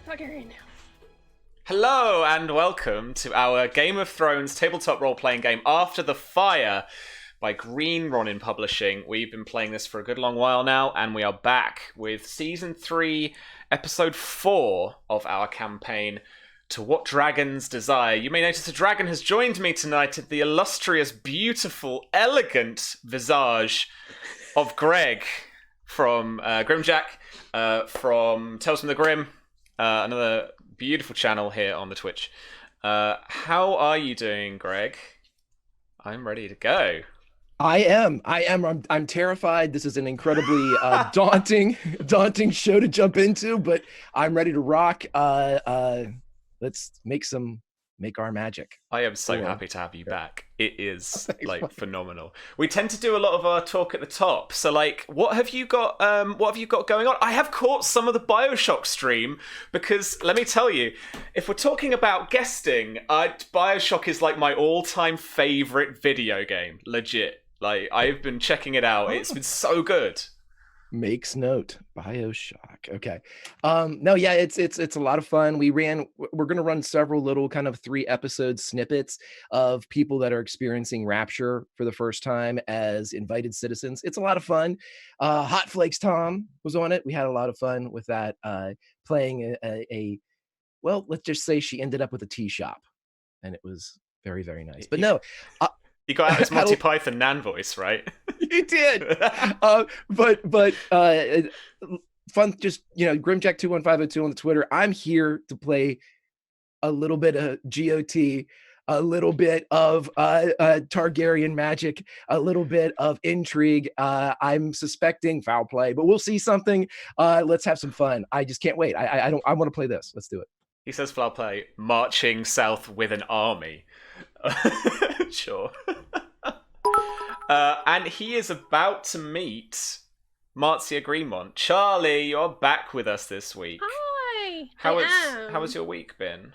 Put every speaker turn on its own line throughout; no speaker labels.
Targaryen.
Hello and welcome to our Game of Thrones tabletop role-playing game After the Fire by Greenmont Publishing. We've been playing this for a good long while now, and we are back with Season 3, Episode 4 of our campaign, To What Dragons Desire. You may notice a dragon has joined me tonight at the illustrious, beautiful, elegant visage of Greg from Grimjack, from Tales from the Grim, another beautiful channel here on the Twitch. How are you doing, Greg? I'm ready to go.
I am. I'm terrified. This is an incredibly daunting show to jump into, but I'm ready to rock. Let's make our magic.
I am so happy to have you back. It is phenomenal. We tend to do a lot of our talk at the top. So what have you got going on? I have caught some of the BioShock stream because let me tell you, if we're talking about guesting, BioShock is like my all-time favorite video game. Legit. I've been checking it out. It's been so good.
Makes note. BioShock. Okay. No, yeah, it's a lot of fun. We're gonna run several little kind of 3-episode snippets of people that are experiencing Rapture for the first time as invited citizens. It's a lot of fun. Hot Flakes Tom was on it. We had a lot of fun with that, playing well, let's just say she ended up with a tea shop, and it was very, very nice. But no,
you got out his Monty Python Nan voice, right?
You did. But fun, just, Grimjack21502 on the Twitter. I'm here to play a little bit of GOT, a little bit of Targaryen magic, a little bit of intrigue. I'm suspecting foul play, but we'll see something. Let's have some fun. I just can't wait. I want to play this. Let's do it.
He says foul play, marching south with an army. Sure. And he is about to meet Marcia Greenmont. Charlie, you're back with us this week.
Hi.
How has your week been?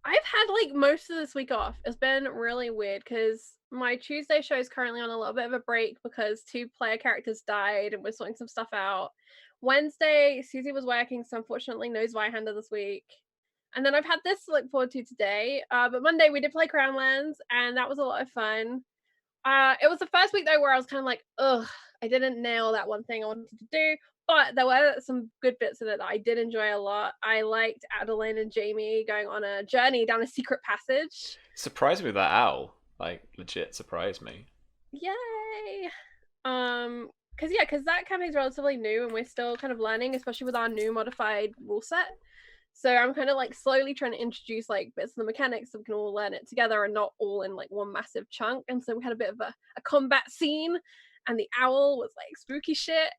I've had most of this week off. It's been really weird because my Tuesday show is currently on a little bit of a break because 2 player characters died and we're sorting some stuff out. Wednesday, Susie was working, so unfortunately no Zweihander this week. And then I've had this to look forward to today. But Monday we did play Crownlands, and that was a lot of fun. It was the first week though where I was kind of like, ugh, I didn't nail that one thing I wanted to do. But there were some good bits in it that I did enjoy a lot. I liked Adeline and Jamie going on a journey down a secret passage.
Surprised me with that owl. Legit surprised me.
Yay! Because that campaign's relatively new and we're still kind of learning, especially with our new modified rule set. So I'm kind of slowly trying to introduce bits of the mechanics so we can all learn it together and not all in one massive chunk. And so we had a bit of a combat scene, and the owl was spooky shit.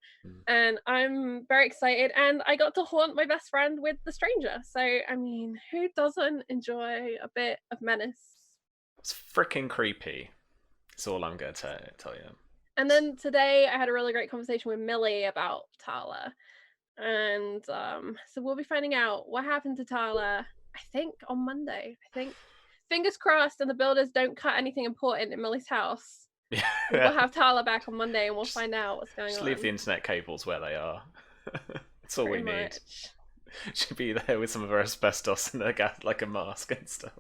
And I'm very excited. And I got to haunt my best friend with the stranger. So I mean, who doesn't enjoy a bit of menace?
It's freaking creepy. That's all I'm going to tell you.
And then today I had a really great conversation with Millie about Tala. And so we'll be finding out what happened to Tala, I think, on Monday. I think, fingers crossed, and the builders don't cut anything important in Millie's house. Yeah. We'll have Tala back on Monday, and we'll find out what's going on.
Just leave the internet cables where they are. That's all we need. Should be there with some of her asbestos and a mask and stuff.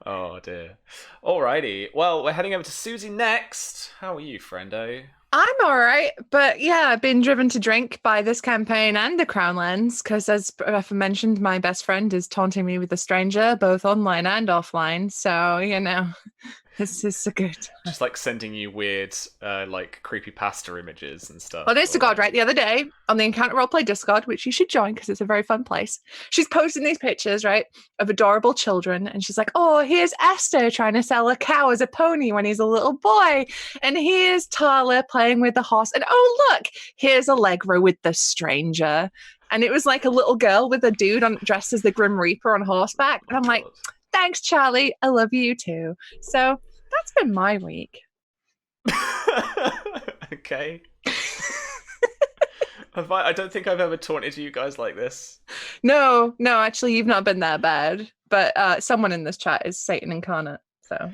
Oh dear. Alrighty. Well, we're heading over to Susie next. How are you, friendo?
I'm all right, but yeah, I've been driven to drink by this campaign and the Crownlands because, as Rafa mentioned, my best friend is taunting me with a stranger, both online and offline. So, this is so good.
Just sending you weird, creepypasta images and stuff.
Well, honest to God, right? The other day on the Encounter Roleplay Discord, which you should join because it's a very fun place, she's posting these pictures, right, of adorable children. And she's like, oh, here's Esther trying to sell a cow as a pony when he's a little boy. And here's Tala playing with the horse. And oh, look, here's Allegra with the stranger. And it was a little girl with a dude dressed as the Grim Reaper on horseback. And I'm like, thanks, Charlie. I love you too. So that's been my week.
Okay. I don't think I've ever taunted you guys like this.
No, actually, you've not been that bad. But someone in this chat is Satan incarnate. So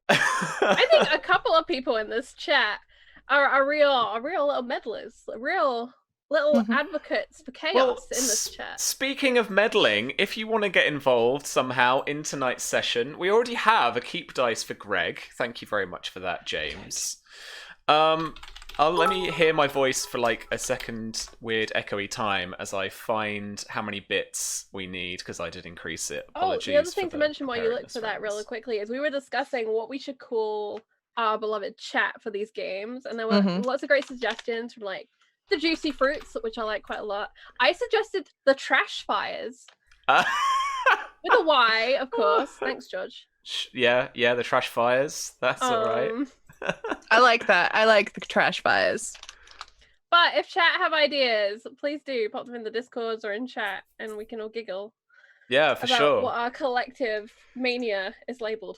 I think a couple of people in this chat are real little meddlers, real little advocates for chaos
Well,
in this chat.
speaking of meddling, if you want to get involved somehow in tonight's session, we already have a keep dice for Greg. Thank you very much for that, James. Let me hear my voice for like a second weird echoey time as I find how many bits we need, because I did increase it. Apologies.
The other thing to mention while you look for that really quickly is we were discussing what we should call our beloved chat for these games, and there were lots of great suggestions from like the juicy fruits, which I like quite a lot. I suggested the trash fires with a Y, of course. Thanks, George.
Yeah, the trash fires. That's all right.
I like that. I like the trash fires.
But if chat have ideas, please do pop them in the Discords or in chat, and we can all giggle.
Yeah, for
about
sure.
What our collective mania is labelled.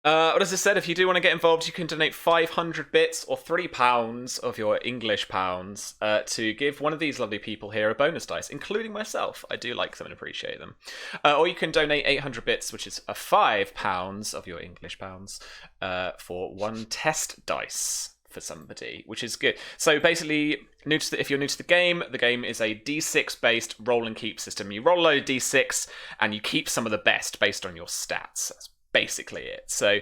But as I said, if you do want to get involved, you can donate 500 bits or £3 of your English pounds to give one of these lovely people here a bonus dice, including myself. I do like them and appreciate them. Or you can donate 800 bits, which is £5 of your English pounds, for one test dice for somebody, which is good. So basically, if you're new to the game is a D6 based roll and keep system. You roll a load of D6 and you keep some of the best based on your stats. That's basically it. So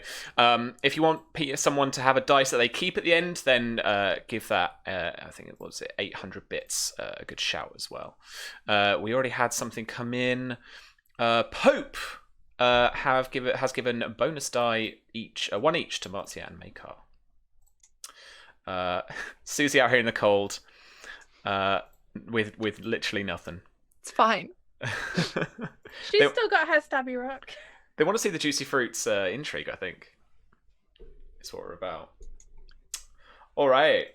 if you want someone to have a dice that they keep at the end, then give that I think it was 800 bits a good shout as well. We already had something come in. Pope has given a bonus die each, one each to Marcia and Maekar. Susie out here in the cold with literally nothing.
It's fine.
She's still got her stabby rock.
They want to see the Juicy Fruits intrigue, I think. Is what we're about. All right.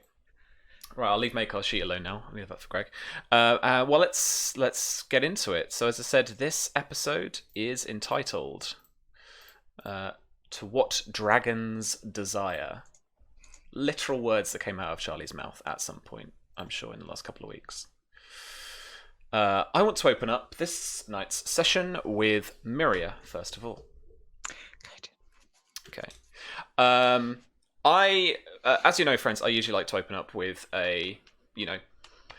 Right, I'll leave Makar's sheet alone now. I'll leave that for Greg. Well, let's get into it. So as I said, this episode is entitled To What Dragons Desire. Literal words that came out of Charlie's mouth at some point, I'm sure, in the last couple of weeks. I want to open up this night's session with Miria, first of all.
Good.
Okay. As you know, friends, I usually like to open up with a,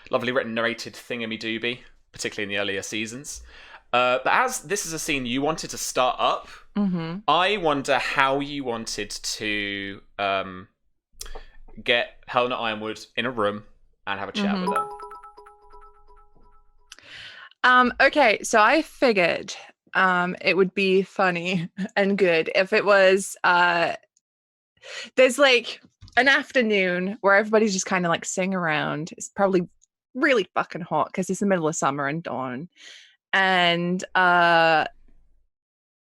lovely written narrated thingammy-dooby, particularly in the earlier seasons. But as this is a scene you wanted to start up, I wonder how you wanted to get Helena Ironwood in a room and have a chat with her.
Okay, so I figured it would be funny and good if it was there's like an afternoon where everybody's just kind of like sitting around. It's probably really fucking hot because it's the middle of summer in Dorne, and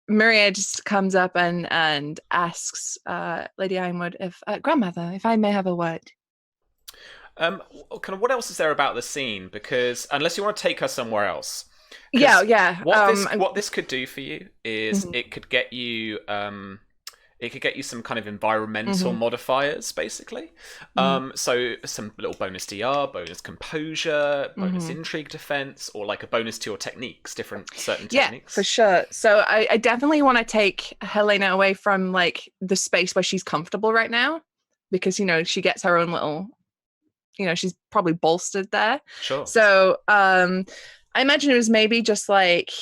Maria just comes up and asks Lady Ironwood if grandmother, if I may have a word.
Kind of what else is there about the scene? Because unless you want to take her somewhere else.
Yeah.
What this could do for you is it could get you some kind of environmental modifiers, basically. So some little bonus DR, bonus composure, bonus intrigue defense, or like a bonus to your techniques, certain techniques.
Yeah, for sure. So I definitely want to take Helena away from like the space where she's comfortable right now, because she gets her own little. She's probably bolstered there.
Sure.
So I imagine it was maybe just like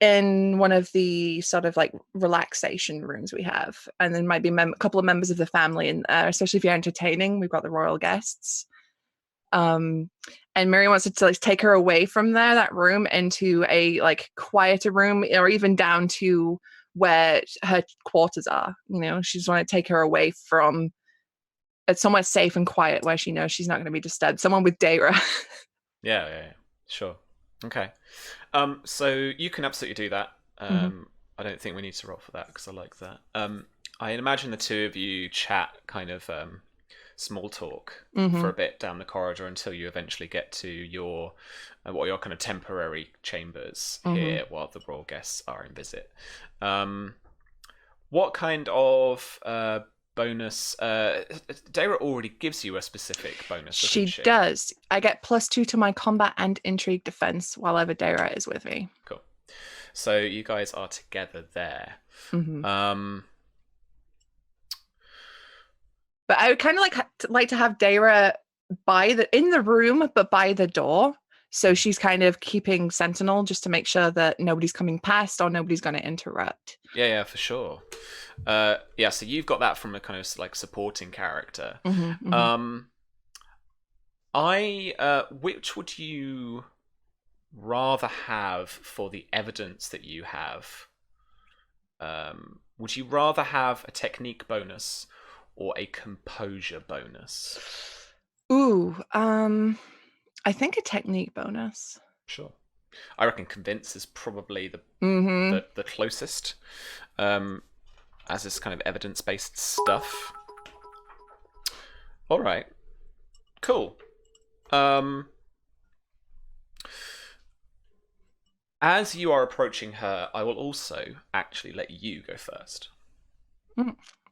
in one of the sort of like relaxation rooms we have. And then might be a couple of members of the family in there, especially if you're entertaining. We've got the royal guests. And Mary wants to like take her away from that room into a like quieter room, or even down to where her quarters are. She just want to take her away from it's somewhere safe and quiet where she knows she's not going to be disturbed. Someone with Daira.
Yeah. Sure. Okay. So you can absolutely do that. I don't think we need to roll for that because I like that. I imagine the two of you chat kind of small talk for a bit down the corridor until you eventually get to your what are your kind of temporary chambers here while the royal guests are in visit. What kind of bonus? Daira already gives you a specific bonus.
She does. I get +2 to my combat and intrigue defense while ever Daira is with me.
Cool. So you guys are together there.
But I would kind of like to have Daira in the room, but by the door. So she's kind of keeping sentinel just to make sure that nobody's coming past or nobody's going to interrupt.
Yeah, for sure. Yeah, so you've got that from a kind of like supporting character. Which would you rather have for the evidence that you have? Would you rather have a technique bonus or a composure bonus?
Ooh, I think a technique bonus.
Sure. I reckon convince is probably the closest, as this kind of evidence-based stuff. All right. Cool. As you are approaching her, I will also actually let you go first.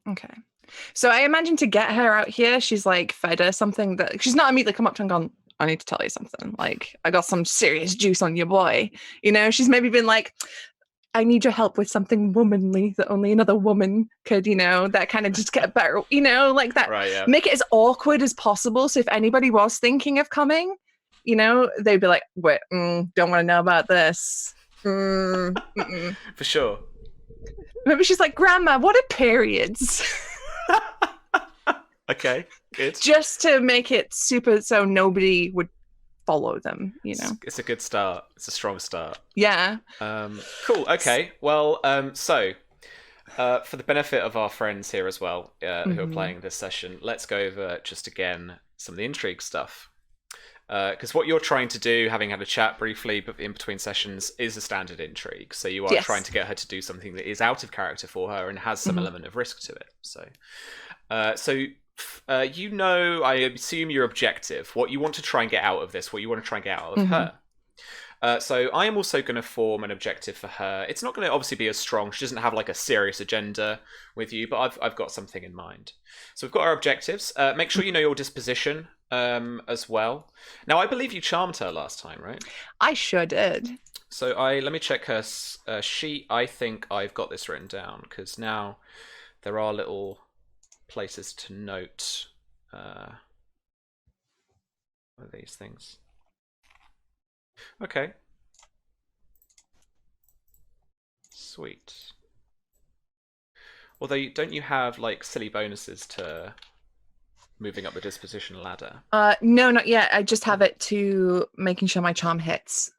Okay. So I imagine to get her out here, she's like fed her something that she's not immediately come up to and gone, I need to tell you something. Like, I got some serious juice on your boy. You know, she's maybe been like, I need your help with something womanly that only another woman could, you know, that kind of just get better, you know, like that.
Right, yeah.
Make it as awkward as possible. So if anybody was thinking of coming, you know, they'd be like, wait, don't want to know about this.
For sure.
Maybe she's like, Grandma, what are periods?
Okay, good.
Just to make it super so nobody would follow them, you know.
It's a good start. It's a strong start.
Yeah.
Cool. Okay. Well, so for the benefit of our friends here as well, who are playing this session, let's go over just again some of the intrigue stuff. Because what you're trying to do, having had a chat briefly in between sessions, is a standard intrigue. So you are trying to get her to do something that is out of character for her and has some element of risk to it. So, you know, I assume your objective, what you want to try and get out of this, what you want to try and get out of her. So I am also going to form an objective for her. It's not going to obviously be as strong. She doesn't have like a serious agenda with you, but I've got something in mind. So we've got our objectives. Make sure you know your disposition as well. Now, I believe you charmed her last time, right?
I sure did.
So let me check her sheet. I think I've got this written down because now there are little places to note these things. Okay. Sweet. Although, don't you have like silly bonuses to moving up the disposition ladder?
No, not yet. I just have it to making sure my charm hits,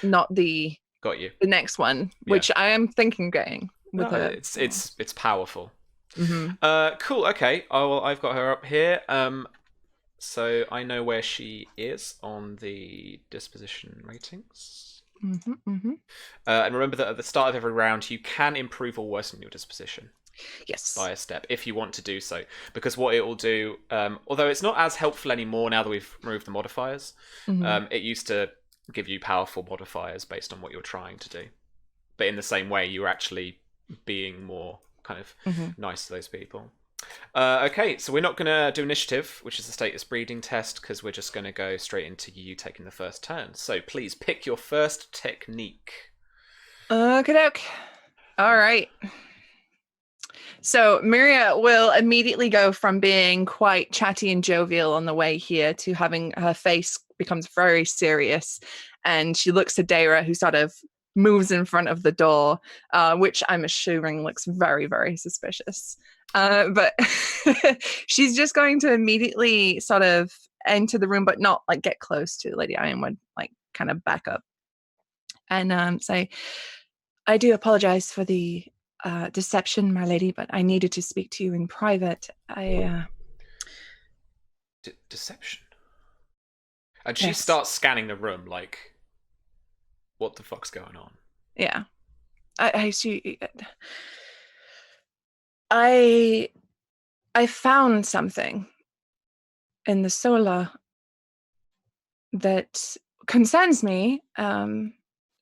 not the
Got you.
the next one, which I am thinking getting with her.
It's powerful.
Mm-hmm.
Cool. Okay. Oh, well, I've got her up here. So I know where she is on the disposition ratings. And remember that at the start of every round, you can improve or worsen your disposition.
Yes.
By a step, if you want to do so. Because what it will do, although it's not as helpful anymore now that we've removed the modifiers, it used to give you powerful modifiers based on what you're trying to do. But in the same way, you're actually being more kind of nice to those people. Okay, so we're not going to do initiative, which is the status breeding test, because we're just going to go straight into you taking the first turn. So please pick your first technique.
Okey-doke. All right. So Miria will immediately go from being quite chatty and jovial on the way here to having her face becomes very serious. And she looks to Daira, who sort of moves in front of the door, which I'm assuming looks very, very suspicious. But she's just going to immediately sort of enter the room, but not like get close to Lady Ironwood, like kind of back up and say, I do apologize for the deception, my lady, but I needed to speak to you in private.
Deception? And she starts scanning the room like, what the fuck's going on?
Yeah. I see. I found something in the solar that concerns me,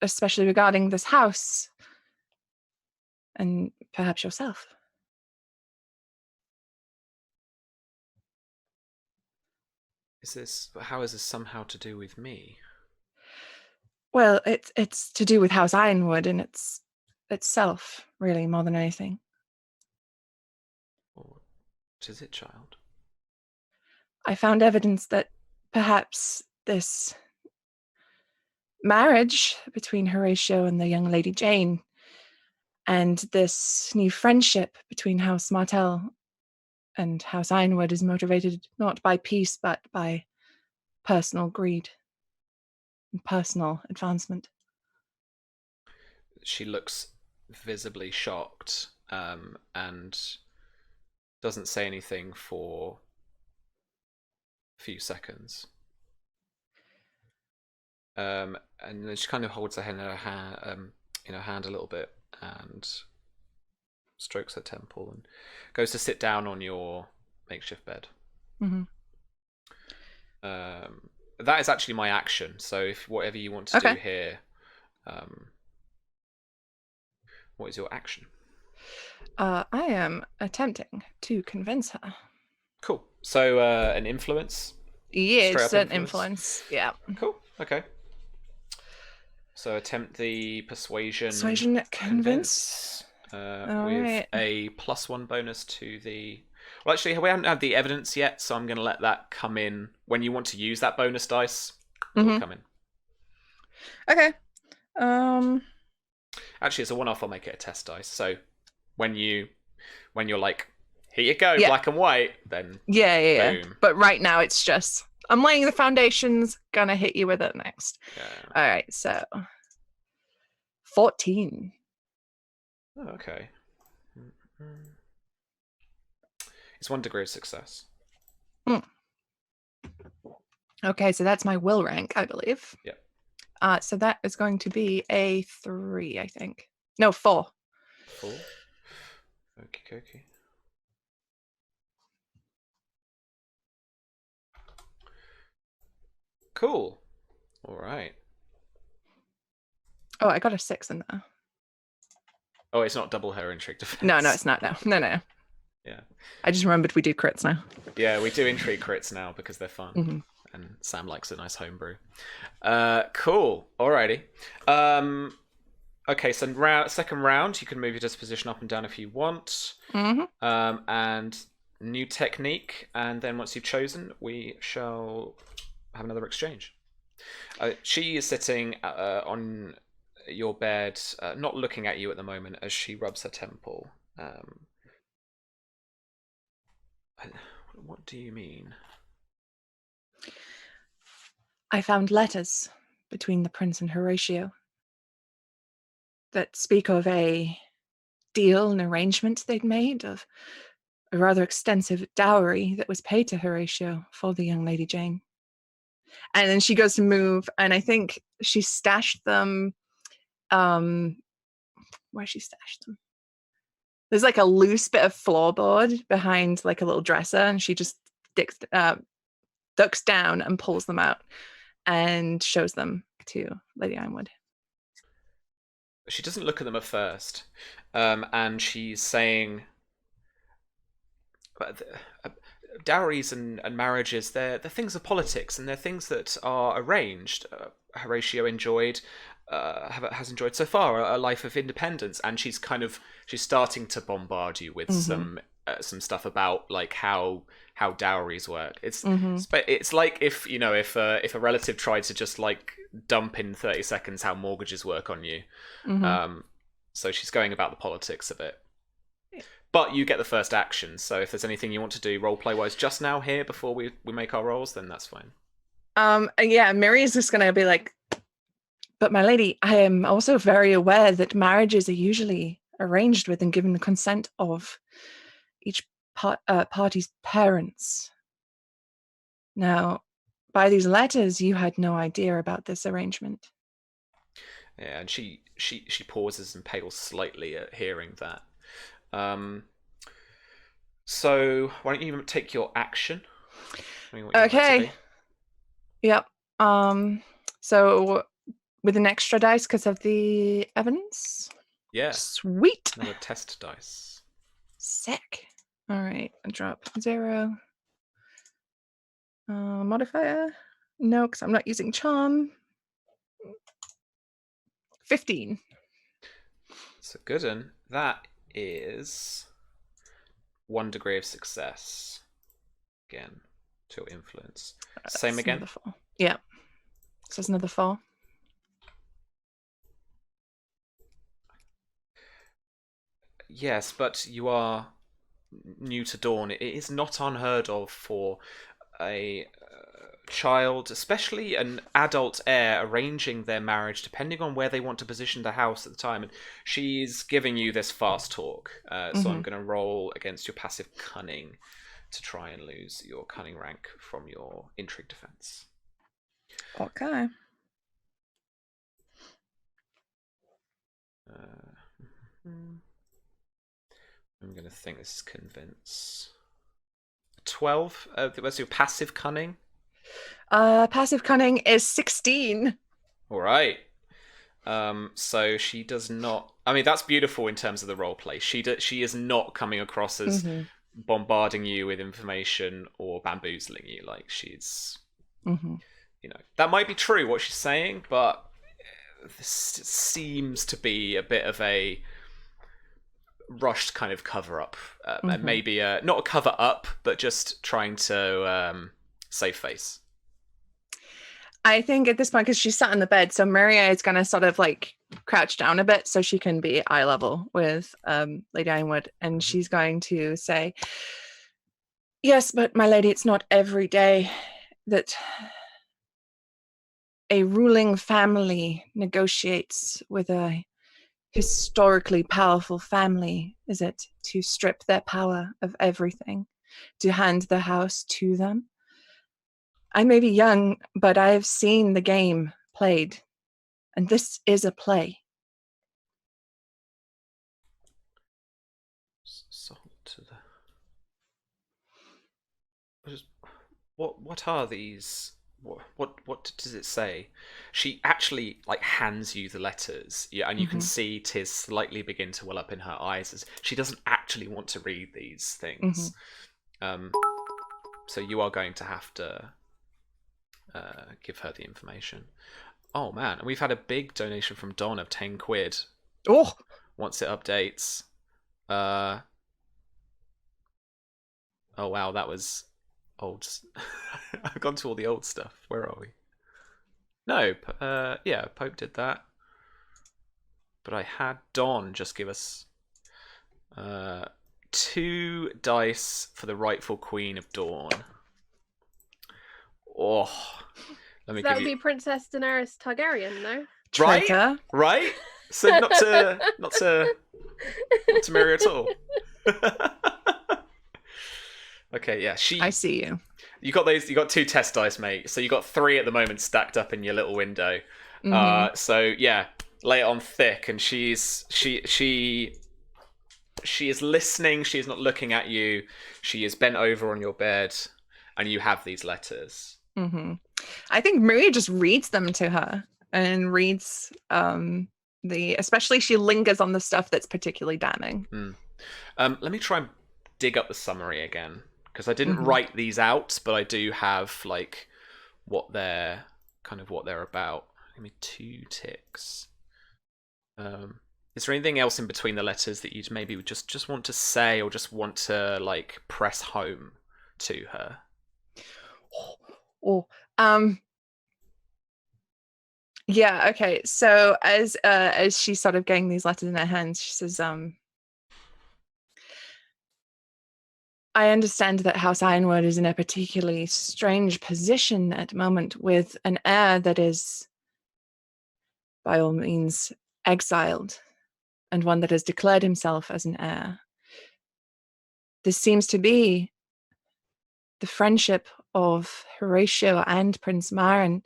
especially regarding this house and perhaps yourself.
How is this somehow to do with me?
Well, it's to do with House Ironwood and itself, really, more than anything.
What is it, child?
I found evidence that perhaps this marriage between Horatio and the young Lady Jane, and this new friendship between House Martell and House Ironwood is motivated not by peace, but by personal greed and personal advancement.
She looks visibly shocked, and doesn't say anything for a few seconds. And then she kind of holds her hand in her hand a little bit and strokes her temple and goes to sit down on your makeshift bed.
Mm-hmm.
That is actually my action. So if whatever you want to do here, what is your action?
I am attempting to convince her.
Cool. So an influence.
Yeah,
Straight
it's
up
an influence. Yeah.
Cool. Okay. So attempt the persuasion
convince.
with
right.
a +1 bonus to the. Well, actually, we haven't had the evidence yet, so I'm going to let that come in when you want to use that bonus dice. It will come in.
Okay.
Actually, it's a one-off. I'll make it a test dice. So when you're like, here you go, black and white, then
yeah.
boom.
But right now it's just I'm laying the foundations. Gonna hit you with it next.
Yeah.
All right. So 14.
Oh, okay. It's 1 degree of success.
Okay, so that's my will rank, I believe.
Yep.
So that is going to be a 3, I think. No, 4.
4. Okie dokie. Cool. All right.
Oh, I got a 6 in there.
Oh, it's not double her intrigue defense.
No, it's not. No.
Yeah.
I just remembered we do crits now.
Yeah, we do intrigue crits now because they're fun.
Mm-hmm.
And Sam likes a nice homebrew. Cool. Alrighty. Okay, so second round, you can move your disposition up and down if you want.
Mm-hmm.
And new technique. And then once you've chosen, we shall have another exchange. She is sitting on your bed, not looking at you at the moment as she rubs her temple. What do you mean?
I found letters between the prince and Horatio that speak of a deal, an arrangement they'd made of a rather extensive dowry that was paid to Horatio for the young Lady Jane. And then she goes to move, and I think she stashed them. Where she stashed them? There's like a loose bit of floorboard behind like a little dresser, and she just ducks down and pulls them out and shows them to Lady Ironwood.
She doesn't look at them at first, and she's saying, dowries and marriages, they're things of politics, and they're things that are arranged. Horatio has enjoyed so far a life of independence, and she's starting to bombard you with some stuff about like how dowries work. It's like if a relative tried to just like dump in 30 seconds how mortgages work on you. So she's going about the politics of it. But you get the first action, so if there's anything you want to do roleplay wise just now here before we make our rolls, then that's fine.
Yeah, Mary is just gonna be like, but my lady, I am also very aware that marriages are usually arranged with and given the consent of each party's parents. Now, by these letters, you had no idea about this arrangement.
Yeah, and she pauses and pales slightly at hearing that. So why don't you take your action?
Okay. Yep. So with an extra dice because of the evidence?
Yeah.
Sweet.
Another test dice.
Sick. All right. I drop 0. Modifier? No, because I'm not using charm. 15.
It's a good one. That is 1 degree of success. Again. to your influence. Same
That's
again?
another 4. Yeah. So that's another 4.
Yes, but you are new to Dorne. It is not unheard of for a child, especially an adult heir, arranging their marriage depending on where they want to position the house at the time. And she's giving you this fast talk, so I'm going to roll against your passive cunning to try and lose your cunning rank from your intrigue defense.
Okay.
I'm going to think this is convince. 12. What's your passive cunning?
Passive cunning is 16.
All right. So she does not. I mean, that's beautiful in terms of the role play. She is not coming across as bombarding you with information or bamboozling you. Like she's, that might be true what she's saying, but this seems to be a bit of a rushed kind of cover up, and maybe not a cover up, but just trying to save face.
I think at this point, because she's sat in the bed, so Maria is going to sort of like crouch down a bit so she can be eye level with Lady Ironwood, and she's going to say, "Yes, but my lady, it's not every day that a ruling family negotiates with a historically powerful family, is it, to strip their power of everything, to hand the house to them? I may be young, but I have seen the game played, and this is a play."
Salt to the. What are these? What does it say? She actually like hands you the letters, and you can see tears slightly begin to well up in her eyes as she doesn't actually want to read these things. So you are going to have to give her the information. Oh man, and we've had a big donation from Don of 10 quid.
Oh,
once it updates. Oh wow, that was old. I've gone to all the old stuff. Where are we? No, yeah, Pope did that. But I had Don just give us 2 dice for the rightful Queen of Dorne. Oh, let me
So that
give
would
you...
be Princess Daenerys Targaryen, no?
traitor.
Right? So not to marry at all. Okay, yeah.
I see you.
You got 2 test dice, mate. So you got 3 at the moment stacked up in your little window. So yeah, lay it on thick, and she is listening. She is not looking at you. She is bent over on your bed, and you have these letters.
I think Maria just reads them to her and reads especially she lingers on the stuff that's particularly damning.
Let me try and dig up the summary again, because I didn't write these out, but I do have like what they're about. Give me 2 ticks. Is there anything else in between the letters that you'd maybe just want to say, or just want to like press home to her?
Yeah, okay. So as she's sort of getting these letters in her hands, she says, "I understand that House Ironwood is in a particularly strange position at the moment, with an heir that is, by all means, exiled, and one that has declared himself as an heir. This seems to be the friendship of Horatio and Prince Myron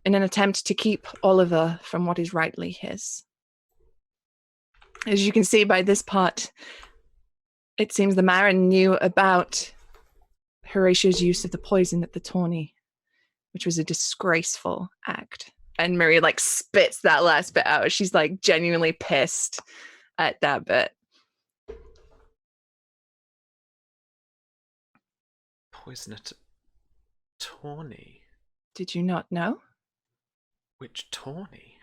in an attempt to keep Oliver from what is rightly his. As you can see by this part, it seems the Myron knew about Horatio's use of the poison at the tourney, which was a disgraceful act." And Maria like spits that last bit out. She's like genuinely pissed at that bit.
Poison at tourney?
Did you not know?
Which tourney?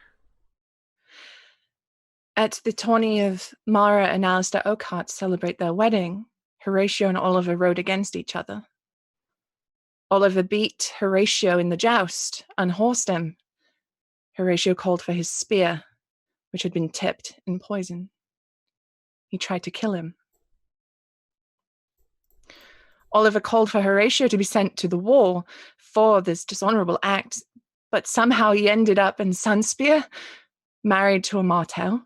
At the tourney of Mara and Alistair Oakhart celebrate their wedding, Horatio and Oliver rode against each other. Oliver beat Horatio in the joust, unhorsed him. Horatio called for his spear, which had been tipped in poison. He tried to kill him. Oliver called for Horatio to be sent to the wall for this dishonorable act, but somehow he ended up in Sunspear, married to a Martell.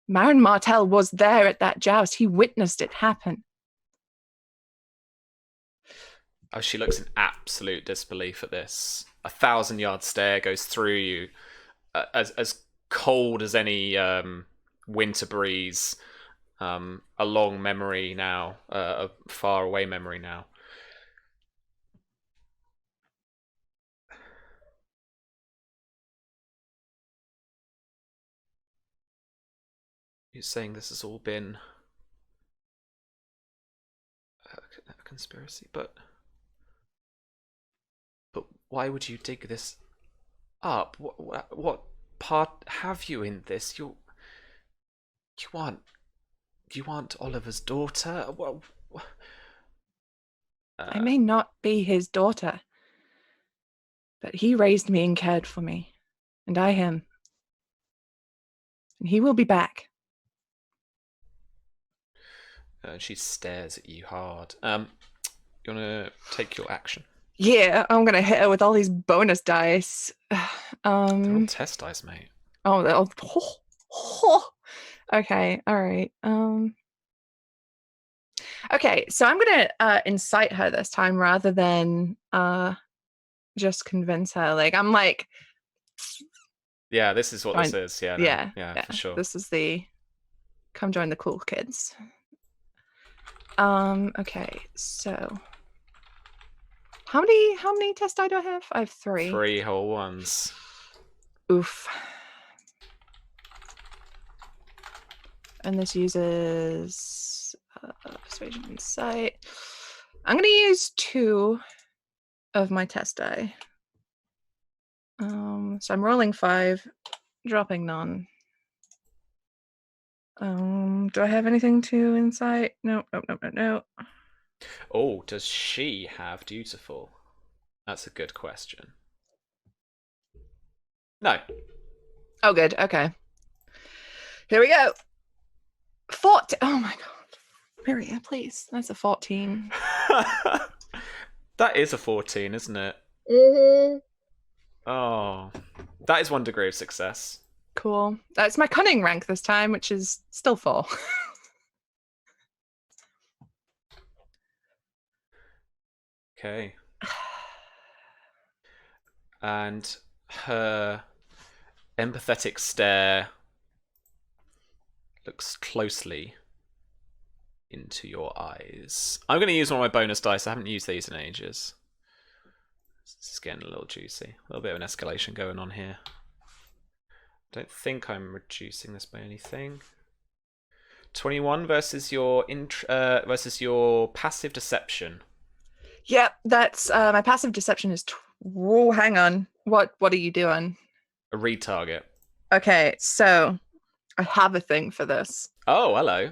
Marin Martell was there at that joust. He witnessed it happen.
Oh, she looks in absolute disbelief at this. 1,000-yard stare goes through you, as cold as any winter breeze. A long memory now, a far away memory now. You're saying this has all been a conspiracy, but why would you dig this up? What part have you in this? You want Oliver's daughter?
I may not be his daughter, but he raised me and cared for me, and I him. And he will be back.
She stares at you hard. You want to take your action?
Yeah, I'm gonna hit her with all these bonus dice.
They're all test dice, mate.
Oh, okay, all right. Okay, so I'm gonna incite her this time rather than just convince her. Like I'm like,
yeah, this is what this is. Yeah, no, yeah, for sure.
This is the come join the cool kids. Okay, so how many test die do I have? I have 3.
3 whole ones.
Oof. And this uses persuasion insight. I'm gonna use 2 of my test die. So I'm rolling 5, dropping none. Do I have anything to insight? No.
Oh, does she have dutiful? That's a good question. No.
Oh, good. Okay. Here we go. 14. Oh my god. Maria, please. That's a 14.
That is a 14, isn't it?
Mm-hmm.
Oh. That is 1 degree of success.
Cool. That's my cunning rank this time, which is still 4.
Okay. And her empathetic stare looks closely into your eyes. I'm going to use one of my bonus dice. I haven't used these in ages. This is getting a little juicy. A little bit of an escalation going on here. Don't think I'm reducing this by anything. 21 versus your passive deception.
Yep, that's my passive deception is. Whoa, hang on. What are you doing?
A retarget.
Okay, so I have a thing for this.
Oh, hello.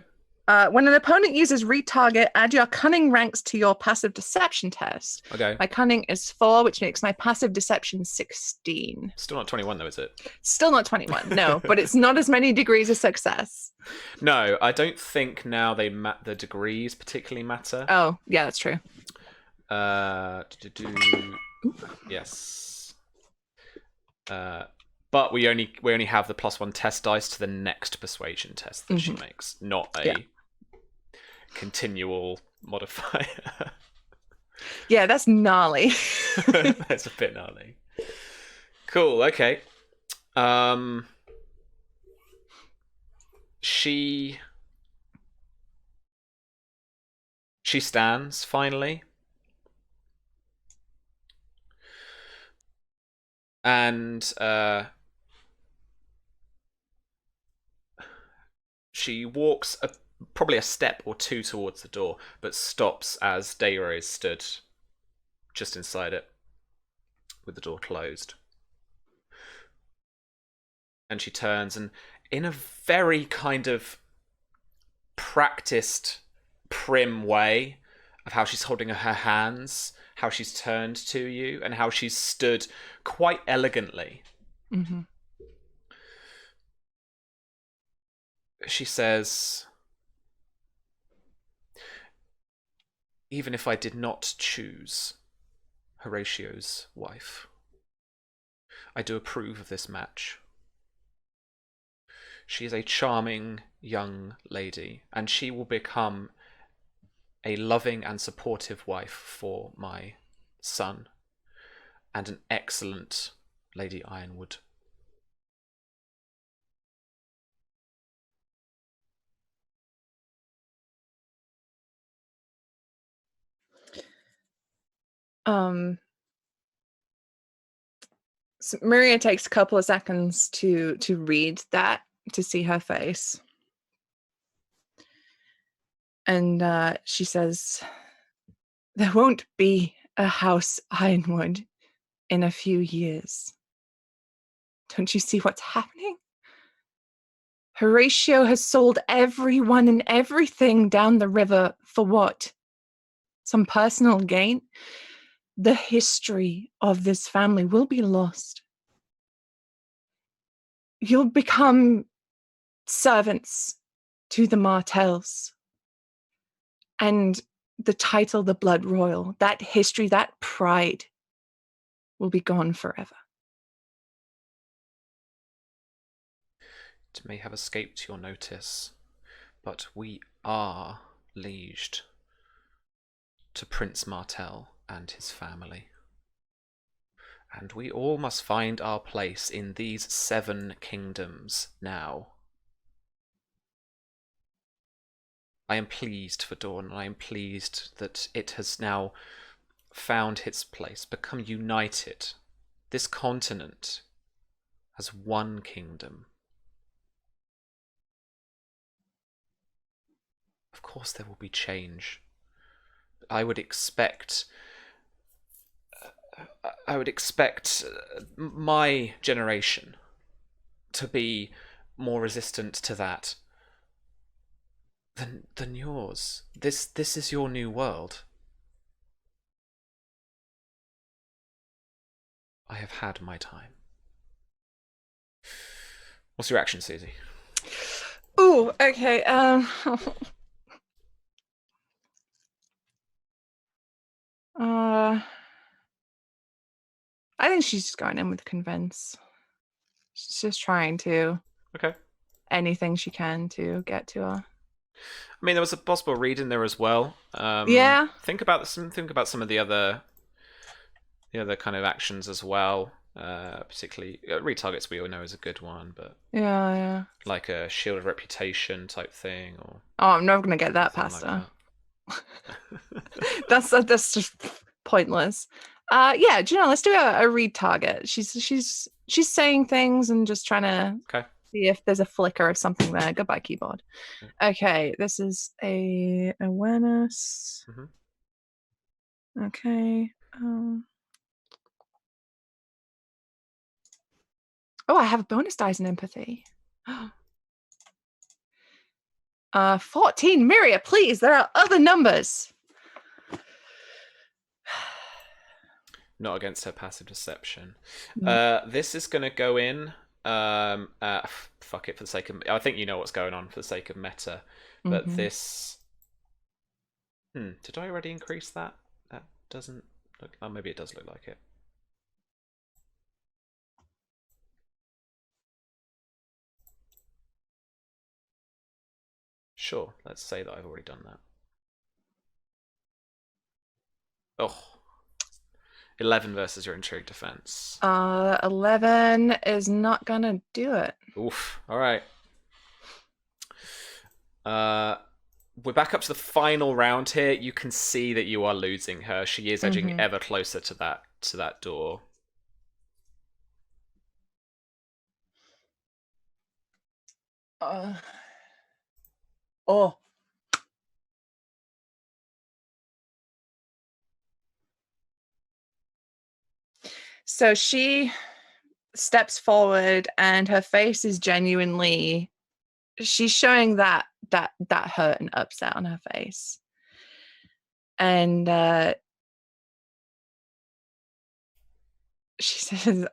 When an opponent uses retarget, add your cunning ranks to your passive deception test.
Okay.
My cunning is 4, which makes my passive deception 16.
Still not 21 though, is it?
Still not 21, no, but it's not as many degrees of success.
No, I don't think now the degrees particularly matter.
Oh, yeah, that's true.
Yes. But we only have the +1 test dice to the next persuasion test that she makes, not a continual modifier.
Yeah, that's gnarly.
That's a bit gnarly. Cool. Okay. She stands finally. And she walks probably a step or 2 towards the door, but stops as Dayrose stood just inside it, with the door closed. And she turns and, in a very kind of practiced, prim way, of how she's holding her hands, how she's turned to you, and how she's stood quite elegantly.
Mm-hmm.
She says, even if I did not choose Horatio's wife, I do approve of this match. She is a charming young lady, and she will become a loving and supportive wife for my son, and an excellent Lady Ironwood.
So Maria takes a couple of seconds to read that, to see her face. And she says, there won't be a House Ironwood in a few years. Don't you see what's happening? Horatio has sold everyone and everything down the river for what? Some personal gain? The history of this family will be lost. You'll become servants to the Martells. And the title, the Blood Royal, that history, that pride will be gone forever.
It may have escaped your notice, but we are lieged to Prince Martell and his family. And we all must find our place in these 7 kingdoms now. I am pleased for Dorne, and I am pleased that it has now found its place, become united. This continent has one kingdom. Of course there will be change. I would expect my generation to be more resistant to that than yours. This is your new world. I have had my time. What's your action, Susie?
Ooh, okay. I think she's just going in with convince. She's just trying to anything she can to get to her.
I mean, there was a possible read in there as well.
Yeah.
Think about some of the other kind of actions as well. Particularly retargets, we all know is a good one, but
yeah,
like a shield of reputation type thing, or
I'm never gonna get that past her. That's just pointless. Yeah, Janelle, let's do a read target. She's saying things and just trying to see if there's a flicker of something there. Goodbye, keyboard. Okay, this is a awareness. Mm-hmm. Okay. Oh, I have a bonus dice in empathy. 14. Miria, please. There are other numbers.
Not against her passive deception. This is going to go in. Fuck it, for the sake of... I think you know what's going on for the sake of meta. But this... did I already increase that? That doesn't look... Oh, maybe it does look like it. Sure, let's say that I've already done that. Oh. 11 versus your intrigue defense.
11 is not gonna do it.
Oof. All right. We're back up to the final round here. You can see that you are losing her. She is edging ever closer to that door.
So she steps forward and her face is genuinely, she's showing that hurt and upset on her face. And she says,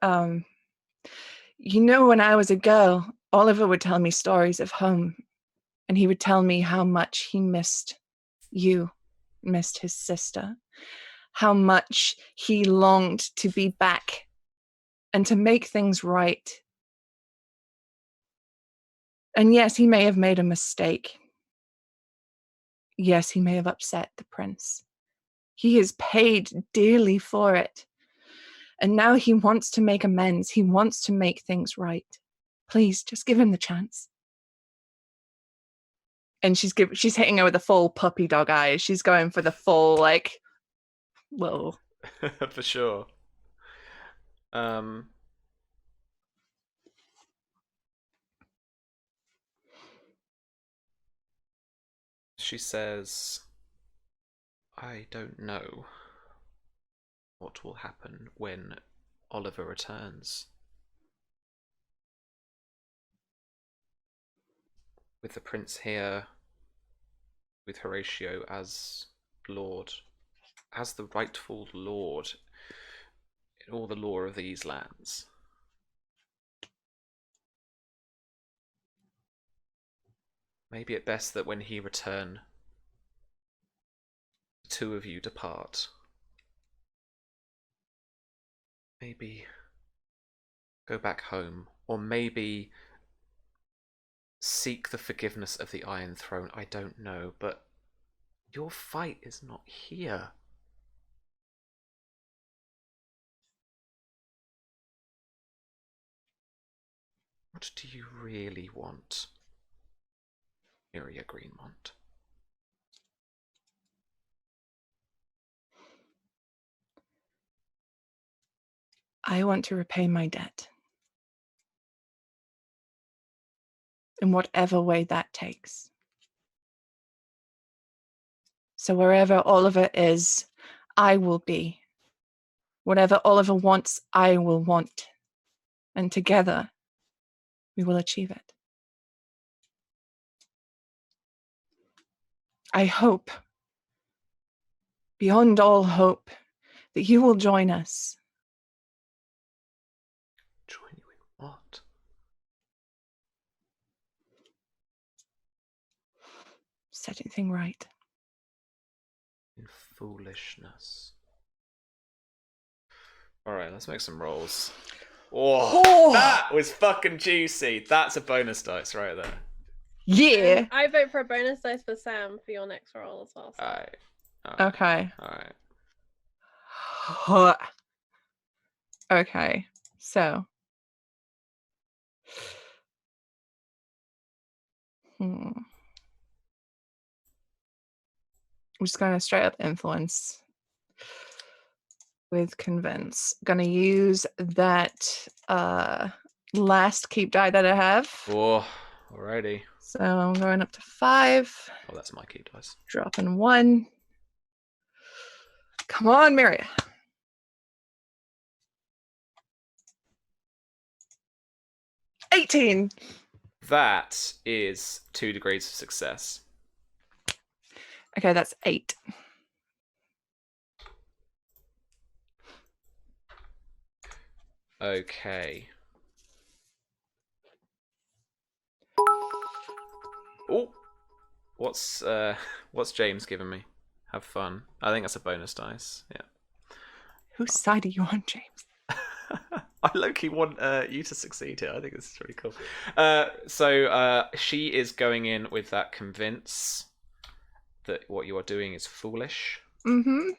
you know, when I was a girl, Oliver would tell me stories of home, and he would tell me how much he missed you, missed his sister, how much he longed to be back and to make things right. And yes, he may have made a mistake. Yes, he may have upset the prince. He has paid dearly for it. And now he wants to make amends. He wants to make things right. Please, just give him the chance. And she's hitting her with the full puppy dog eyes. She's going for the full, like, whoa.
For sure. She says, I don't know what will happen when Oliver returns. With the prince here, with Horatio as lord, as the rightful lord in all the law of these lands. Maybe it best that when he return, the two of you depart. Maybe go back home, or maybe seek the forgiveness of the Iron Throne. I don't know, but your fight is not here. What do you really want, Miria Greenmont?
I want to repay my debt. In whatever way that takes. So wherever Oliver is, I will be. Whatever Oliver wants, I will want. And together, we will achieve it. I hope, beyond all hope, that you will join us.
Join you in what?
Setting things right.
In foolishness. Alright, let's make some rolls. Oh, that was fucking juicy. That's a bonus dice right there.
Yeah.
I vote for a bonus dice for Sam for your next roll as well. So.
Alright.
Okay.
Alright.
Okay. So. I'm just going to straight up influence with convince. Gonna use that last keep die that I have.
Oh, alrighty.
So I'm going up to 5.
Oh, that's my keep dice.
Dropping 1. Come on, Miria. $18.
That is 2 degrees of success.
Okay, that's 8.
Okay. Oh, what's James giving me? Have fun. I think that's a bonus dice. Yeah.
Whose side are you on, James?
I low-key want you to succeed here. I think this is really cool. So she is going in with that convince that what you are doing is foolish.
Mm-hmm.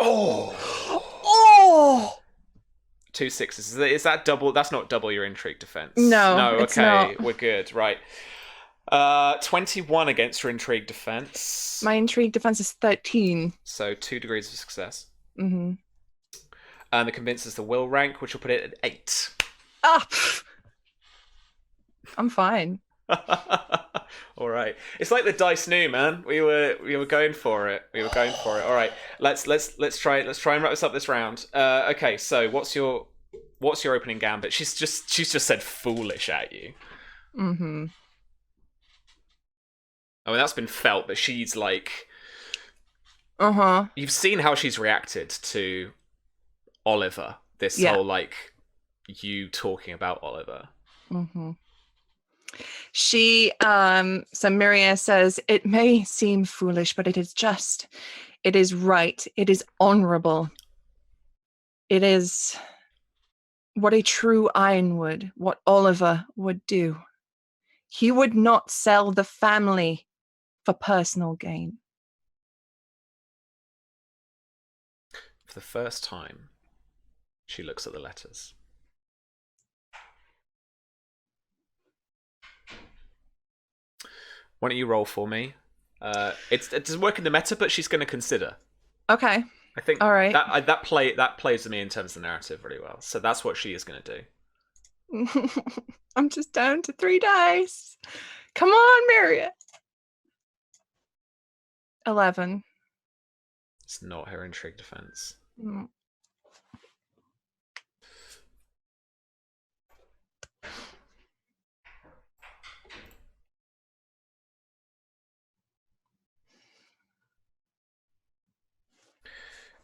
Oh! 2 6s. Is that double? That's not double your intrigue defense.
No,
okay,
it's not.
We're good. Right. 21 against your intrigue defense.
My intrigue defense is 13.
So 2 degrees of success.
Mm-hmm.
And the convince is the will rank, which will put it at 8.
Ah! I'm fine.
All right. It's like the dice knew, man. We were going for it. All right. Let's try and wrap this up this round. Okay. So what's your opening gambit? She's just said foolish at you.
Mm-hmm.
I mean, that's been felt, but she's like...
Uh-huh.
You've seen how she's reacted to Oliver. This
Yeah.
whole, like, you talking about Oliver.
Mm-hmm. She, so Miria says, it may seem foolish, but it is just, it is right, it is honorable. It is what a true Ironwood, what Oliver would do. He would not sell the family for personal gain.
For the first time, she looks at the letters. Why don't you roll for me? It doesn't work in the meta, but she's going to consider.
Okay.
I think
all right.
that plays to me in terms of the narrative really well. So that's what she is going to do.
I'm just down to 3 dice. Come on, Miria. 11.
It's not her intrigue defense.
Mm.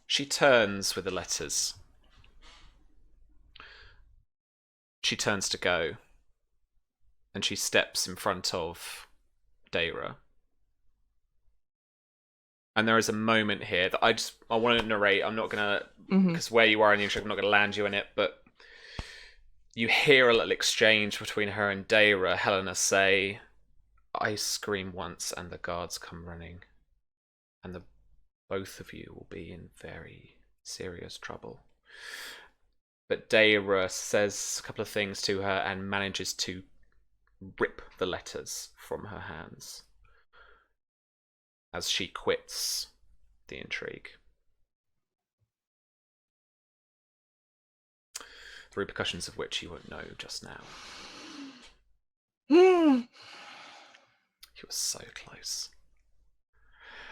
She turns with the letters. She turns to go. And she steps in front of Daemon. And there is a moment here that I want to narrate. I'm not going to, because where you are in the intro, I'm not going to land you in it, but you hear a little exchange between her and Daemon. Helena say, I scream once and the guards come running. And the both of you will be in very serious trouble. But Daemon says a couple of things to her and manages to rip the letters from her hands as she quits the intrigue. The repercussions of which you won't know just now. You were so close.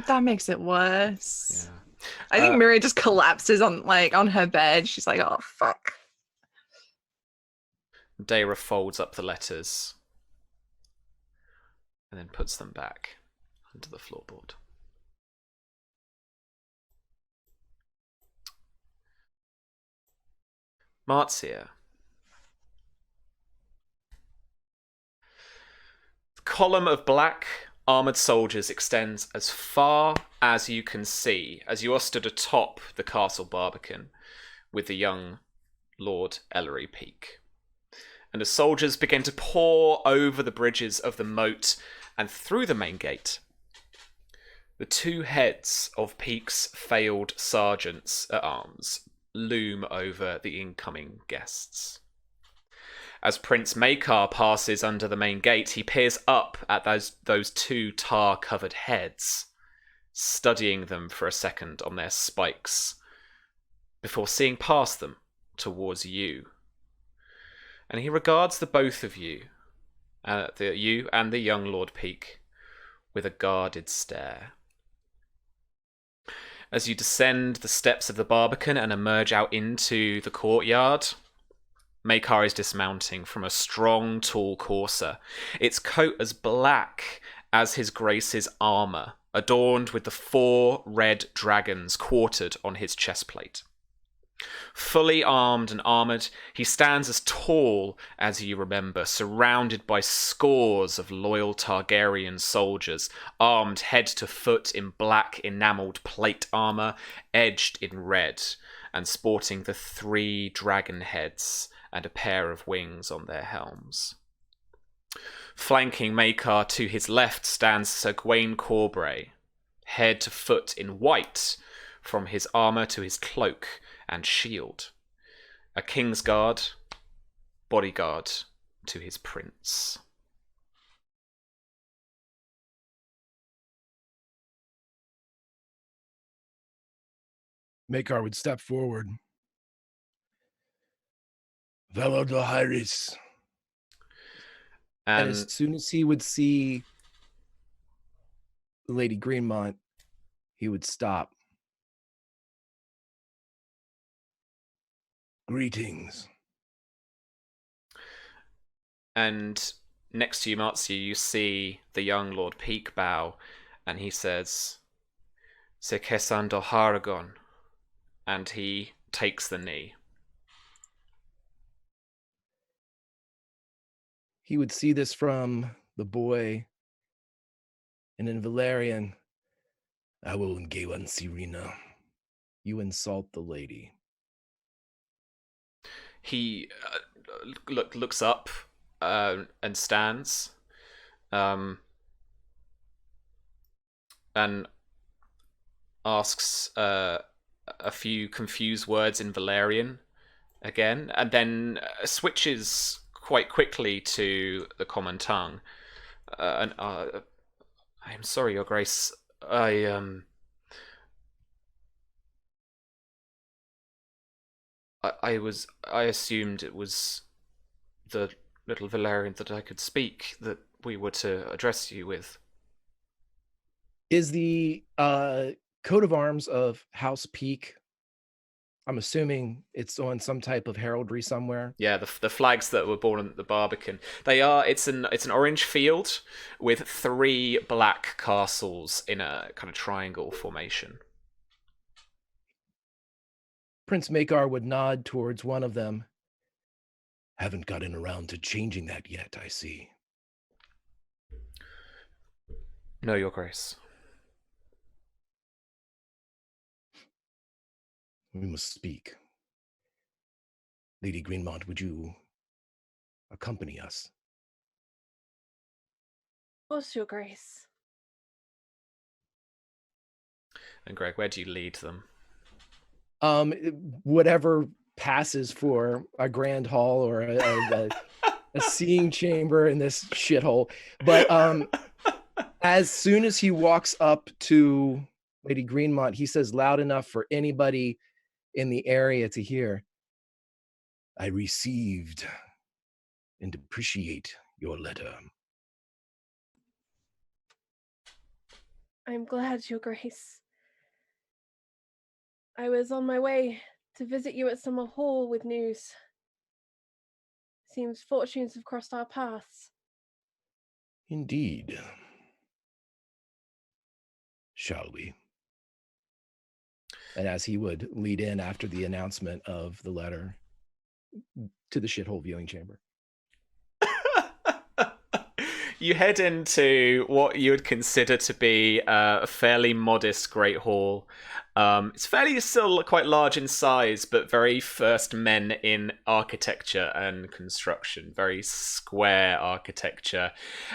That makes it worse.
Yeah.
I think Miria just collapses on her bed. She's like, oh, fuck.
Daemon folds up the letters and then puts them back onto the floorboard. Marcia. The column of black armoured soldiers extends as far as you can see as you are stood atop the castle barbican with the young Lord Ellery Peake. And the soldiers begin to pour over the bridges of the moat and through the main gate. The two heads of Peake's failed sergeants at arms loom over the incoming guests. As Prince Makar passes under the main gate, he peers up at those two tar-covered heads, studying them for a second on their spikes, before seeing past them towards you. And he regards the both of you, you and the young Lord Peake, with a guarded stare. As you descend the steps of the barbican and emerge out into the courtyard, Makar is dismounting from a strong, tall courser, its coat as black as his grace's armour, adorned with the 4 red dragons quartered on his chestplate. Fully armed and armoured, he stands as tall as you remember, surrounded by scores of loyal Targaryen soldiers, armed head to foot in black enamelled plate armour, edged in red, and sporting the 3 dragon heads and a pair of wings on their helms. Flanking Makar to his left stands Sir Gawain Corbray, head to foot in white, from his armour to his cloak and shield, a Kingsguard bodyguard to his prince.
Makar would step forward. Velo Dohairis. And as soon as he would see Lady Greenmont, he would stop. Greetings.
And next to you, Matsu, you see the young Lord Peake bow, and he says, "Se kesan do Haragon," and he takes the knee.
He would see this from the boy, and in Valerian, "I will Ngewan Sirina. You insult the lady."
He looks up and stands, and asks a few confused words in Valerian again, and then switches quite quickly to the common tongue. I am sorry, Your Grace. I assumed it was the little Valerian that I could speak that we were to address you with.
Is the coat of arms of House Peake, I'm assuming it's on some type of heraldry somewhere?
Yeah, the flags that were born at the Barbican. They are. It's an orange field with 3 black castles in a kind of triangle formation.
Prince Maekar would nod towards one of them. "Haven't gotten around to changing that yet, I see."
No, Your Grace.
"We must speak. Lady Greenmont, would you accompany us?"
Of course, Your Grace.
And Greg, where do you lead them?
Whatever passes for a grand hall or a seeing chamber in this shithole. But as soon as he walks up to Lady Greenmont, he says loud enough for anybody in the area to hear, "I received and appreciate your letter."
I'm glad, Your Grace. I was on my way to visit you at Summerhall with news. Seems fortunes have crossed our paths.
"Indeed. Shall we?" And as he would lead in after the announcement of the letter to the shithole viewing chamber.
You head into what you would consider to be a fairly modest great hall. It's fairly still quite large in size, but very first men in architecture and construction. Very square architecture.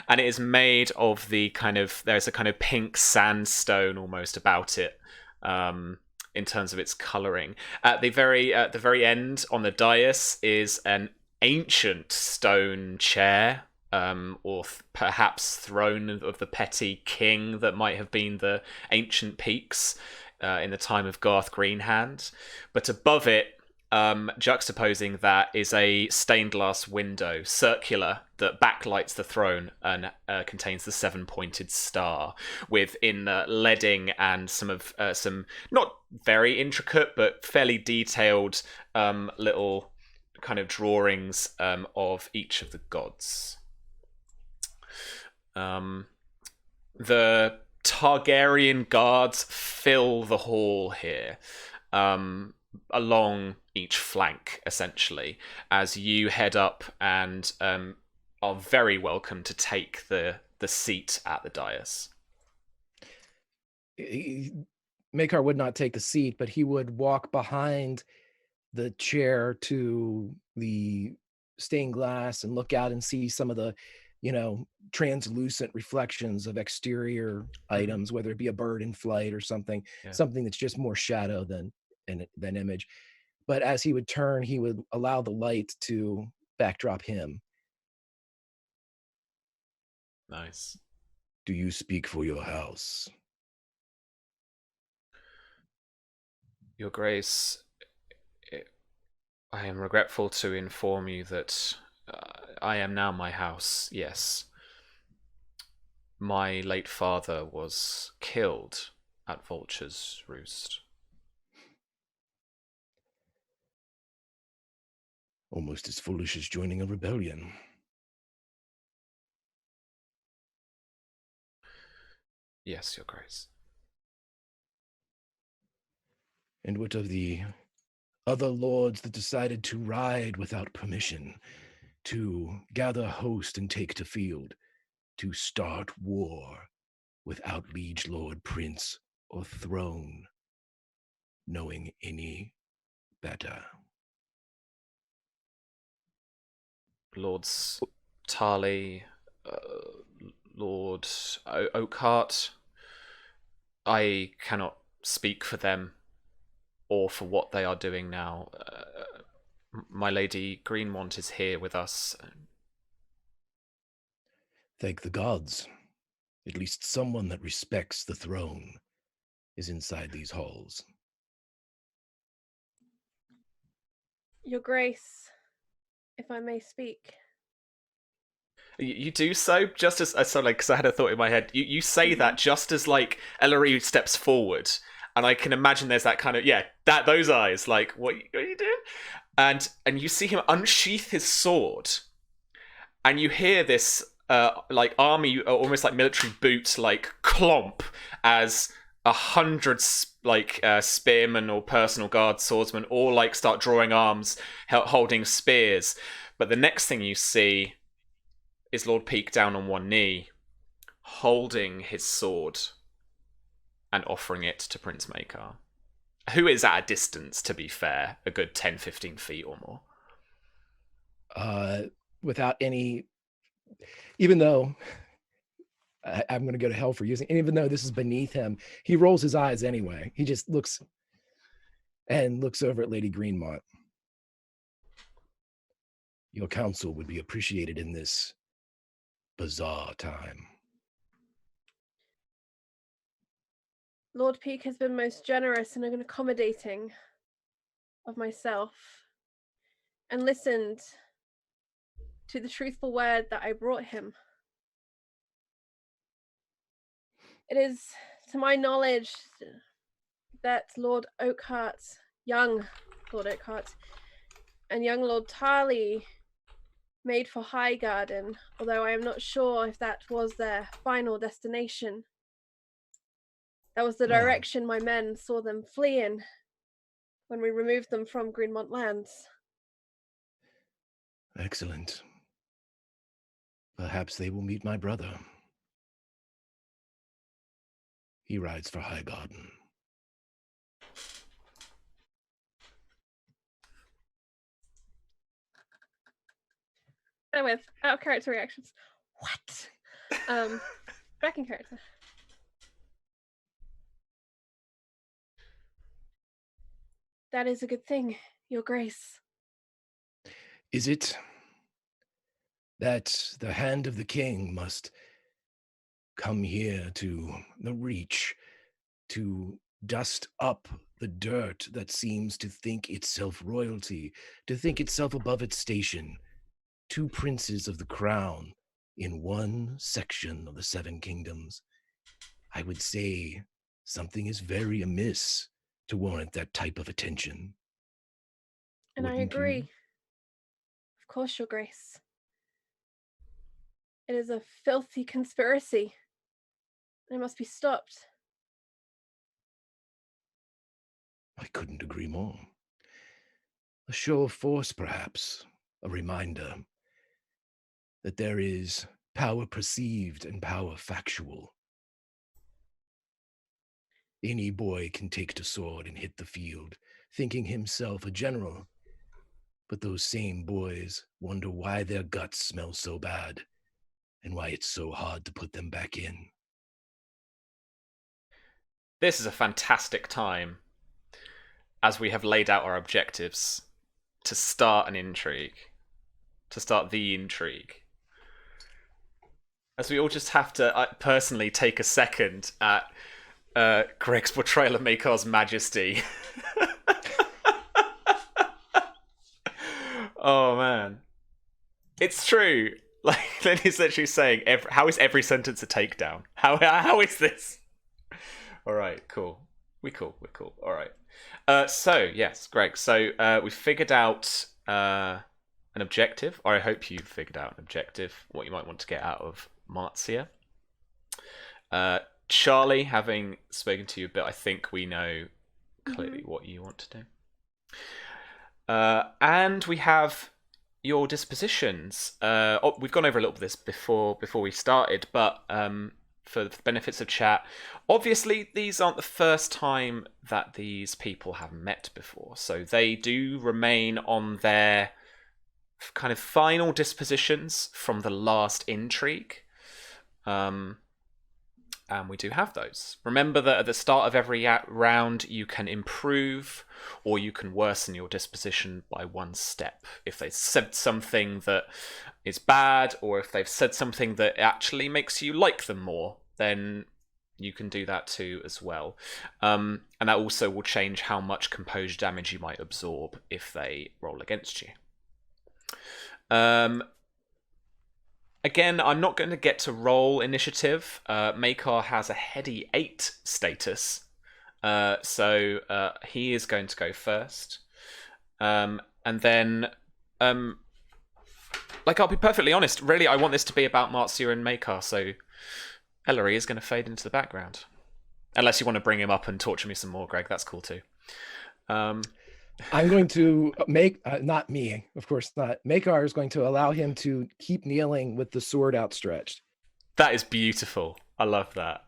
And it is made of there's a kind of pink sandstone almost about it. In terms of its colouring. At the very end on the dais is an ancient stone chair, or perhaps throne of the petty king that might have been the ancient Peaks in the time of Garth Greenhand. But above it, juxtaposing that, is a stained glass window, circular, that backlights the throne and contains the 7-pointed star, with in leading and some not very intricate but fairly detailed little kind of drawings of each of the gods. The Targaryen guards fill the hall here, along each flank, essentially, as you head up and are very welcome to take the seat at the dais.
Makar would not take the seat, but he would walk behind the chair to the stained glass and look out and see some of the, translucent reflections of exterior items, whether it be a bird in flight or something that's just more shadow than image. But as he would turn, he would allow the light to backdrop him.
Nice.
"Do you speak for your house?"
Your Grace, I am regretful to inform you that I am now my house, yes. My late father was killed at Vulture's Roost.
Almost as foolish as joining a rebellion.
Yes, Your Grace.
And what of the other lords that decided to ride without permission, to gather host and take to field, to start war without liege lord, prince, or throne, knowing any better?
Lords Tarly, Lord Oakhart. I cannot speak for them or for what they are doing now. My Lady Greenmont is here with us.
Thank the gods. At least someone that respects the throne is inside these halls.
Your Grace, if I may speak.
You do so just as because I had a thought in my head. You say that just as like Ellery steps forward, and I can imagine there's that kind of those eyes like what are you doing, and you see him unsheath his sword, and you hear this like army almost like military boot like clomp as 100 spearmen or personal guard swordsmen all like start drawing arms, holding spears. But the next thing you see is Lord Peake down on one knee, holding his sword and offering it to Prince Makar, who is at a distance, to be fair, a good 10-15 feet or more.
Without any, even though I'm going to go to hell for using, and even though this is beneath him, he rolls his eyes anyway. He just looks over at Lady Greenmont. Your counsel would be appreciated in this bizarre time.
Lord Peake has been most generous and accommodating of myself and listened to the truthful word that I brought him. It is, to my knowledge, that Lord Oakhart, young Lord Oakhart, and young Lord Tarly made for Highgarden, although I am not sure if that was their final destination. That was the direction my men saw them flee in when we removed them from Greenmont lands.
Excellent. Perhaps they will meet my brother. He rides for Highgarden.
With out of character reactions. What? Back in character. That is a good thing, Your Grace.
Is it that the hand of the king must come here to the Reach to dust up the dirt that seems to think itself royalty, to think itself above its station? Two princes of the crown in one section of the Seven Kingdoms. I would say something is very amiss to warrant that type of attention.
And I agree. Of course, Your Grace. It is a filthy conspiracy. It must be stopped.
I couldn't agree more. A show of force, perhaps, a reminder that there is power perceived and power factual. Any boy can take to sword and hit the field, thinking himself a general. But those same boys wonder why their guts smell so bad and why it's so hard to put them back in.
This is a fantastic time, as we have laid out our objectives, to start an intrigue. To start the intrigue. As we all just have to personally take a second at Greg's portrayal of Makar's majesty. Oh man, it's true. Like Lenny's literally saying, "How is every sentence a takedown? How is this?" All right, cool. We're cool. All right. So yes, Greg. So we figured out an objective, or I hope you figured out an objective. What you might want to get out of Marcia. Charlie, having spoken to you a bit, I think we know clearly what you want to do. And we have your dispositions. We've gone over a little bit of this before we started, but for the benefits of chat, obviously these aren't the first time that these people have met before, so they do remain on their kind of final dispositions from the last intrigue. And we do have those. Remember that at the start of every round, you can improve or you can worsen your disposition by one step. If they've said something that is bad, or if they've said something that actually makes you like them more, then you can do that too as well. And that also will change how much composure damage you might absorb if they roll against you. Again, I'm not going to get to roll initiative. Makar has a heady 8 status, so he is going to go first. And then, like, I'll be perfectly honest, really, I want this to be about Marcia and Makar, so Ellery is going to fade into the background. Unless you want to bring him up and torture me some more, Greg, that's cool too.
I'm going to make, not me, of course not. Maekar is going to allow him to keep kneeling with the sword outstretched.
That is beautiful. I love that.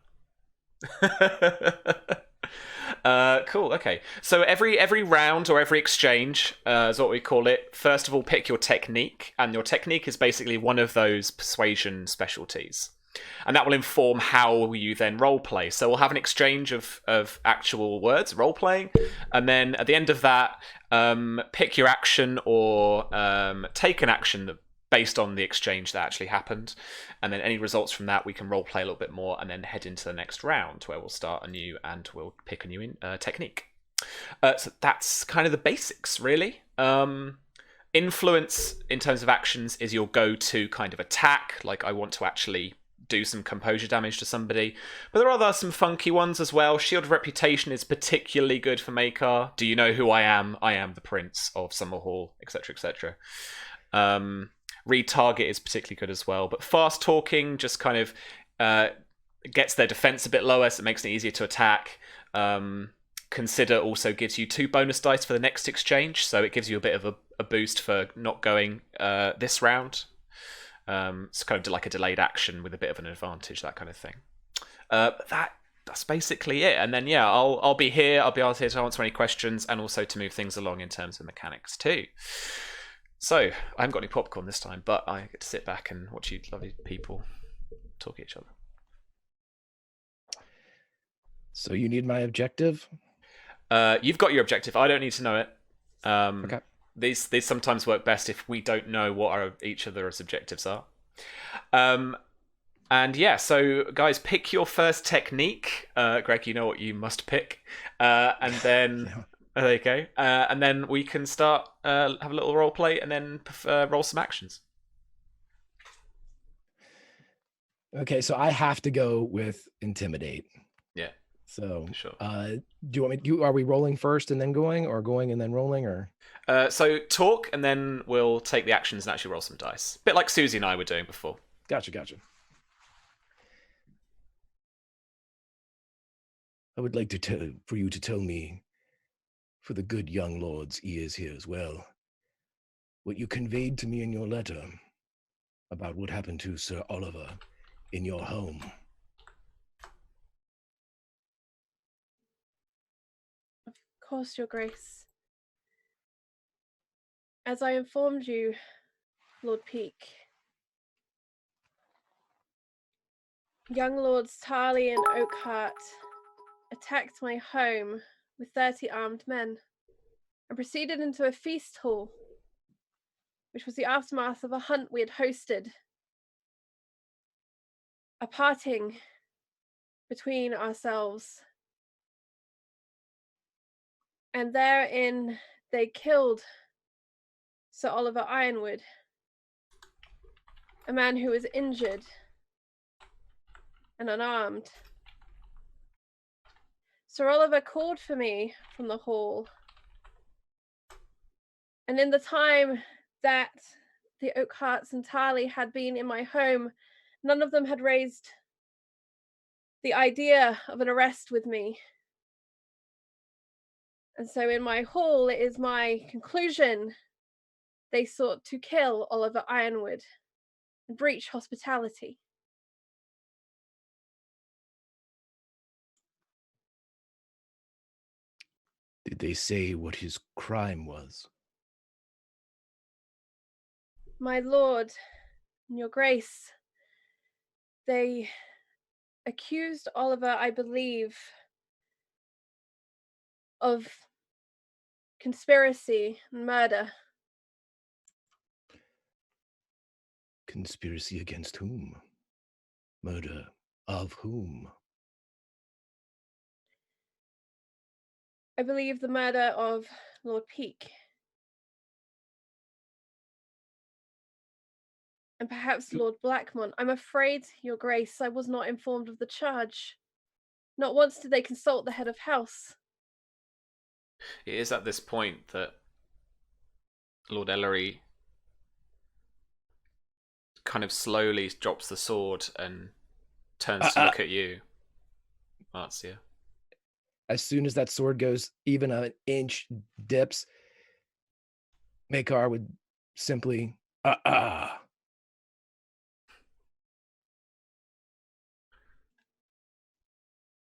Cool. Okay. So every round or every exchange is what we call it. First of all, pick your technique, and your technique is basically one of those persuasion specialties. And that will inform how you then role play. So we'll have an exchange of actual words, role playing, and then at the end of that, pick your action or take an action based on the exchange that actually happened. And then any results from that, we can role play a little bit more, and then head into the next round where we'll start anew and we'll pick a new technique. So that's kind of the basics, really. Influence in terms of actions is your go-to kind of attack. Like, I want to actually do some composure damage to somebody, but there are some funky ones as well. Shield of Reputation is particularly good for Makar. Do you know who I am? I am the Prince of Summerhall, etc., etc. Retarget is particularly good as well, but fast talking just kind of gets their defense a bit lower, so it makes it easier to attack. Consider also gives you 2 bonus dice for the next exchange, so it gives you a bit of a boost for not going this round. It's kind of like a delayed action with a bit of an advantage, that kind of thing. But that's basically it. And then I'll be here. I'll be able to answer any questions and also to move things along in terms of mechanics too. So I haven't got any popcorn this time, but I get to sit back and watch you lovely people talk at each other.
So you need my objective?
You've got your objective. I don't need to know it.
Okay.
These sometimes work best if we don't know what each other's objectives are. And so guys, pick your first technique. Greg, you know what you must pick. And then there you go. And then we can start have a little role play and then roll some actions.
Okay, so I have to go with Intimidate.
Yeah.
So
sure.
Do you want me? Are we rolling first and then going, or going and then rolling, or?
So talk, and then we'll take the actions and actually roll some dice. A bit like Susie and I were doing before.
Gotcha. I would like for you to tell me, for the good young lord's ears here as well, what you conveyed to me in your letter about what happened to Sir Oliver in your home.
Of course, Your Grace. As I informed you, Lord Peake, young Lords Tarly and Oakhart attacked my home with 30 armed men and proceeded into a feast hall, which was the aftermath of a hunt we had hosted. A parting between ourselves. And therein they killed Sir Oliver Ironwood, a man who was injured and unarmed. Sir Oliver called for me from the hall, and in the time that the Oakharts and Tarly had been in my home, none of them had raised the idea of an arrest with me. And so in my hall, it is my conclusion they sought to kill Oliver Ironwood and breach hospitality.
Did they say what his crime was?
My lord, your grace, they accused Oliver, I believe, of conspiracy and murder.
Conspiracy against whom? Murder of whom?
I believe the murder of Lord Peake. And perhaps Lord Blackmont. I'm afraid, your grace, I was not informed of the charge. Not once did they consult the head of house.
It is at this point that Lord Ellery kind of slowly drops the sword and turns to look at you, Marcia.
As soon as that sword goes even an inch dips, Makar would simply,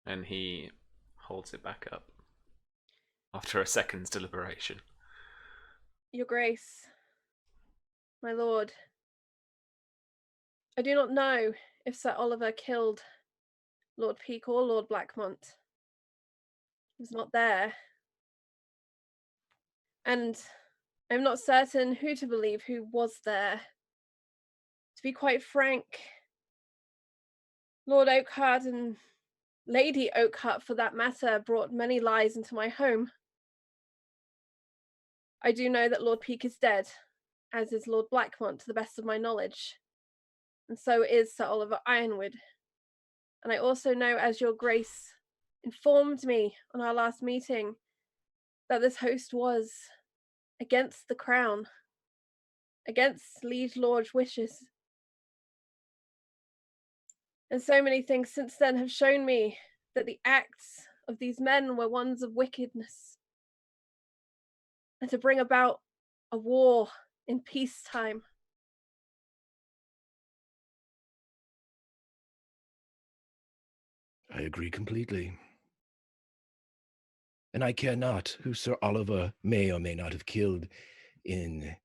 And he holds it back up after a second's deliberation.
Your grace, my lord, I do not know if Sir Oliver killed Lord Peake or Lord Blackmont. He was not there. And I'm not certain who to believe who was there. To be quite frank, Lord Oakhart and Lady Oakhart, for that matter, brought many lies into my home. I do know that Lord Peake is dead, as is Lord Blackmont, to the best of my knowledge. And so is Sir Oliver Ironwood. And I also know, as your grace informed me on our last meeting, that this host was against the crown, against liege lord's wishes. And so many things since then have shown me that the acts of these men were ones of wickedness, and to bring about a war in peacetime.
I agree completely. And I care not who Sir Oliver may or may not have killed in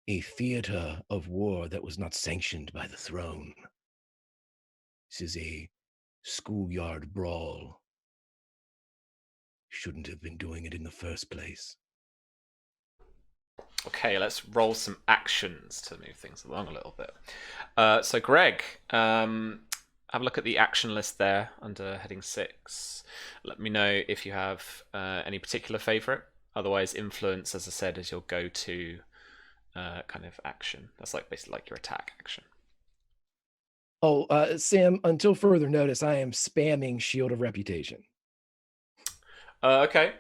a theater of war that was not sanctioned by the throne. This is a schoolyard brawl. Shouldn't have been doing it in the first place.
Okay, let's roll some actions to move things along a little bit. So Greg, have a look at the action list there under heading 6. Let me know if you have any particular favourite. Otherwise, influence, as I said, is your go-to kind of action. That's like basically like your attack action.
Oh, Sam, until further notice, I am spamming Shield of Reputation.
Okay.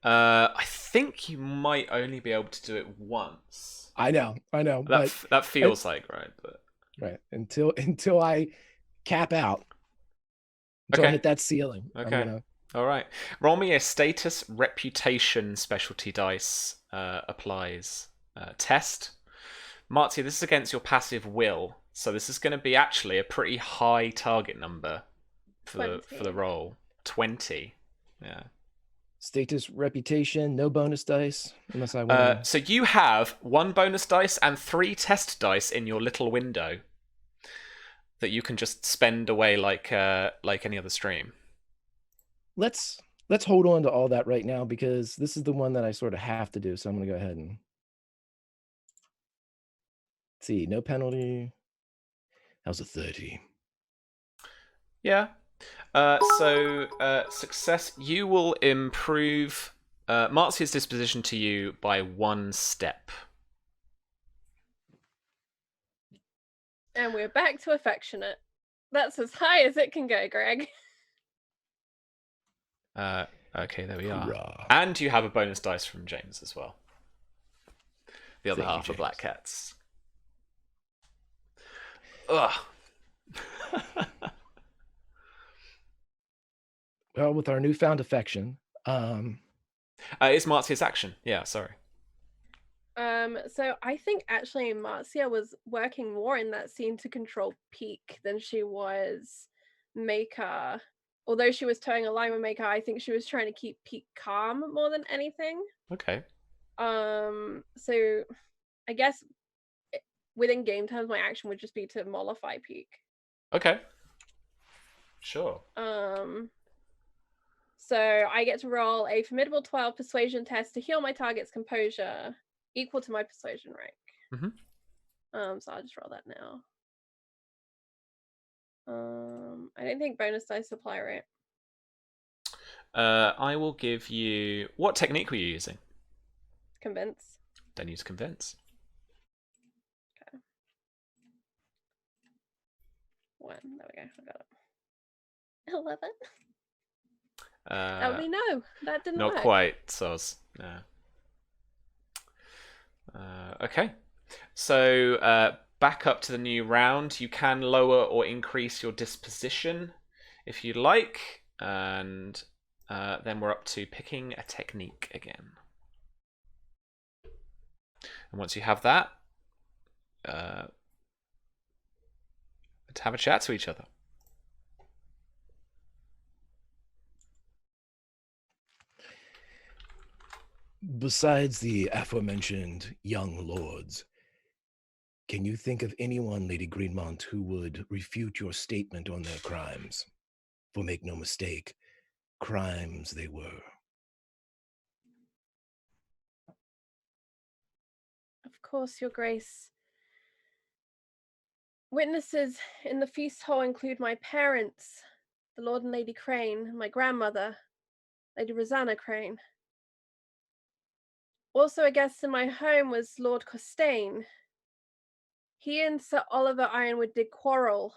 I think you might only be able to do it once.
I know.
That feels like right, but
right until I cap out. Until I hit that ceiling.
Okay. All right. Roll me a status reputation specialty dice. Applies test. Marty, this is against your passive will, so this is going to be actually a pretty high target number for the roll. 20. Yeah.
Status reputation, no bonus dice unless I want.
So you have 1 bonus dice and 3 test dice in your little window that you can just spend away like any other stream.
Let's hold on to all that right now because this is the one that I sort of have to do. So I'm going to go ahead and see. No penalty. How's a 30?
Yeah. So success. You will improve Marcia's disposition to you by 1 step.
And we're back to affectionate. That's as high as it can go, Greg.
Okay, there we are.
Hurrah.
And you have a bonus dice from James as well. The other
Thank you,
half of
James.
Black Cats. Ugh.
Well, with our newfound affection,
It's Marcia's action. Yeah, sorry.
So I think actually Marcia was working more in that scene to control Peake than she was Maekar. Although she was towing a line with Maekar, I think she was trying to keep Peake calm more than anything.
Okay.
So I guess within game terms, my action would just be to mollify Peake.
Okay. Sure.
So I get to roll a formidable 12 persuasion test to heal my target's composure, equal to my persuasion rank. So I'll just roll that now. I don't think bonus dice apply, right?
I will give you. What technique were you using?
Convince.
Then use convince.
Okay. 1. There we go. I got it. 11. That would be no. That didn't
Not
work.
quite, Soz. No. Okay. So back up to the new round. You can lower or increase your disposition if you'd like. And then we're up to picking a technique again. And once you have that, to have a chat to each other.
Besides the aforementioned young lords, can you think of anyone, Lady Greenmont, who would refute your statement on their crimes? For make no mistake, crimes they were.
Of course, Your Grace. Witnesses in the feast hall include my parents, the Lord and Lady Crane, and my grandmother, Lady Rosanna Crane. Also a guest in my home was Lord Costain. He and Sir Oliver Ironwood did quarrel.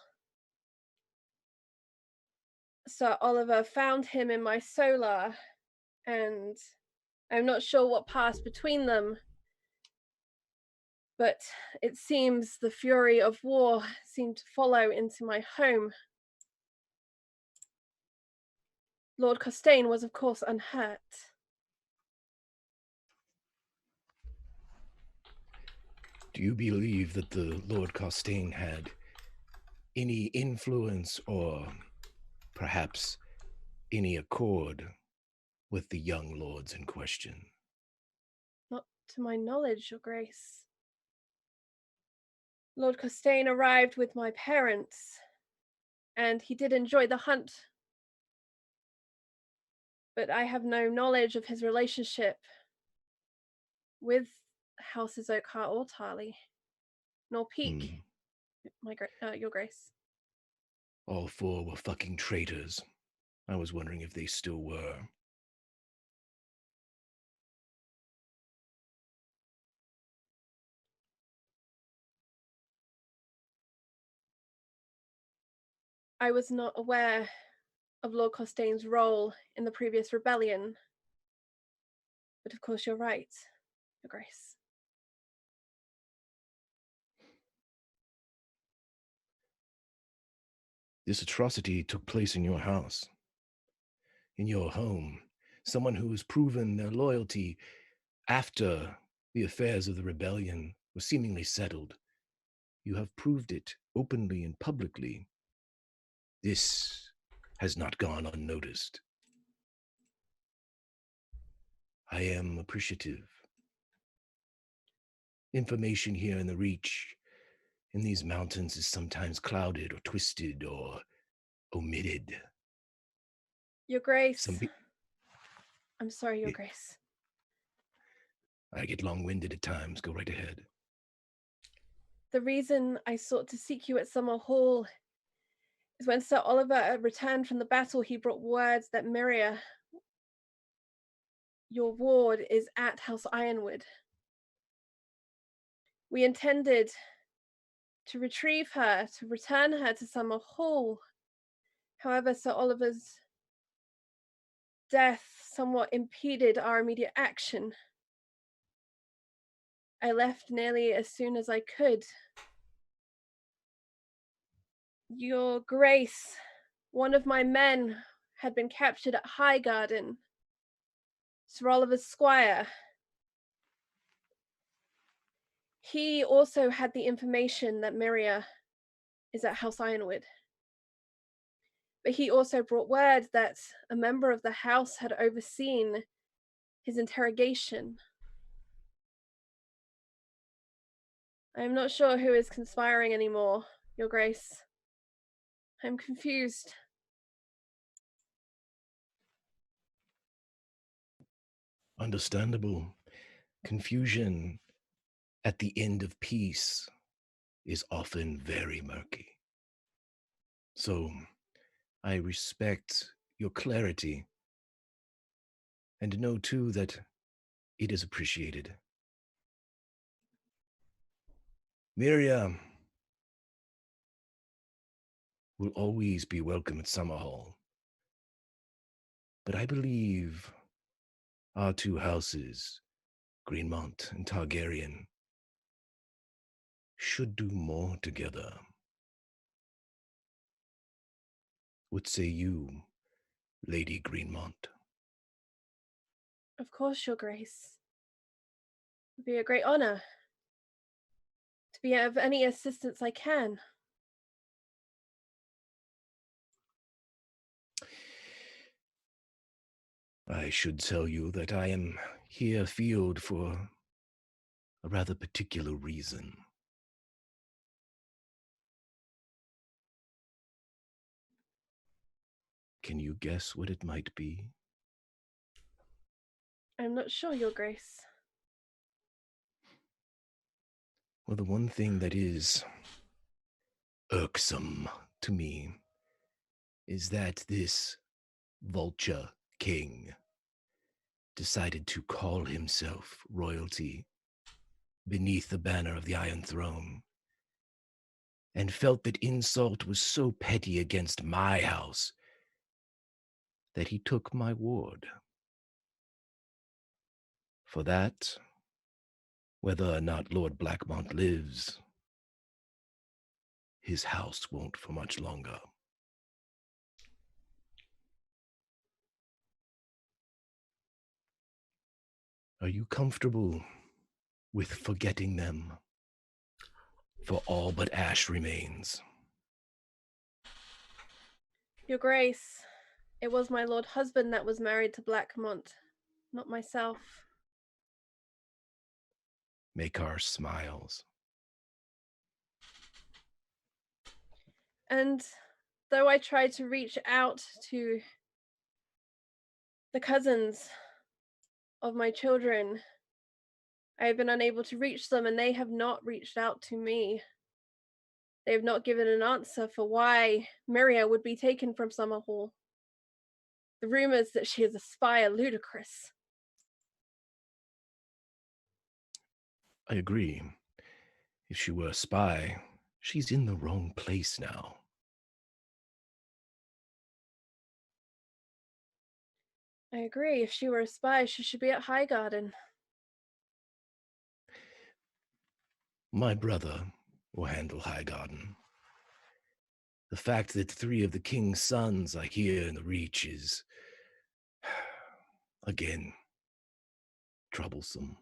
Sir Oliver found him in my solar, and I'm not sure what passed between them, but it seems the fury of war seemed to follow into my home. Lord Costain was, of course, unhurt.
Do you believe that the Lord Costain had any influence or perhaps any accord with the young lords in question?
Not to my knowledge, Your Grace. Lord Costain arrived with my parents, and he did enjoy the hunt. But I have no knowledge of his relationship with Houses Oakhart or Tarly, nor Peake, Your Grace.
All 4 were fucking traitors. I was wondering if they still were.
I was not aware of Lord Costain's role in the previous rebellion. But of course you're right, Your Grace.
This atrocity took place in your house, in your home. Someone who has proven their loyalty after the affairs of the rebellion were seemingly settled. You have proved it openly and publicly. This has not gone unnoticed. I am appreciative. Information here in the Reach, in these mountains, is sometimes clouded or twisted or omitted.
Your Grace. I'm sorry, Your Grace.
I get long-winded at times. Go right ahead.
The reason I sought to seek you at Summerhall is when Sir Oliver returned from the battle, he brought words that Miria, your ward, is at House Ironwood. We intended to retrieve her, to return her to Summerhall. However, Sir Oliver's death somewhat impeded our immediate action. I left nearly as soon as I could. Your Grace, one of my men had been captured at Highgarden. Sir Oliver's squire. He also had the information that Miria is at House Ironwood. But he also brought word that a member of the house had overseen his interrogation. I am not sure who is conspiring anymore, Your Grace. I'm confused.
Understandable. Confusion at the end of peace is often very murky. So, I respect your clarity and know too that it is appreciated. Miriam will always be welcome at Summerhall. But I believe our two houses, Greenmont and Targaryen, should do more together. What say you, Lady Greenmont?
Of course, Your Grace. It would be a great honor to be of any assistance I can.
I should tell you that I am here afield for a rather particular reason. Can you guess what it might be?
I'm not sure, Your Grace.
Well, the one thing that is irksome to me is that this vulture king decided to call himself royalty beneath the banner of the Iron Throne, and felt that insult was so petty against my house that he took my ward. For that, whether or not Lord Blackmont lives, his house won't for much longer. Are you comfortable with forgetting them? For all but ash remains.
Your Grace, it was my lord husband that was married to Blackmont, not myself.
Makar smiles.
And though I tried to reach out to the cousins of my children, I have been unable to reach them, and they have not reached out to me. They have not given an answer for why Miria would be taken from Summerhall. The rumors that she is a spy are ludicrous.
I agree. If she were a spy, she's in the wrong place now.
I agree. If she were a spy, she should be at Highgarden.
My brother will handle Highgarden. The fact that 3 of the king's sons are here in the Reach is, again, troublesome.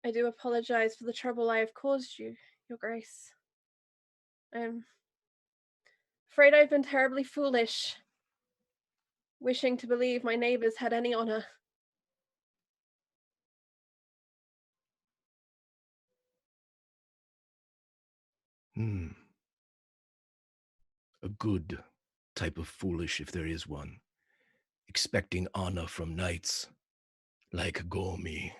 I do apologize for the trouble I have caused you, Your Grace. I'm afraid I've been terribly foolish, wishing to believe my neighbors had any honor.
A good type of foolish, if there is one. Expecting honor from knights like Gormy,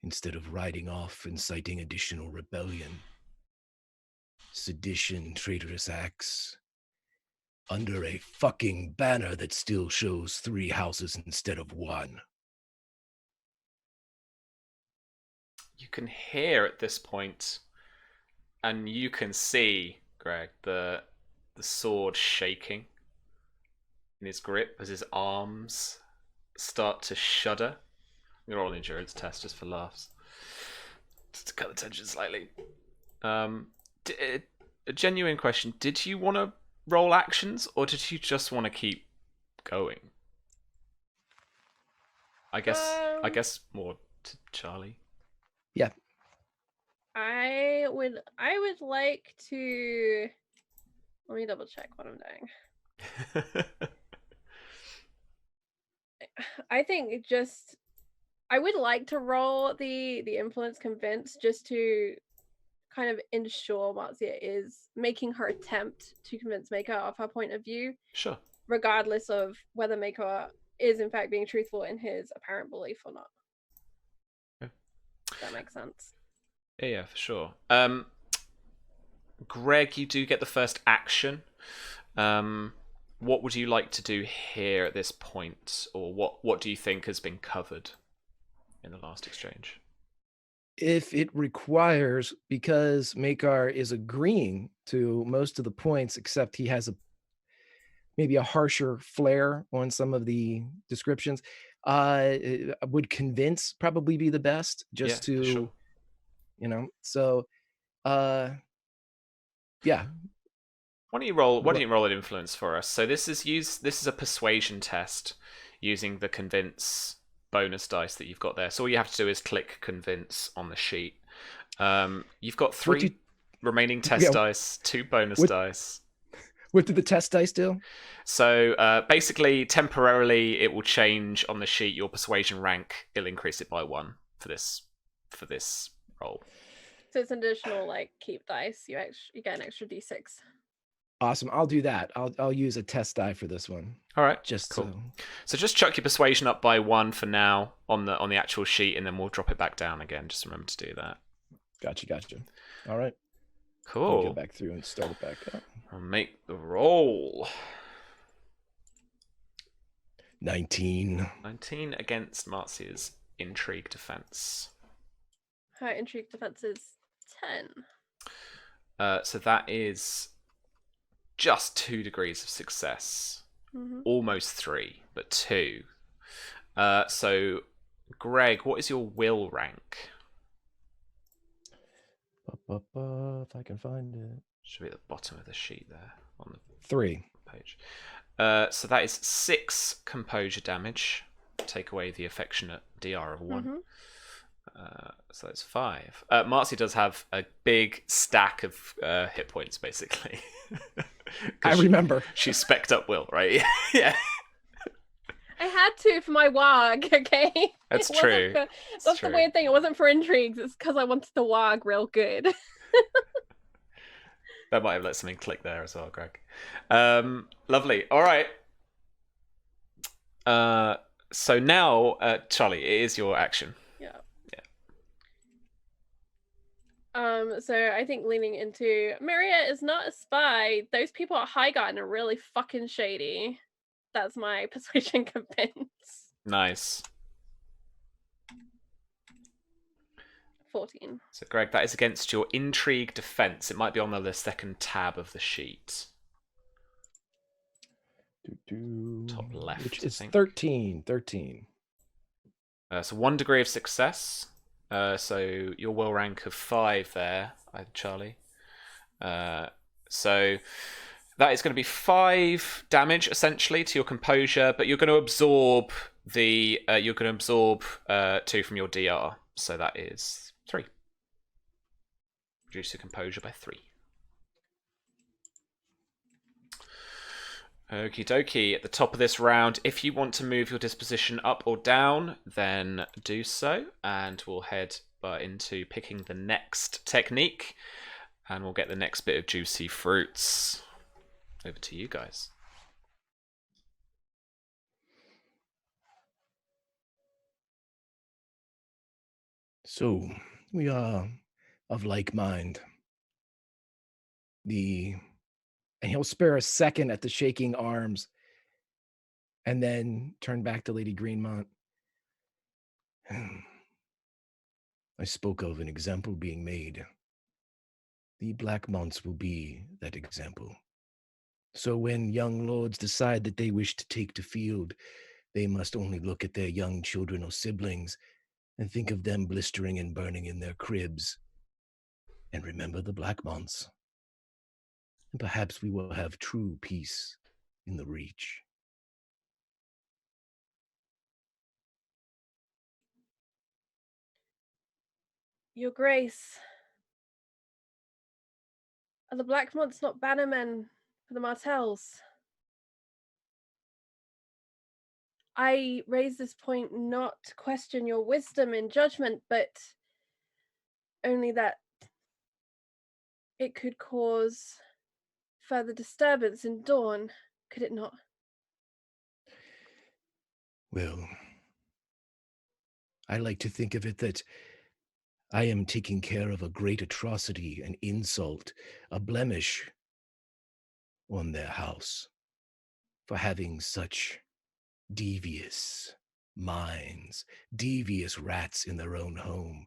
instead of riding off inciting additional rebellion, sedition, traitorous acts, under a fucking banner that still shows 3 houses instead of 1.
You can hear at this point, and you can see, Greg, the sword shaking in his grip as his arms start to shudder. I'm gonna roll an endurance test just for laughs, just to cut the tension slightly. a genuine question. Did you want to roll actions, or did you just want to keep going? I guess more to Charlie.
Yeah.
I would like to. Let me double check what I'm doing. I think just I would like to roll the influence convince just to kind of ensure Marcia is making her attempt to convince Makar of her point of view.
Sure.
Regardless of whether Makar is in fact being truthful in his apparent belief or not.
Yeah.
If that makes sense.
Yeah, for sure. Greg, you do get the first action. What would you like to do here at this point, or what do you think has been covered in the last exchange?
If it requires, because Makar is agreeing to most of the points, except he has maybe a harsher flair on some of the descriptions, would convince probably be the best, just to,
sure.
So, yeah.
Why don't you roll an influence for us? So this is a persuasion test using the convince bonus dice that you've got there. So all you have to do is click convince on the sheet. You've got 3 remaining test dice, 2 bonus dice.
What did the test dice do?
So basically, temporarily, it will change on the sheet your persuasion rank. It'll increase it by 1 for this roll.
So it's an additional keep dice. You get an extra d6.
Awesome. I'll do that. I'll use a test die for this one.
All right.
Just
cool. So just chuck your persuasion up by 1 for now on the actual sheet, and then we'll drop it back down again. Just remember to do that.
Gotcha. All right.
Cool.
I'll go back through and start it back up.
I'll make the roll.
19.
19 against Marcia's intrigue defense.
Her intrigue defense is 10.
So that is just 2 degrees of success.
Mm-hmm.
Almost 3, but 2. So, Greg, what is your will rank?
If I can find it.
Should be at the bottom of the sheet there on the
3
page. So that is 6 composure damage. Take away the affectionate DR of 1.
Mm-hmm.
So that's 5. Marcia does have a big stack of hit points, basically.
I remember.
She spec'd up Will, right? Yeah.
I had to for my WAG, okay?
That's true.
That's the weird thing. It wasn't for intrigues. It's because I wanted the WAG real good.
That might have let something click there as well, Greg. Lovely. All right. So now, Charlie, it is your action.
Yeah. So I think leaning into Maria is not a spy. Those people at Highgarden are really fucking shady. That's my persuasion convince.
Nice.
14.
So, Greg, that is against your intrigue defense. It might be on the second tab of the sheet. Top left.
Which is 13.
So 1 degree of success. So your will rank of 5 there, Charlie. So that is going to be 5 damage essentially to your composure, but you're going to absorb 2 from your DR. So that is 3. Reduce your composure by 3. Okie dokie. At the top of this round, if you want to move your disposition up or down, then do so. And we'll head into picking the next technique. And we'll get the next bit of juicy fruits. Over to you guys.
So, we are of like mind. And he'll spare a second at the shaking arms and then turn back to Lady Greenmont. I spoke of an example being made. The Blackmonts will be that example. So when young lords decide that they wish to take the field, they must only look at their young children or siblings and think of them blistering and burning in their cribs. And remember the Blackmonts. and perhaps we will have true peace in the Reach.
Your Grace, are the Blackmonts not bannermen for the Martells? I raise this point not to question your wisdom and judgment, but only that it could cause further disturbance in Dorne, could it not?
Well, I like to think of it that I am taking care of a great atrocity, an insult, a blemish on their house for having such devious minds, devious rats in their own home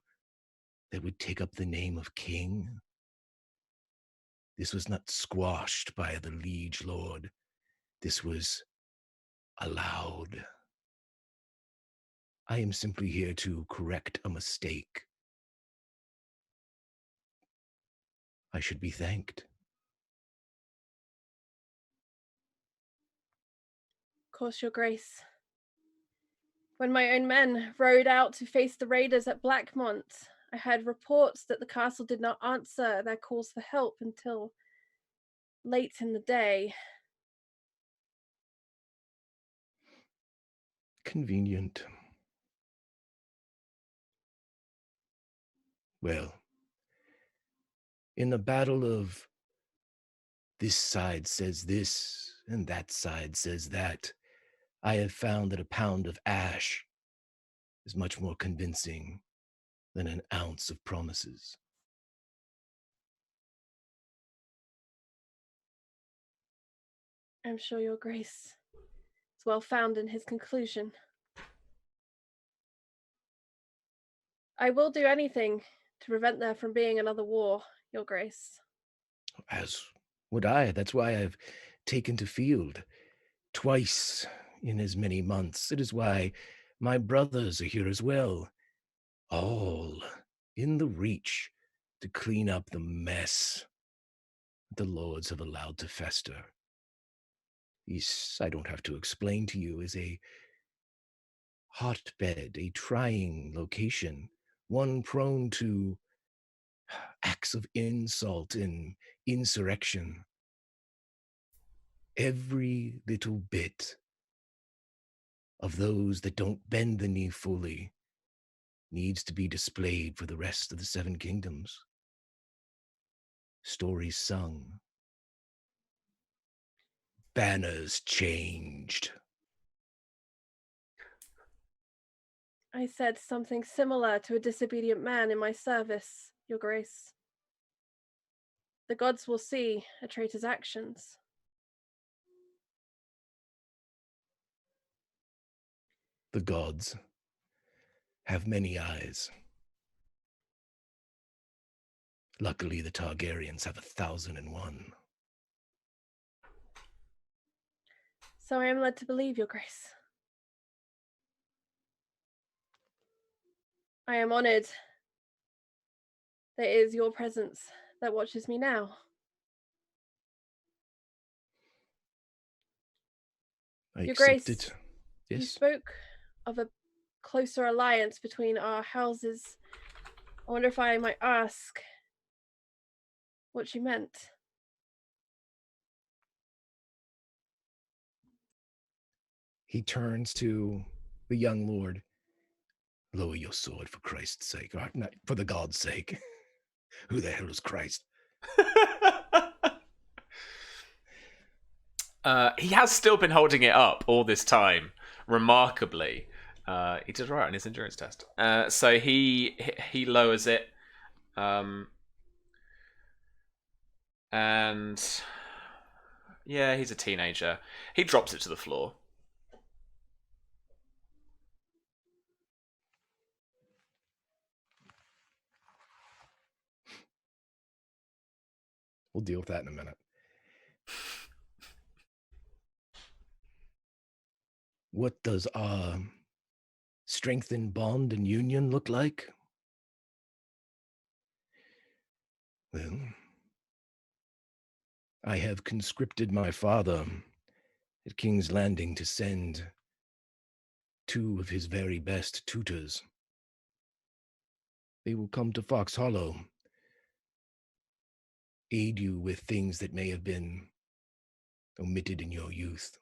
that would take up the name of king. This was not squashed by the liege lord. This was allowed. I am simply here to correct a mistake. I should be thanked.
Of course, Your Grace. When my own men rode out to face the raiders at Blackmont, I heard reports that the castle did not answer their calls for help until late in the day.
Convenient. Well, in the battle of this side says this and that side says that, I have found that a pound of ash is much more convincing than an ounce of promises.
I'm sure Your Grace is well found in his conclusion. I will do anything to prevent there from being another war, Your Grace.
As would I. That's why I've taken to field twice in as many months. It is why my brothers are here as well. All in the Reach to clean up the mess the lords have allowed to fester. This, I don't have to explain to you, is a hotbed, a trying location, one prone to acts of insult and insurrection. Every little bit of those that don't bend the knee fully needs to be displayed for the rest of the Seven Kingdoms. Stories sung. Banners changed.
I said something similar to a disobedient man in my service, Your Grace. The gods will see a traitor's actions.
The gods have many eyes. Luckily, the Targaryens have 1,001.
So I am led to believe, Your Grace. I am honored that it is your presence that watches me now.
I
Your
accept
Grace,
it.
You
Yes.
spoke of a closer alliance between our houses. I wonder if I might ask what you meant.
He turns to the young lord. Lower your sword for Christ's sake, or not for the God's sake. Who the hell is Christ?
He has still been holding it up all this time, remarkably. He did right on his endurance test. So he lowers it, and yeah, he's a teenager. He drops it to the floor.
We'll deal with that in a minute. What does our strengthened bond and union look like? Well, I have conscripted my father at King's Landing to send 2 of his very best tutors. They will come to Fox Hollow, aid you with things that may have been omitted in your youth.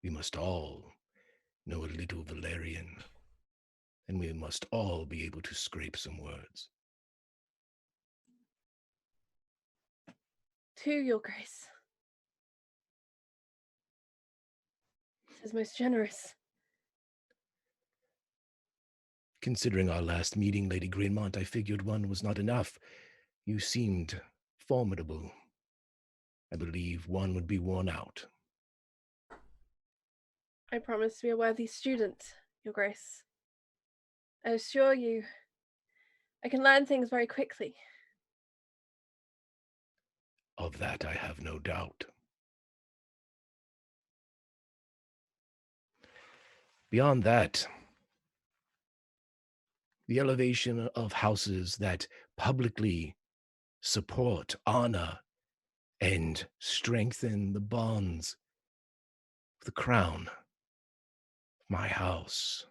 We must all know a little Valerian, and we must all be able to scrape some words.
To your grace. This is most generous.
Considering our last meeting, Lady Greenmont, I figured 1 was not enough. You seemed formidable. I believe 1 would be worn out.
I promise to be a worthy student, your grace. I assure you, I can learn things very quickly.
Of that I have no doubt. Beyond that, the elevation of houses that publicly support, honor, and strengthen the bonds of the crown, my house.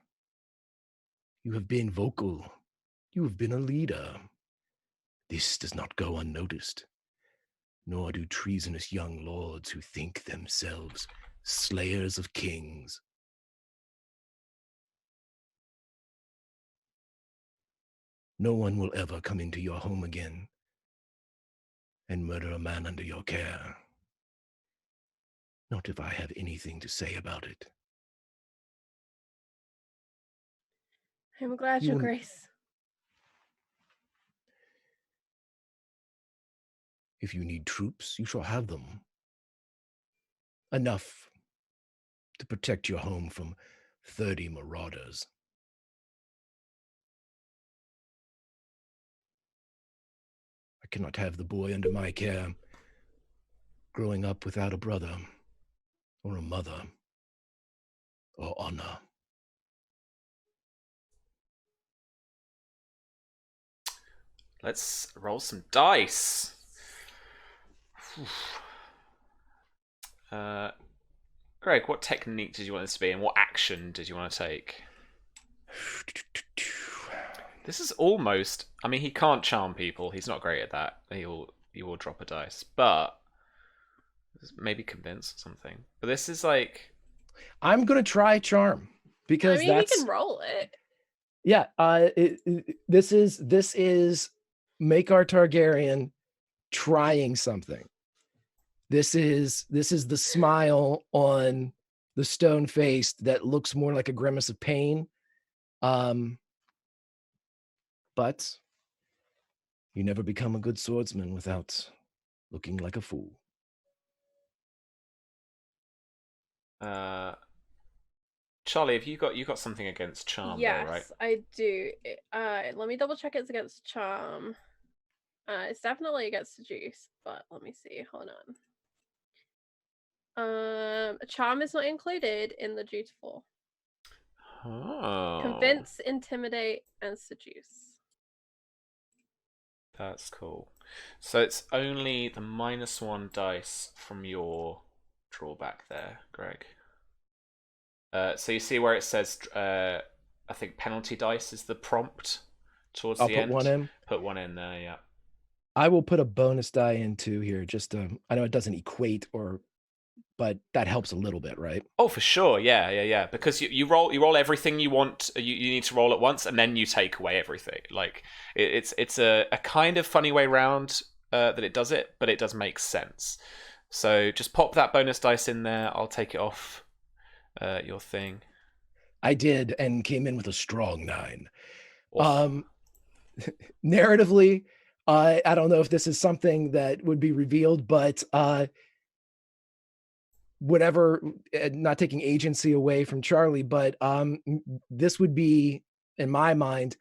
You have been vocal. You have been a leader. This does not go unnoticed, nor do treasonous young lords who think themselves slayers of kings. No one will ever come into your home again and murder a man under your care. Not if I have anything to say about it.
I'm glad, your grace.
If you need troops, you shall have them. Enough to protect your home from 30 marauders. I cannot have the boy under my care growing up without a brother or a mother or honor.
Let's roll some dice. Greg, what technique did you want this to be, and what action did you want to take? This is almost... I mean, he can't charm people. He's not great at that. He will drop a dice. But maybe convince or something. But this is like...
I'm going to try charm. Because
I mean,
that's...
he can roll it.
Yeah, this is Maekar Targaryen trying something. This is the smile on the stone face that looks more like a grimace of pain. But you never become a good swordsman without looking like a fool.
Charlie, have you got something against charm,
yes,
though, right?
I do. Let me double check it's against charm. It's definitely against seduce, but let me see. Hold on. Charm is not included in the dutiful.
Oh.
Convince, intimidate, and seduce.
That's cool. So it's only the -1 dice from your drawback there, Greg. So you see where it says, I think penalty dice is the prompt towards the end.
I'll put 1 in.
Put 1 in there, yeah.
I will put a bonus die in too here. Just I know it doesn't equate, but that helps a little bit, right?
Oh, for sure, yeah. Because you roll everything you want. You need to roll at once, and then you take away everything. Like it's a kind of funny way round that it does it, but it does make sense. So just pop that bonus dice in there. I'll take it off your thing.
I did, and came in with a strong 9.
Awesome.
Narratively, I don't know if this is something that would be revealed, but whatever, not taking agency away from Charlie, but this would be, in my mind,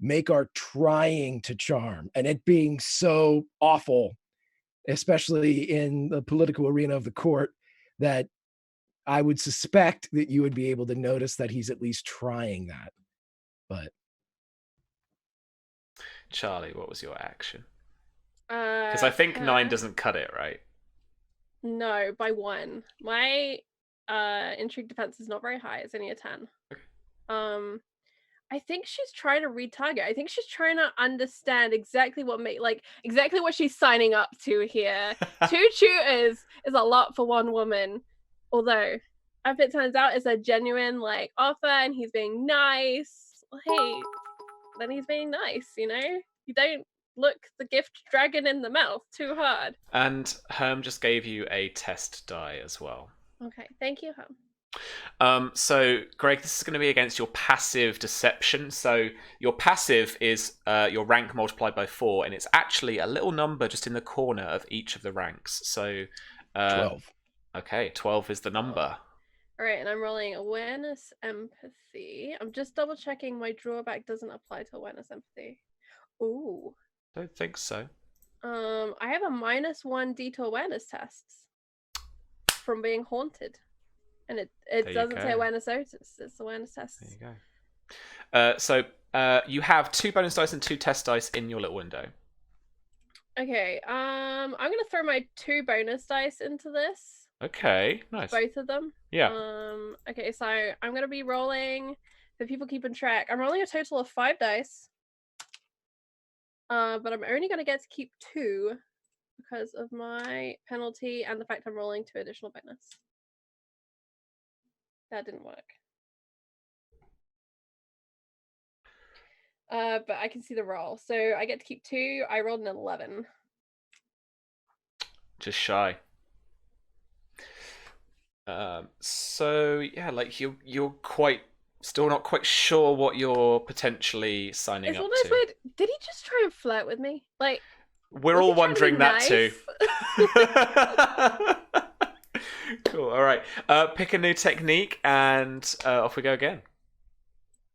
Maekar trying to charm, and it being so awful, especially in the political arena of the court, that I would suspect that you would be able to notice that he's at least trying that. But
Charlie, what was your action? Because I think 9 doesn't cut it, right?
No, by 1. My intrigue defense is not very high. It's only a 10. I think she's trying to retarget. I think she's trying to understand exactly exactly what she's signing up to here. 2 tutors is a lot for one woman. Although, if it turns out it's a genuine offer and he's being nice, well, hey, then he's being nice, you know? You don't look the gift dragon in the mouth too hard.
And Herm just gave you a test die as well.
Okay, thank you, Herm.
So, Greg, this is going to be against your passive deception. So, your passive is your rank multiplied by 4, and it's actually a little number just in the corner of each of the ranks. So,
12.
Okay, 12 is the number.
All right, and I'm rolling awareness, empathy. I'm just double checking my drawback doesn't apply to awareness, empathy. Ooh.
Don't think so.
I have a -1 detour awareness tests from being haunted. And it doesn't say awareness notice, it's awareness tests.
There you go. So you have 2 bonus dice and 2 test dice in your little window.
Okay, I'm gonna throw my 2 bonus dice into this.
Okay, nice.
Both of them.
Yeah.
Okay, so I'm gonna be rolling, for people keeping track, I'm rolling a total of 5 dice. But I'm only gonna get to keep 2 because of my penalty and the fact I'm rolling 2 additional bonus. That didn't work. But I can see the roll. So I get to keep 2. I rolled an 11.
Just shy. So yeah, you're still not quite sure what you're potentially signing up to.
Weird. Did he just try and flirt with me?
We're all wondering that too. Cool. All right. Pick a new technique and off we go again.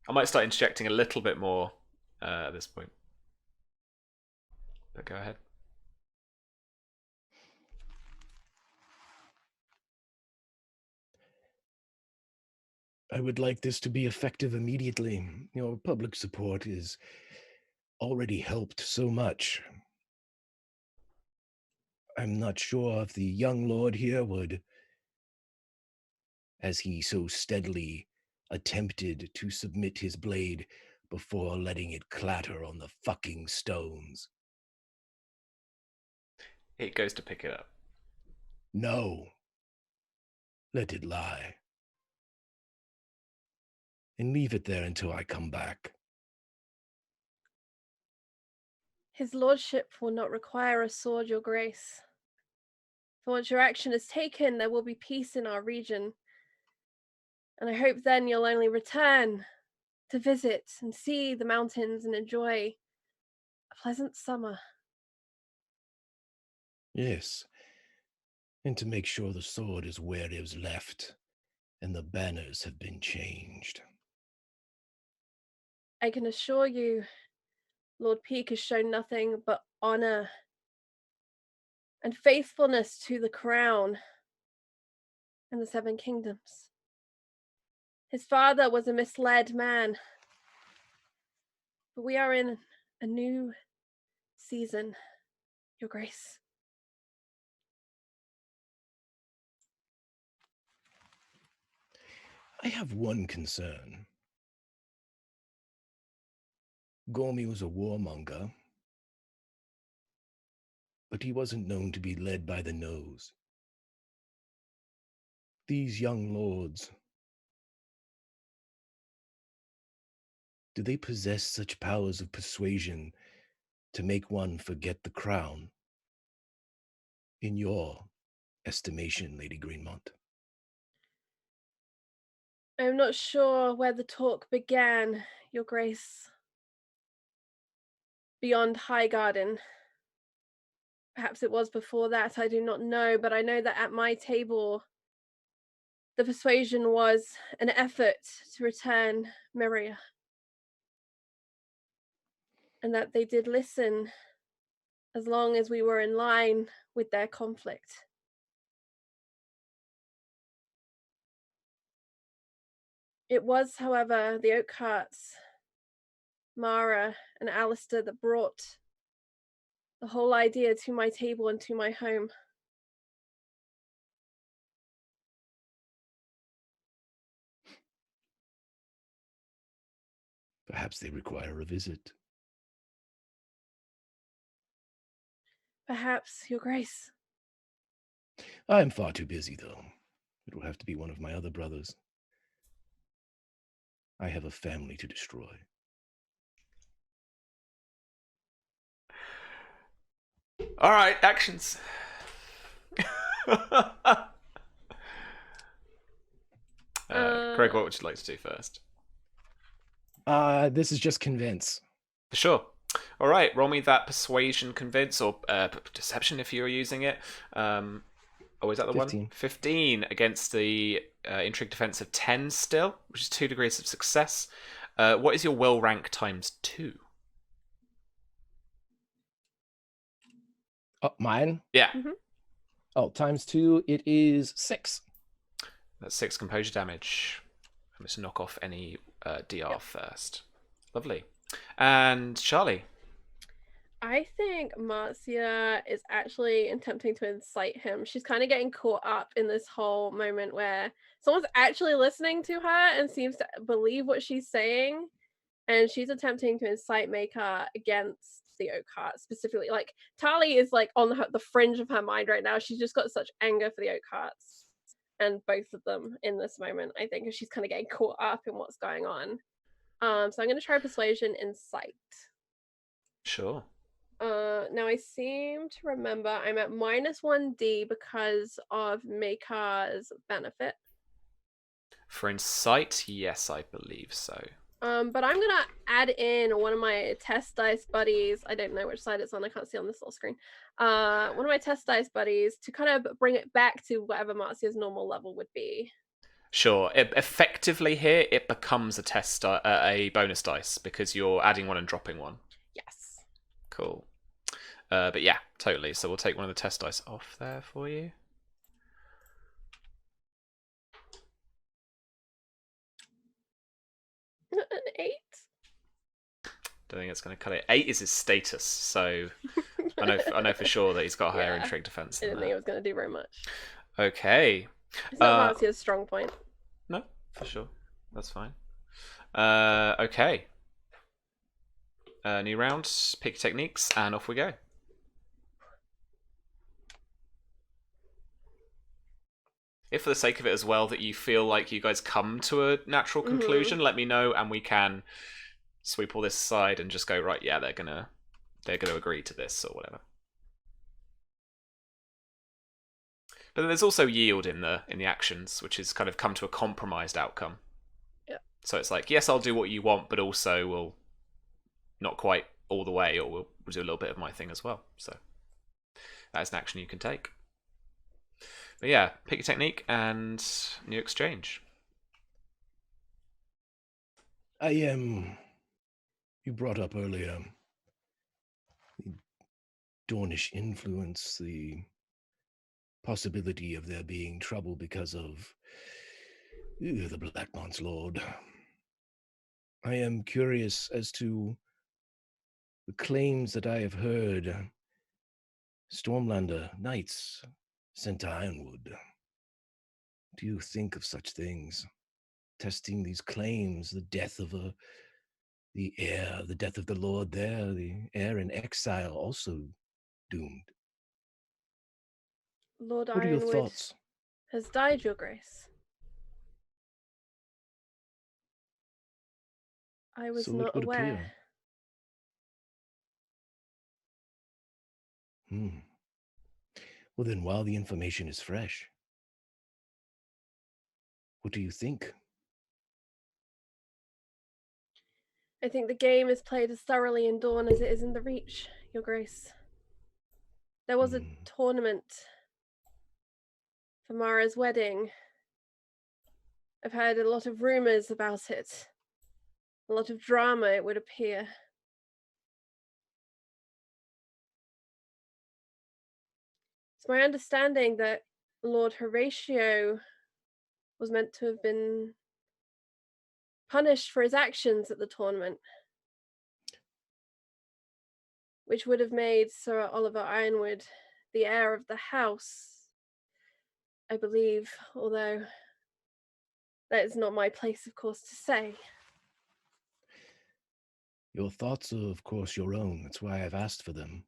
I might start interjecting a little bit more at this point. But go ahead.
I would like this to be effective immediately. Your public support is already helped so much. I'm not sure if the young lord here would, as he so steadily attempted to submit his blade before letting it clatter on the fucking stones.
It goes to pick it up.
No. Let it lie. And leave it there until I come back.
His lordship will not require a sword, your grace. For once your action is taken, there will be peace in our region. And I hope then you'll only return to visit and see the mountains and enjoy a pleasant summer.
Yes. And to make sure the sword is where it was left and the banners have been changed.
I can assure you, Lord Peake has shown nothing but honor and faithfulness to the crown and the 7 kingdoms. His father was a misled man, but we are in a new season, your grace.
I have one concern. Gormy was a warmonger, but he wasn't known to be led by the nose. These young lords, do they possess such powers of persuasion to make one forget the crown? In your estimation, Lady Greenmont?
I'm not sure where the talk began, your grace. Beyond Highgarden. Perhaps it was before that, I do not know, but I know that at my table, the persuasion was an effort to return Miria. And that they did listen as long as we were in line with their conflict. It was, however, the Oak, Mara, and Alistair that brought the whole idea to my table and to my home.
Perhaps they require a visit.
Perhaps, Your Grace.
I am far too busy, though. It will have to be one of my other brothers. I have a family to destroy.
All right, actions. Craig, what would you like to do first?
This is just convince.
For sure. All right, roll me that persuasion, convince, or deception if you're using it. Oh, is that the
15.
one? 15 against the intrigue defense of 10 still, which is 2 degrees of success. What is your will rank times 2?
Oh, mine?
Yeah.
Mm-hmm.
Oh, times 2, it is 6.
That's 6 composure damage. I'm just knock off any DR first. Lovely. And Charlie?
I think Marcia is actually attempting to incite him. She's kind of getting caught up in this whole moment where someone's actually listening to her and seems to believe what she's saying. And she's attempting to incite Makar against the Oakhart specifically. Like, Tali is like on the fringe of her mind right now. She's just got such anger for the Oakharts and both of them in this moment, I think, she's kind of getting caught up in what's going on. So I'm going to try persuasion incite.
Sure.
Now I seem to remember I'm at -1d because of Maker's benefit.
For incite, yes, I believe so.
But I'm gonna add in one of my test dice buddies. I don't know which side it's on. I can't see on this little screen. One of my test dice buddies to kind of bring it back to whatever Marcia's normal level would be.
Sure. Effectively here, it becomes a bonus dice because you're adding one and dropping one.
Yes.
Cool. But yeah, totally. So we'll take one of the test dice off there for you.
An 8.
Don't think it's going to cut it. 8 is his status, so I know for sure that he's got higher intrigue defense.
I didn't think it was going to do very much.
Okay.
It's not Marcia's strong point.
No, for sure. That's fine. Okay. New round. Pick your techniques, and off we go. If for the sake of it as well that you feel like you guys come to a natural conclusion, let me know and we can sweep all this aside and just go, right, yeah, they're gonna agree to this or whatever. But then there's also yield in the actions, which is kind of come to a compromised outcome.
Yeah.
So it's like, yes, I'll do what you want, but also we'll not quite all the way, or we'll do a little bit of my thing as well. So that is an action you can take. But yeah, pick your technique and new exchange.
You brought up earlier the Dornish influence, the possibility of there being trouble because of the Blackmont's Lord. I am curious as to the claims that I have heard Stormlander knights sent to Ironwood. Do you think of such things? Testing these claims, the death of the heir, the death of the Lord there, the heir in exile also doomed.
Lord
What are your
Ironwood
thoughts?
has died, Your Grace. I was
So
not
it would
aware.
Appear. Well then, while the information is fresh, what do you think?
I think the game is played as thoroughly in Dorne as it is in the Reach, Your Grace. There was a tournament for Mara's wedding. I've heard a lot of rumors about it. A lot of drama, it would appear. It's my understanding that Lord Horatio was meant to have been punished for his actions at the tournament. which would have made Sir Oliver Ironwood the heir of the house, I believe, although that is not my place, of course, to say.
Your thoughts are, of course, your own. That's why I've asked for them.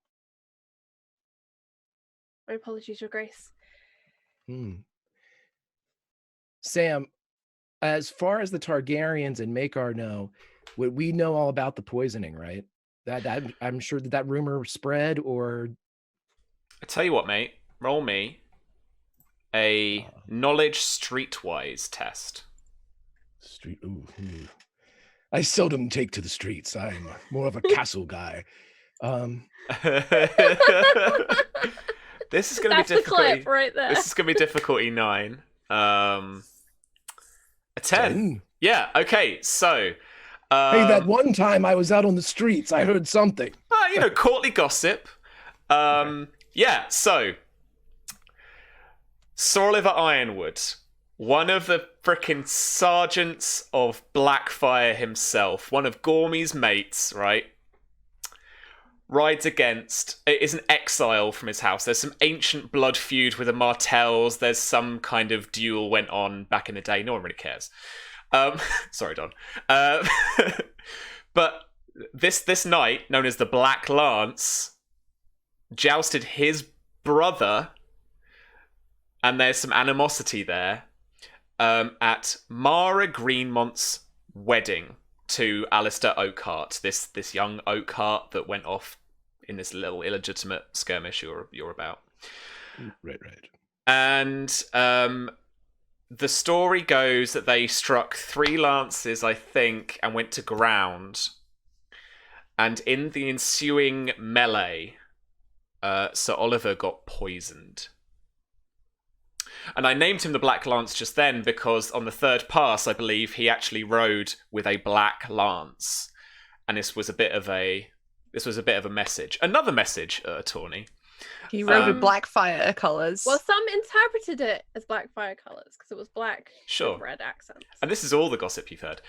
My apologies, Your Grace.
Sam, as far as the Targaryens and Maekar know, we know all about the poisoning, right? That I'm sure that rumor spread, or
I tell you what, mate. Roll me a knowledge streetwise test.
I seldom take to the streets. I'm more of a castle guy.
This is going to be difficult.
That's the clip right there.
This is going to be difficulty 9. A 10. Yeah. Okay. So.
Hey, that one time I was out on the streets, I heard something.
Courtly gossip. Yeah. So. Sir Oliver Ironwood, one of the frickin' sergeants of Blackfyre himself, one of Gormy's mates, right? Is an exile from his house. There's some ancient blood feud with the Martells. There's some kind of duel went on back in the day. No one really cares. Sorry, Don. But this knight, known as the Black Lance, jousted his brother, and there's some animosity there, at Mara Greenmont's wedding to Alistair Oakhart, this young Oakhart that went off in this little illegitimate skirmish you're about.
Right.
And the story goes that they struck 3 lances, I think, and went to ground. And in the ensuing melee, Sir Oliver got poisoned. And I named him the Black Lance just then because on the 3rd pass, I believe, he actually rode with a black lance. And this was a bit of a message. Another message, Tawny.
He rode with Blackfyre colours.
Well, some interpreted it as Blackfyre colours because it was black with red accents.
And this is all the gossip you've heard.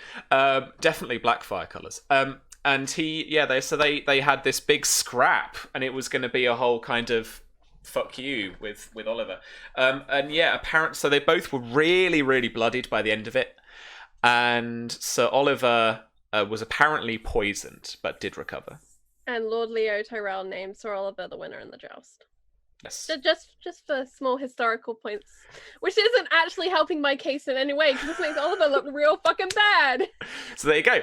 Definitely Blackfyre colours. And they had this big scrap, and it was going to be a whole kind of fuck you with Oliver. Apparently, so they both were really, really bloodied by the end of it. And Sir Oliver was apparently poisoned, but did recover.
And Lord Leo Tyrell named Sir Oliver the winner in the joust.
Yes.
Just for small historical points, which isn't actually helping my case in any way, because this makes Oliver look real fucking bad.
So there you go.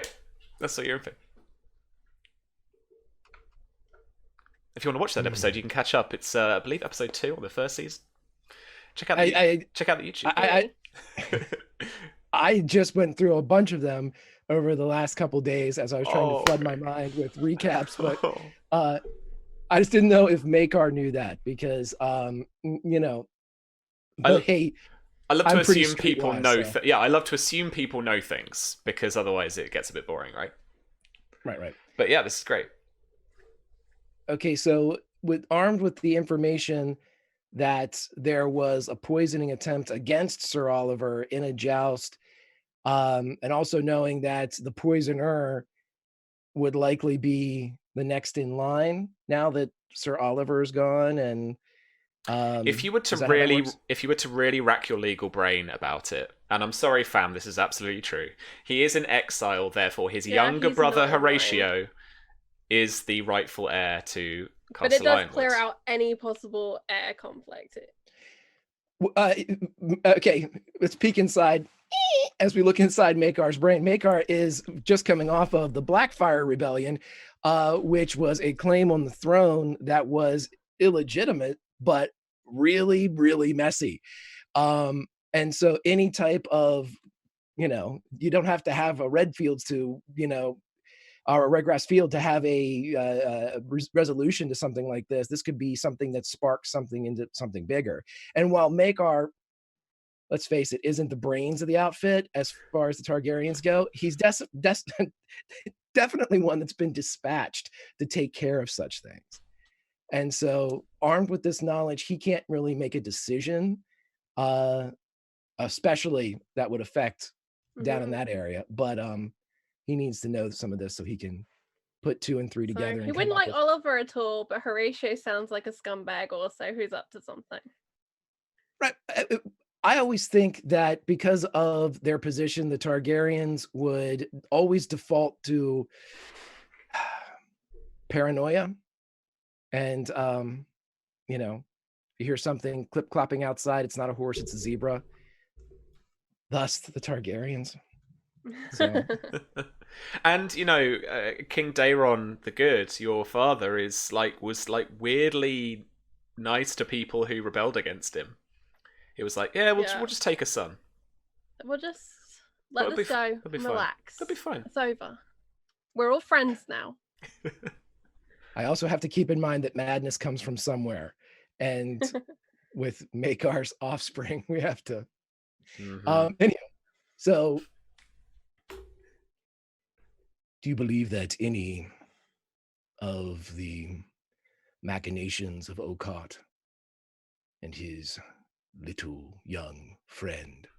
That's what you're in for. If you want to watch that episode, you can catch up. It's, I believe, episode 2 on the 1st season. Check out the YouTube.
I just went through a bunch of them over the last couple days as I was trying to flood my mind with recaps, but I just didn't know if Makar knew that because, hey,
I love to assume people know. I love to assume people know things because otherwise it gets a bit boring, right?
Right.
But yeah, this is great.
Okay, so armed with the information that there was a poisoning attempt against Sir Oliver in a joust, and also knowing that the poisoner would likely be the next in line now that Sir Oliver is gone, and
if you were to really rack your legal brain about it, and I'm sorry, fam, this is absolutely true. He is in exile, therefore his younger brother Horatio is the rightful heir to Castle Ironwood.
But it does clear out any possible heir conflict.
Okay, let's peek inside. As we look inside Maekar's brain, Makar is just coming off of the Blackfyre Rebellion, which was a claim on the throne that was illegitimate, but really, really messy. And so any type of, you don't have to have a Redfields to, or a Redgrass Field to have a resolution to something like this. This could be something that sparks something into something bigger. And while Makar, let's face it, isn't the brains of the outfit as far as the Targaryens go, he's definitely one that's been dispatched to take care of such things. And so armed with this knowledge, he can't really make a decision, especially that would affect down in that area. But he needs to know some of this so he can put 2 and 3
So
together.
he
And
wouldn't
come up
like
with,
Oliver at all, but Horatio sounds like a scumbag also who's up to something.
right. I always think that because of their position, the Targaryens would always default to paranoia. And, you know, you hear something clip clopping outside, it's not a horse, it's a zebra. Thus, the Targaryens. So,
And King Daeron the Good, your father, was weirdly nice to people who rebelled against him. He was like, "Yeah, we'll just take a son.
We'll just let this go
It'll be
and
fine.
relax.
It'll be fine.
It's over. We're all friends now."
I also have to keep in mind that madness comes from somewhere. And with Makar's offspring, we have to.
Mhm.
Anyhow, so do you believe that any of the machinations of Okot and his little young friend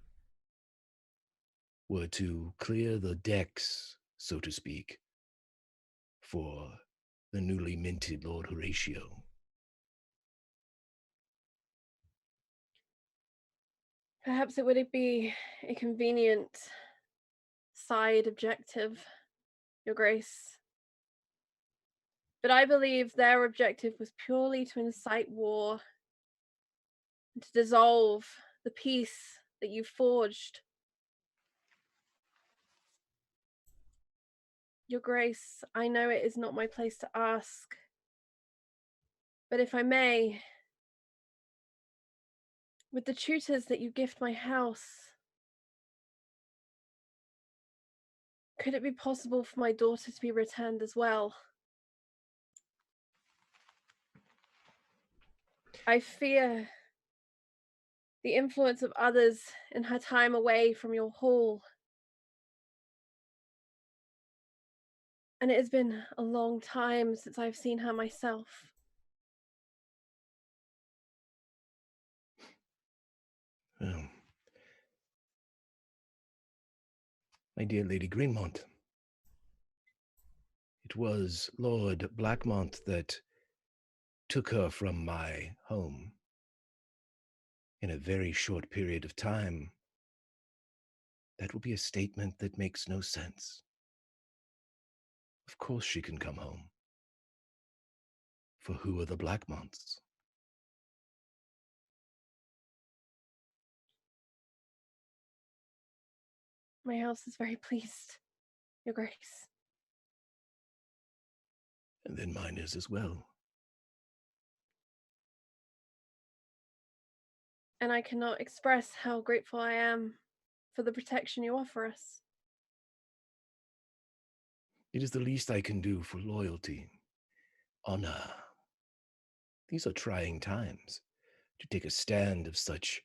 were to clear the decks, so to speak, for the newly minted Lord Horatio?
Perhaps it would be a convenient side objective, Your Grace. But I believe their objective was purely to incite war and to dissolve the peace that you forged. Your Grace, I know it is not my place to ask, but if I may, with the tutors that you gift my house, could it be possible for my daughter to be returned as well? I fear the influence of others in her time away from your hall. And it has been a long time since I've seen her myself.
Well, my dear Lady Greenmont, it was Lord Blackmont that took her from my home in a very short period of time. That will be a statement that makes no sense. Of course she can come home. For who are the Blackmonts?
My house is very pleased, Your Grace.
And then mine is as well.
And I cannot express how grateful I am for the protection you offer us.
It is the least I can do for loyalty, honor. These are trying times. To take a stand of such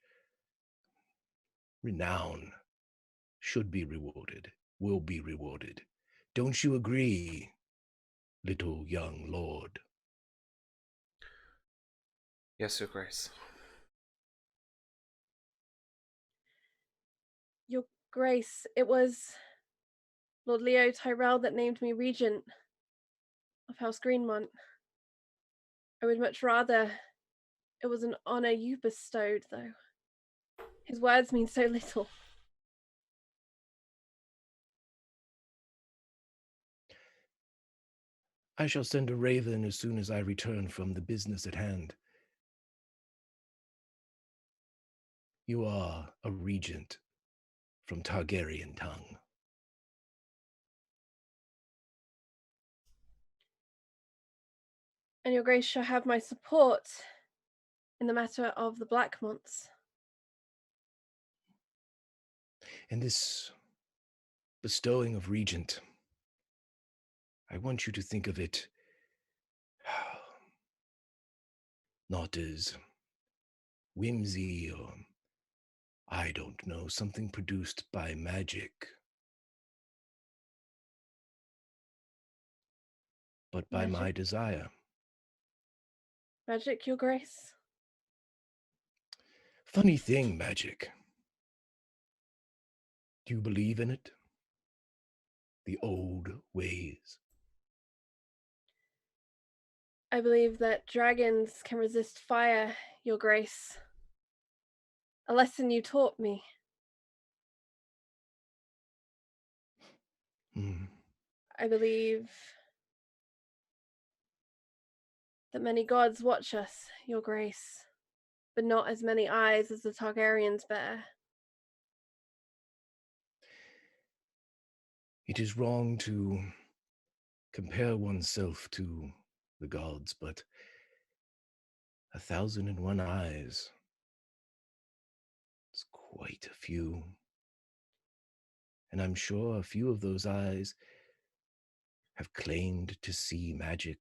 renown should be rewarded, will be rewarded. Don't you agree, little young lord?
Yes, Your Grace.
Your Grace, it was Lord Leo Tyrell that named me regent of House Greenmont. I would much rather it was an honor you bestowed, though. His words mean so little.
I shall send a raven as soon as I return from the business at hand. You are a regent from Targaryen tongue.
And Your Grace shall have my support in the matter of the Blackmonts.
And this bestowing of regent, I want you to think of it not as whimsy or, I don't know, something produced by magic, but by my desire.
Magic, Your Grace?
Funny thing, magic. Do you believe in it? The old ways?
I believe that dragons can resist fire, Your Grace. A lesson you taught me. I believe that many gods watch us, Your Grace, but not as many eyes as the Targaryens bear.
It is wrong to compare oneself to the gods, but 1,001 eyes. It's quite a few. And I'm sure a few of those eyes have claimed to see magic.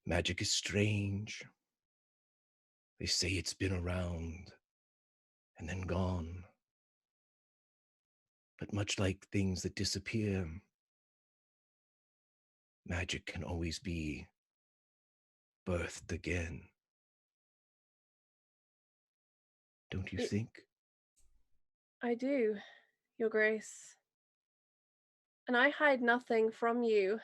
Magic is strange. They say it's been around and then gone. But much like things that disappear, magic can always be birthed again. Don't you think?
I do, Your Grace. And I hide nothing from you.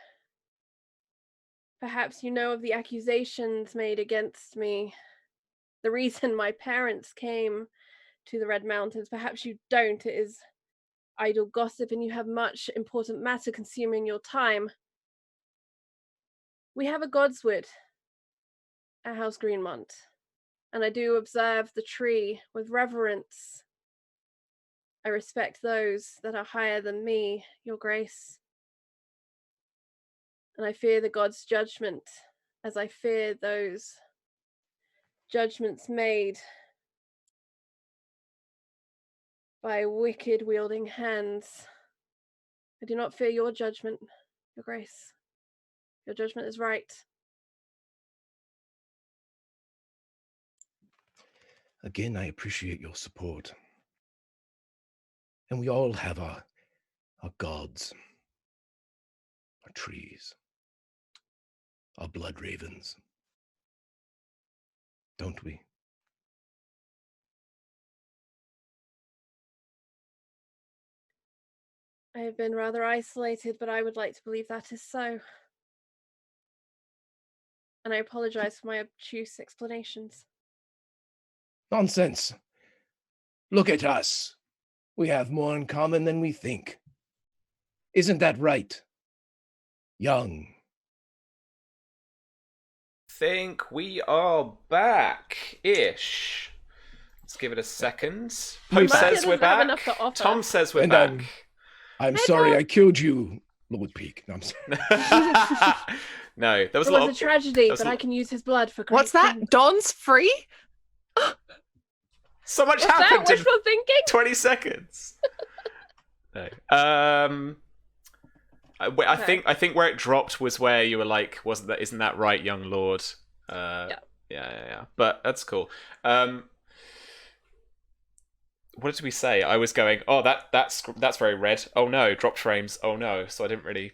Perhaps you know of the accusations made against me. The reason my parents came to the Red Mountains. Perhaps you don't. It is idle gossip and you have much important matter consuming your time. We have a godswood at House Greenmont, and I do observe the tree with reverence. I respect those that are higher than me, Your Grace. And I fear the gods' judgment as I fear those judgments made by wicked wielding hands. I do not fear your judgment, Your Grace. Your judgment is right.
Again, I appreciate your support. And we all have our gods, our trees, our blood ravens, don't we?
I have been rather isolated, but I would like to believe that is so. And I apologize for my obtuse explanations.
Nonsense. Look at us. We have more in common than we think. Isn't that right? Young.
Think we are back-ish. Let's give it a second. Pope says we're back. Tom says we're back.
I'm sorry I killed you, Lord Peake. No, I'm sorry.
No, there was
It was a tragedy, but I can use his blood for great
What's that?
things.
Dawn's free?
So much
What's
happened
that?
in
Wishful thinking?
20 seconds. No. I think where it dropped was where you were like, isn't that right, young lord? Yeah. But that's cool. What did we say? I was going, oh, that's very red. Oh no, dropped frames. Oh no. So I didn't really.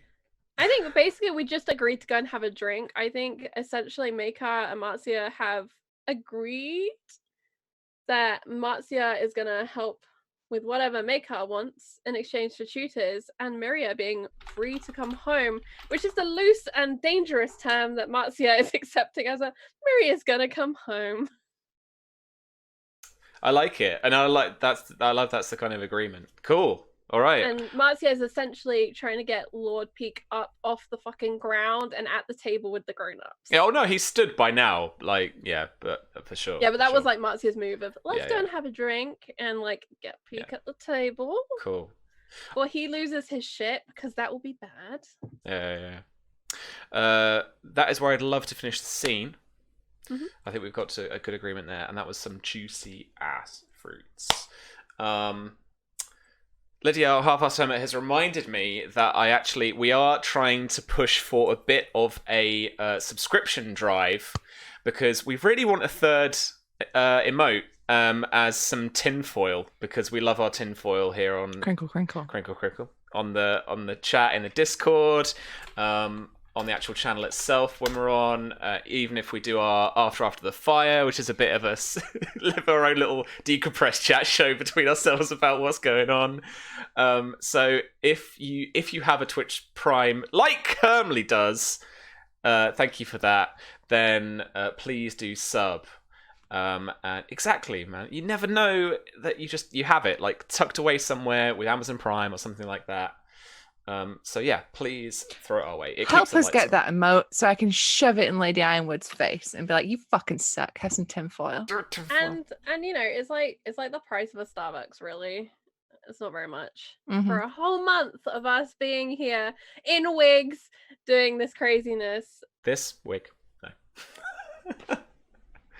I think basically we just agreed to go and have a drink. I think essentially Maekar and Marzia have agreed that Marzia is gonna help with whatever Maekar wants in exchange for tutors, and Miria being free to come home, which is the loose and dangerous term that Marzia is accepting as a Miria's gonna come home.
I like it, and I love that's the kind of agreement. Cool. All right.
And Marzia is essentially trying to get Lord Peake up off the fucking ground and at the table with the grown-ups.
Yeah, oh no, he stood by now. Like, yeah, but for sure.
Yeah, but that was like Marzia's move of let's go and have a drink and like get Peake at the table.
Cool.
Or he loses his shit, because that will be bad.
Yeah. That is where I'd love to finish the scene. Mm-hmm. I think we've got to a good agreement there, and that was some juicy ass fruits. Lydia, our half-past hermit, has reminded me that we are trying to push for a bit of a subscription drive, because we really want a third emote as some tinfoil, because we love our tinfoil here on
Crinkle
on the chat in the Discord. on the actual channel itself when we're on, even if we do our after the fire, which is a bit of a live our own little decompressed chat show between ourselves about what's going on. So if you have a Twitch Prime like Kermley does, thank you for that, then please do sub. And exactly, man, you never know that you have it like tucked away somewhere with Amazon Prime or something like that. So yeah, please throw it our way. It
Help
keeps the
us
lights
get
on.
that emote so I can shove it in Lady Ironwood's face and be like, "You fucking suck. Have some tinfoil."
And you know, it's like the price of a Starbucks, really. It's not very much for a whole month of us being here in wigs doing this craziness.
This wig, no.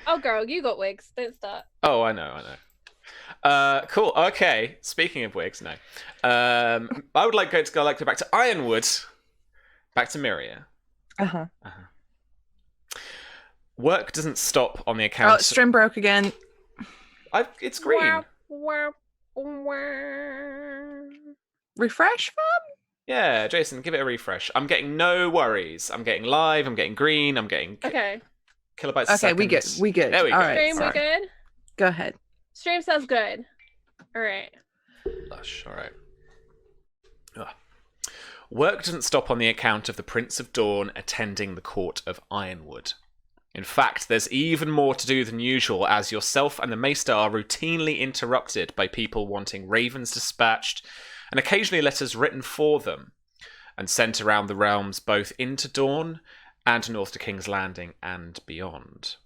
Oh, girl, you got wigs. Don't start.
Oh, I know. Cool. Okay. Speaking of wigs, no. I would like to go back to Ironwood, back to Miria. Work doesn't stop on the account.
Oh, stream broke again.
It's green.
Wow, wow.
Refresh, fam?
Yeah, Jason, give it a refresh. I'm getting no worries. I'm getting live. I'm getting green. I'm getting
Okay.
kilobytes a
Okay,
second.
we good.
There we go.
All right,
Stream, we
sorry.
good?
Go ahead.
Stream sounds good. All right.
Lush. All right. Ugh. Work doesn't stop on the account of the Prince of Dorne attending the court of Ironwood. In fact, there's even more to do than usual, as yourself and the Maester are routinely interrupted by people wanting ravens dispatched and occasionally letters written for them and sent around the realms both into Dorne and north to King's Landing and beyond.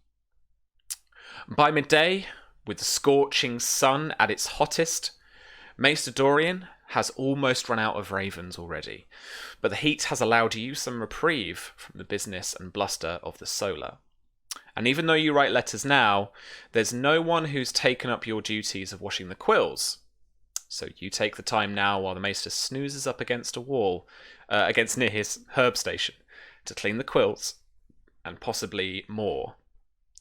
By midday, with the scorching sun at its hottest, Maester Dorian has almost run out of ravens already, but the heat has allowed you some reprieve from the business and bluster of the solar. And even though you write letters now, there's no one who's taken up your duties of washing the quills. So you take the time now while the Maester snoozes up against a wall, against near his herb station, to clean the quills, and possibly more,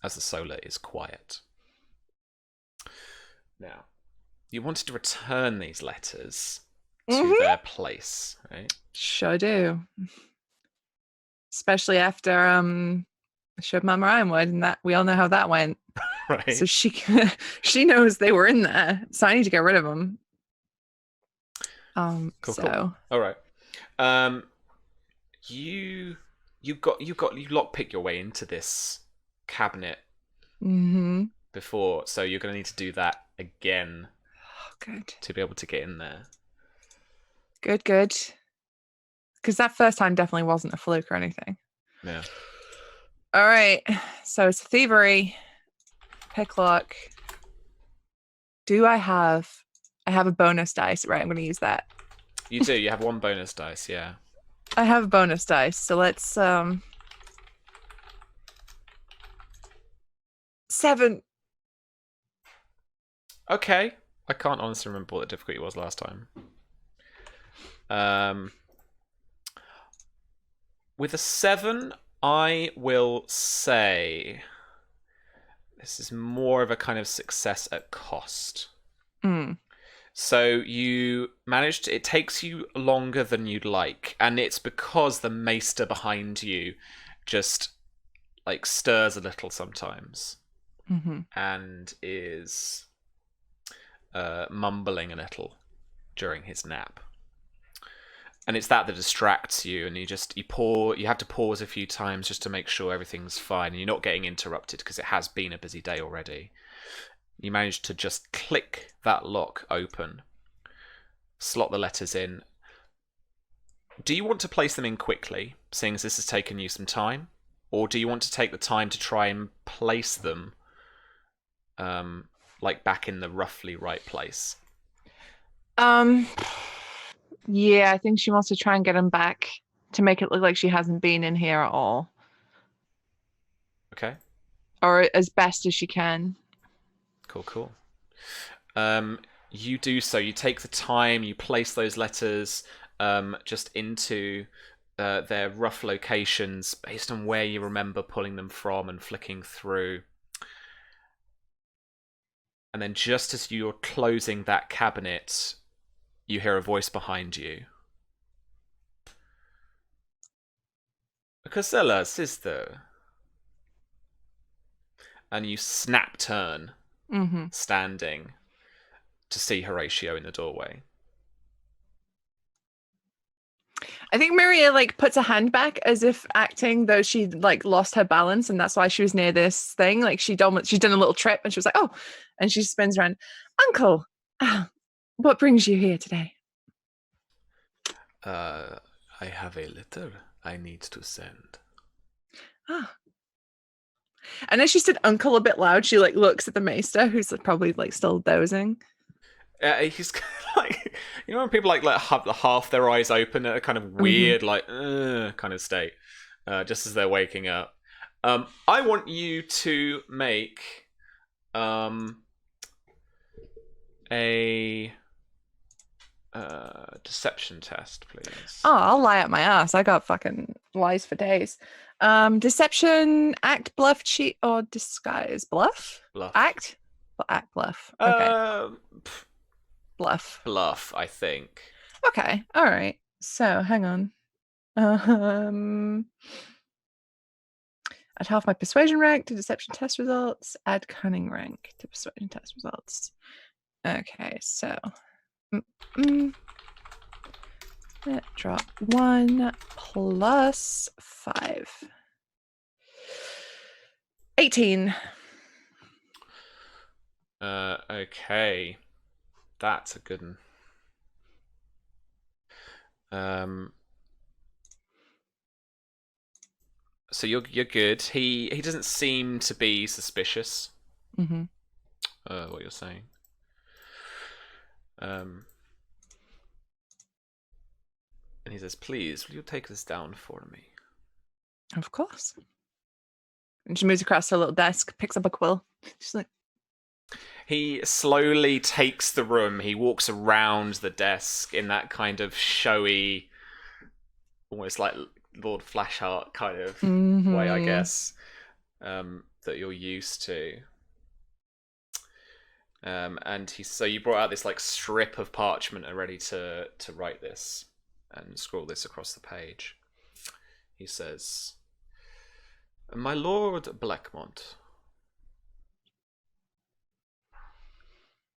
as the solar is quiet. Now, you wanted to return these letters to their place, right?
Sure do. Especially after I showed Mama Ironwood, and that we all know how that went.
Right.
So she knows they were in there, so I need to get rid of them.
Cool. All right. You lockpick your way into this cabinet before, so you're going to need to do that again.
Oh, good.
To be able to get in there.
Good. Because that first time definitely wasn't a fluke or anything.
Yeah.
All right. So it's thievery. Pick lock. I have a bonus dice. Right, I'm going to use that.
You do. You have one bonus dice, yeah.
I have a bonus dice. So let's 7.
Okay. I can't honestly remember what the difficulty was last time. With a 7, I will say this is more of a kind of success at cost. So you managed, it takes you longer than you'd like, and it's because the Maester behind you just like stirs a little sometimes and is mumbling a little during his nap. And it's that distracts you, and you have to pause a few times just to make sure everything's fine and you're not getting interrupted because it has been a busy day already. You manage to just click that lock open, slot the letters in. Do you want to place them in quickly, seeing as this has taken you some time? Or do you want to take the time to try and place them like back in the roughly right place?
Yeah, I think she wants to try and get them back to make it look like she hasn't been in here at all.
Okay.
Or as best as she can.
Cool. You do so. You take the time, you place those letters just into their rough locations based on where you remember pulling them from and flicking through. And then just as you're closing that cabinet, you hear a voice behind you. Casella, sister. And you snap turn, standing, to see Horatio in the doorway.
I think Maria like puts a hand back as if acting though she like lost her balance, and that's why she was near this thing. Like she'd done a little trip, and she was like, "Oh," and she spins around. Uncle, what brings you here today?
I have a letter I need to send.
Ah. And as she said "uncle" a bit loud, she like looks at the maester, who's probably like still dozing.
He's like, you know, when people like have half their eyes open at a kind of weird, like, kind of state, just as they're waking up. I want you to make a deception test, please.
Oh, I'll lie at my ass. I got fucking lies for days. Deception, act, bluff, cheat, or disguise. Bluff?
Bluff.
Act? Act, bluff. Okay. Bluff.
Bluff, I think.
Okay. All right. So hang on. Add half my persuasion rank to deception test results. Add cunning rank to persuasion test results. Okay, so drop 1 plus 5. 18.
Okay. That's a good one. So you're good. He doesn't seem to be suspicious. What you're saying. And he says, "Please, will you take this down for me?"
Of course. And she moves across her little desk, picks up a quill. She's like,
he slowly takes the room. He walks around the desk in that kind of showy, almost like Lord Flashheart kind of way, I guess, that you're used to. And so you brought out this like strip of parchment and ready to write this and scroll this across the page. He says, "My Lord Blackmont,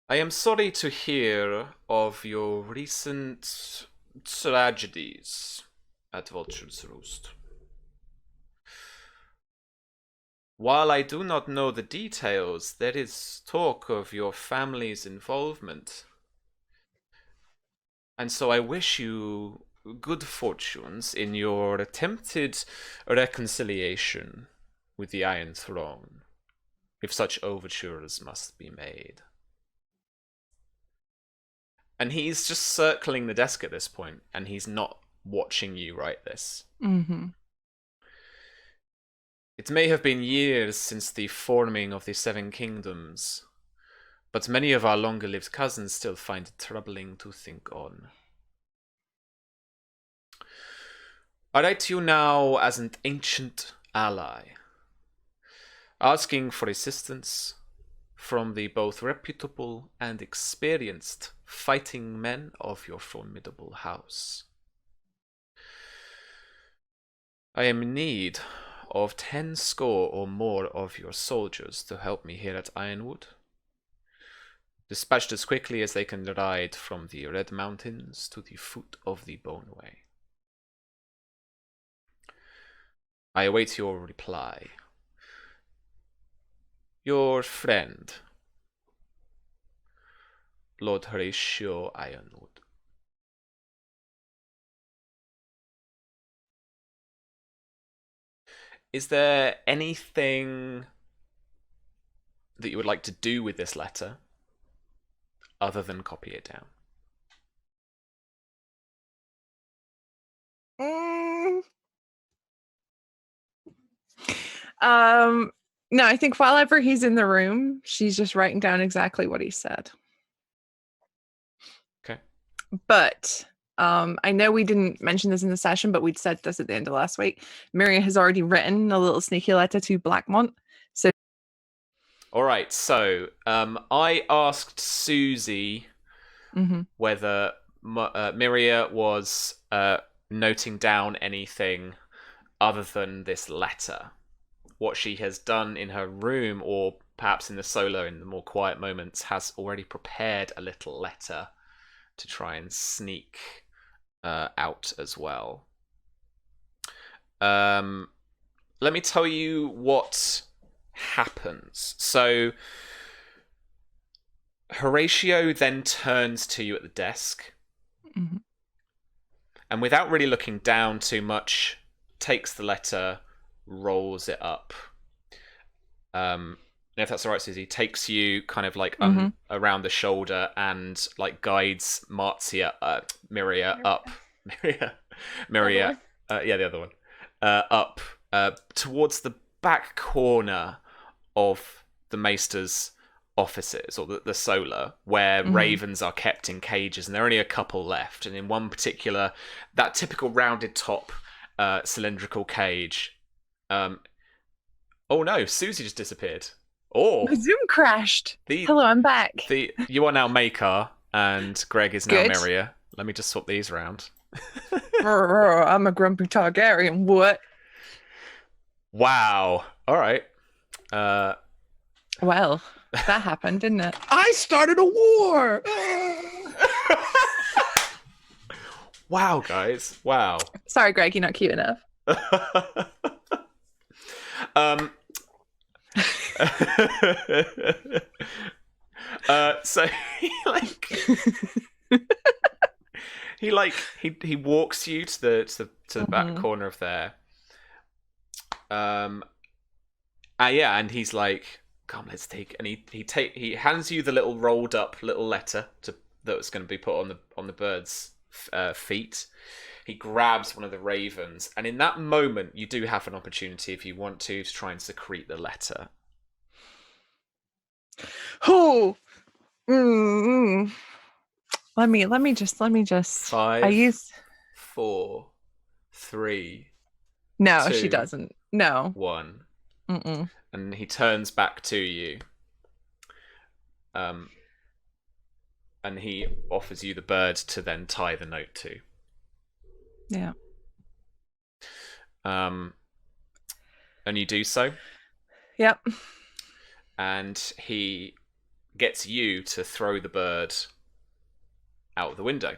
I am sorry to hear of your recent tragedies at Vulture's Roost. While I do not know the details, there is talk of your family's involvement. And so I wish you good fortunes in your attempted reconciliation with the Iron Throne, if such overtures must be made." And he's just circling the desk at this point, and he's not watching you write this. It may have been years since the forming of the Seven Kingdoms, but many of our longer-lived cousins still find it troubling to think on. I write to you now as an ancient ally, asking for assistance from the both reputable and experienced fighting men of your formidable house. I am in need of 10 score or more of your soldiers to help me here at Ironwood, dispatched as quickly as they can ride from the Red Mountains to the foot of the Boneway. I await your reply. Your friend, Lord Horatio Ironwood. Is there anything that you would like to do with this letter other than copy it down?
No, I think while ever he's in the room, she's just writing down exactly what he said.
Okay.
But I know we didn't mention this in the session, but we'd said this at the end of last week. Miria has already written a little sneaky letter to Blackmont. So,
all right. So I asked Susie whether Miria was noting down anything other than this letter. What she has done in her room, or perhaps in the solo in the more quiet moments, has already prepared a little letter to try and sneak out as well. Let me tell you what happens. So Horatio then turns to you at the desk, and without really looking down too much, takes the letter, rolls it up. And if that's all right, Susie, takes you kind of like around the shoulder and like guides Miria up. Miria, the other one, up towards the back corner of the Maester's offices, or the solar, where ravens are kept in cages, and there are only a couple left. And in one particular, that typical rounded top cylindrical cage. Oh no, Susie just disappeared. Oh,
My Zoom crashed.
The-
Hello, I'm back.
You are now Makar, and Greg is now
Good.
Miria. Let me just swap these around.
I'm a grumpy Targaryen. What?
Wow. All right.
Well, that happened, didn't it?
I started a war.
Wow, guys. Wow.
Sorry, Greg, you're not cute enough.
So he walks you to the back corner of there. And he's like, come, let's take, and he hands you the little rolled up little letter that was going to be put on the bird's feet. He grabs one of the ravens, and in that moment, you do have an opportunity, if you want to try and secrete the letter.
Oh, let me just.
5,
I use
4, 3,
no.
2,
She doesn't. No.
1.
Mm-mm.
And he turns back to you. And he offers you the bird to then tie the note to.
Yeah.
And you do so.
Yep.
And he gets you to throw the bird out the window.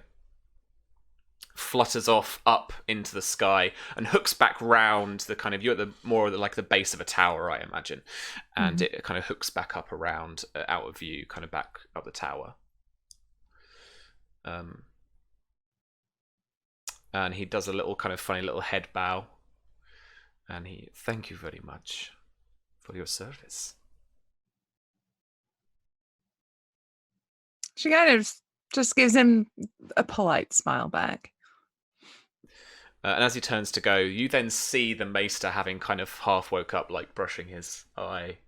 Flutters off up into the sky and hooks back round the kind of, you're at the more like the base of a tower, I imagine, and it kind of hooks back up around out of view, kind of back up the tower. And he does a little kind of funny little head bow, and he, thank you very much for your service.
She kind of just gives him a polite smile back.
And as he turns to go, you then see the Maester having kind of half woke up, like brushing his eye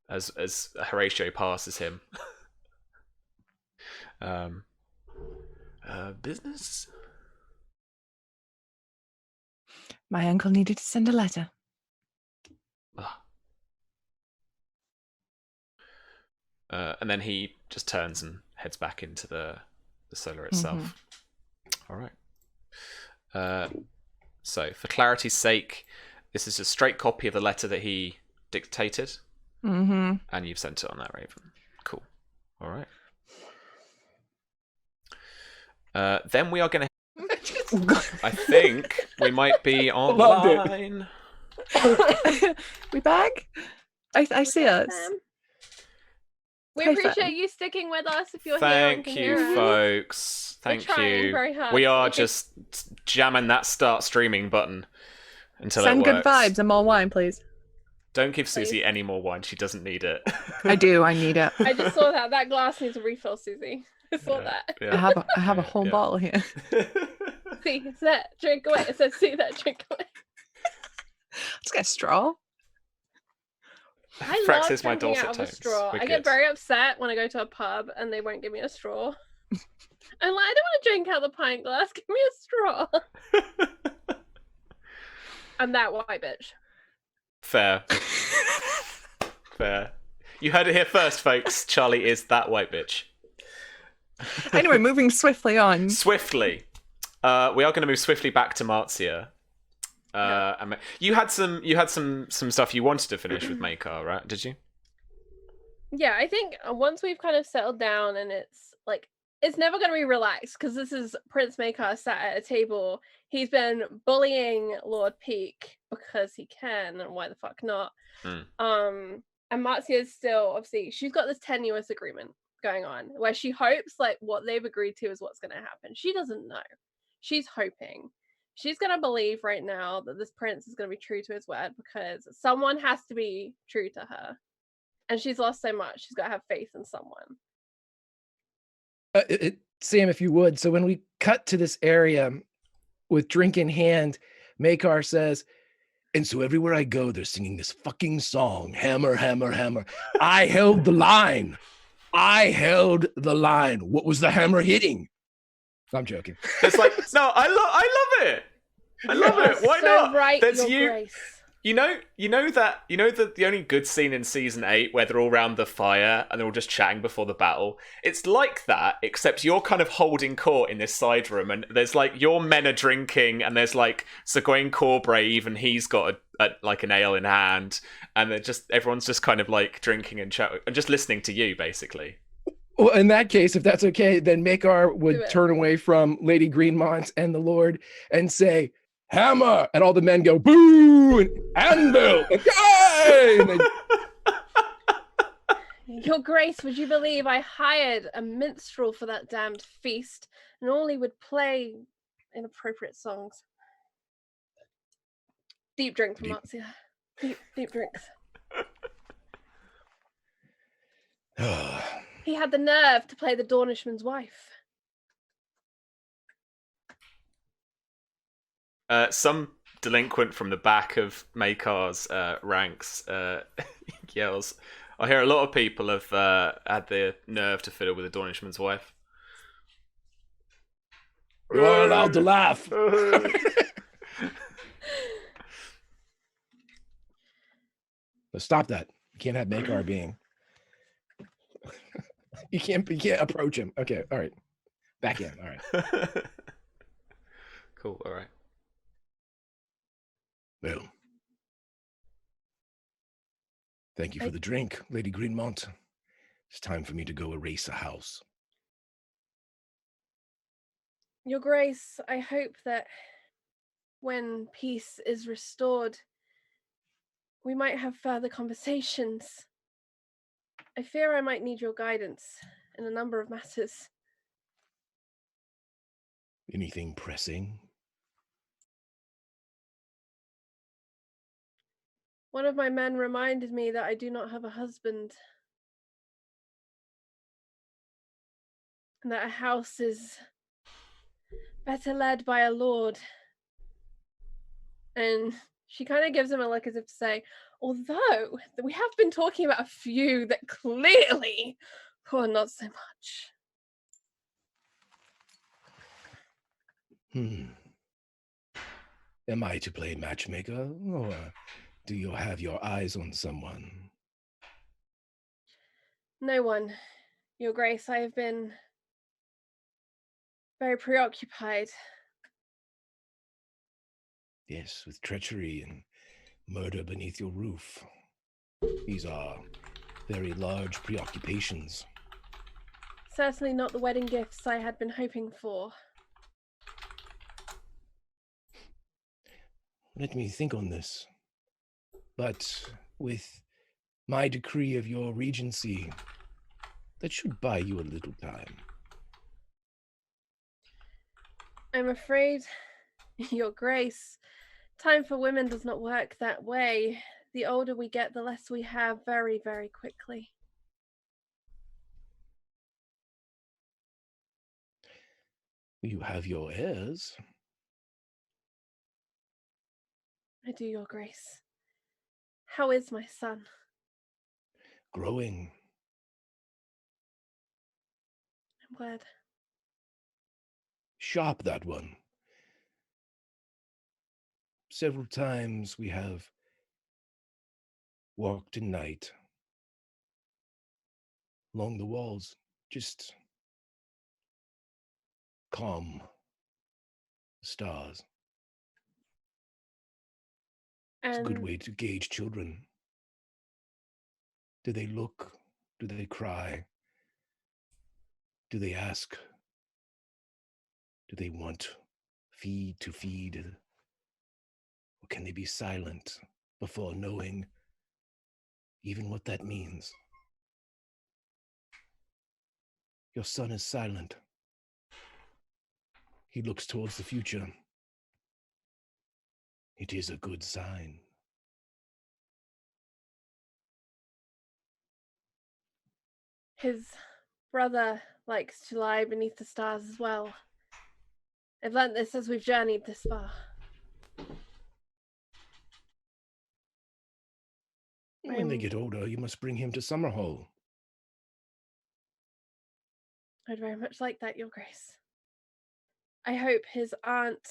as Horatio passes him. Business?
My uncle needed to send a letter.
And then he just turns and heads back into the solar itself. All right. So, for clarity's sake, this is a straight copy of the letter that he dictated, and you've sent it on that raven. Cool. All right. Then we are going to... I think we might be online.
We back? I see us.
We
Hey,
appreciate
fam.
you sticking with us if you're
Thank
here.
you, folks. Thank
trying
you.
very hard.
We are just jamming that start streaming button until
Send
it
good
works.
vibes and more wine, please.
Don't give Susie any more wine. She doesn't need it.
I do. I need it.
I just saw that. That glass needs a refill, Susie. I saw that.
Yeah.
I have a whole bottle here.
See, it's that. Drink away. It says, see that. Drink away.
Let's get a straw.
I
Frax
love
is my
drinking
dulcet
out of a
tones.
straw.
We're
I
good.
get very upset when I go to a pub and they won't give me a straw. I'm like, I don't want to drink out of the pint glass. Give me a straw. I'm that white bitch.
Fair. Fair. You heard it here first, folks. Charlie is that white bitch.
Anyway, moving swiftly on.
Swiftly. We are going to move swiftly back to Marcia. You had some stuff you wanted to finish with Makar, right? Did you?
Yeah, I think once we've kind of settled down and it's like it's never going to be relaxed because this is Prince Maekar sat at a table. He's been bullying Lord Peake because he can, and why the fuck not? And Marcia is still obviously she's got this tenuous agreement going on where she hopes like what they've agreed to is what's going to happen. She doesn't know. She's hoping. She's going to believe right now that this prince is going to be true to his word because someone has to be true to her. And she's lost so much. She's got to have faith in someone.
Sam, if you would. So when we cut to this area with drink in hand, Makar says, and so everywhere I go, they're singing this fucking song, hammer, hammer, hammer. I held the line. I held the line. What was the hammer hitting? I'm joking.
It's like, no, I love it. I love it. Why
so
not?
Right,
That's
Your
you.
Grace.
You know that the only good scene in season 8 where they're all around the fire and they're all just chatting before the battle. It's like that, except you're kind of holding court in this side room, and there's like your men are drinking, and there's like Sir Gawain Corbray, even he's got like an ale in hand, and everyone's just kind of like drinking and chatting and just listening to you, basically.
Well, in that case, if that's okay, then Makar would turn away from Lady Greenmont and the Lord and say, hammer, and all the men go boo and anvil and yay! And
Your Grace, would you believe I hired a minstrel for that damned feast, and all he would play inappropriate songs. Deep drink from Marcia. Deep drinks. He had the nerve to play the Dornishman's wife.
Some delinquent from the back of Makar's ranks yells, I hear a lot of people have had the nerve to fiddle with a Dornishman's wife.
You're allowed to laugh. But stop that. You can't have Makar being. You can't approach him. Okay, all right. Back in. All right.
Cool, all right.
Well, thank you for the drink, Lady Greenmont. It's time for me to go erase a house.
Your Grace, I hope that when peace is restored, we might have further conversations. I fear I might need your guidance in a number of matters.
Anything pressing?
One of my men reminded me that I do not have a husband, and that a house is better led by a lord. And she kind of gives him a look as if to say, although we have been talking about a few that clearly are not so much.
Am I to play matchmaker, or do you have your eyes on someone?
No one, Your Grace. I have been very preoccupied.
Yes, with treachery and murder beneath your roof. These are very large preoccupations.
Certainly not the wedding gifts I had been hoping for.
Let me think on this. But with my decree of your regency, that should buy you a little time.
I'm afraid, Your Grace, time for women does not work that way. The older we get, the less we have very, very quickly.
You have your heirs.
I do, Your Grace. How is my son?
Growing.
I'm glad.
Sharp, that one. Several times we have walked in night along the walls, just calm stars. It's a good
And
way to gauge children. Do they look? Do they cry? Do they ask? Do they want feed to feed? Or can they be silent before knowing even what that means? Your son is silent. He looks towards the future. It is a good sign.
his brother likes to lie beneath the stars as well. I've learnt this as we've journeyed this far.
When they get older, you must bring him to Summerhall.
I'd very much like that, Your Grace. I hope his aunt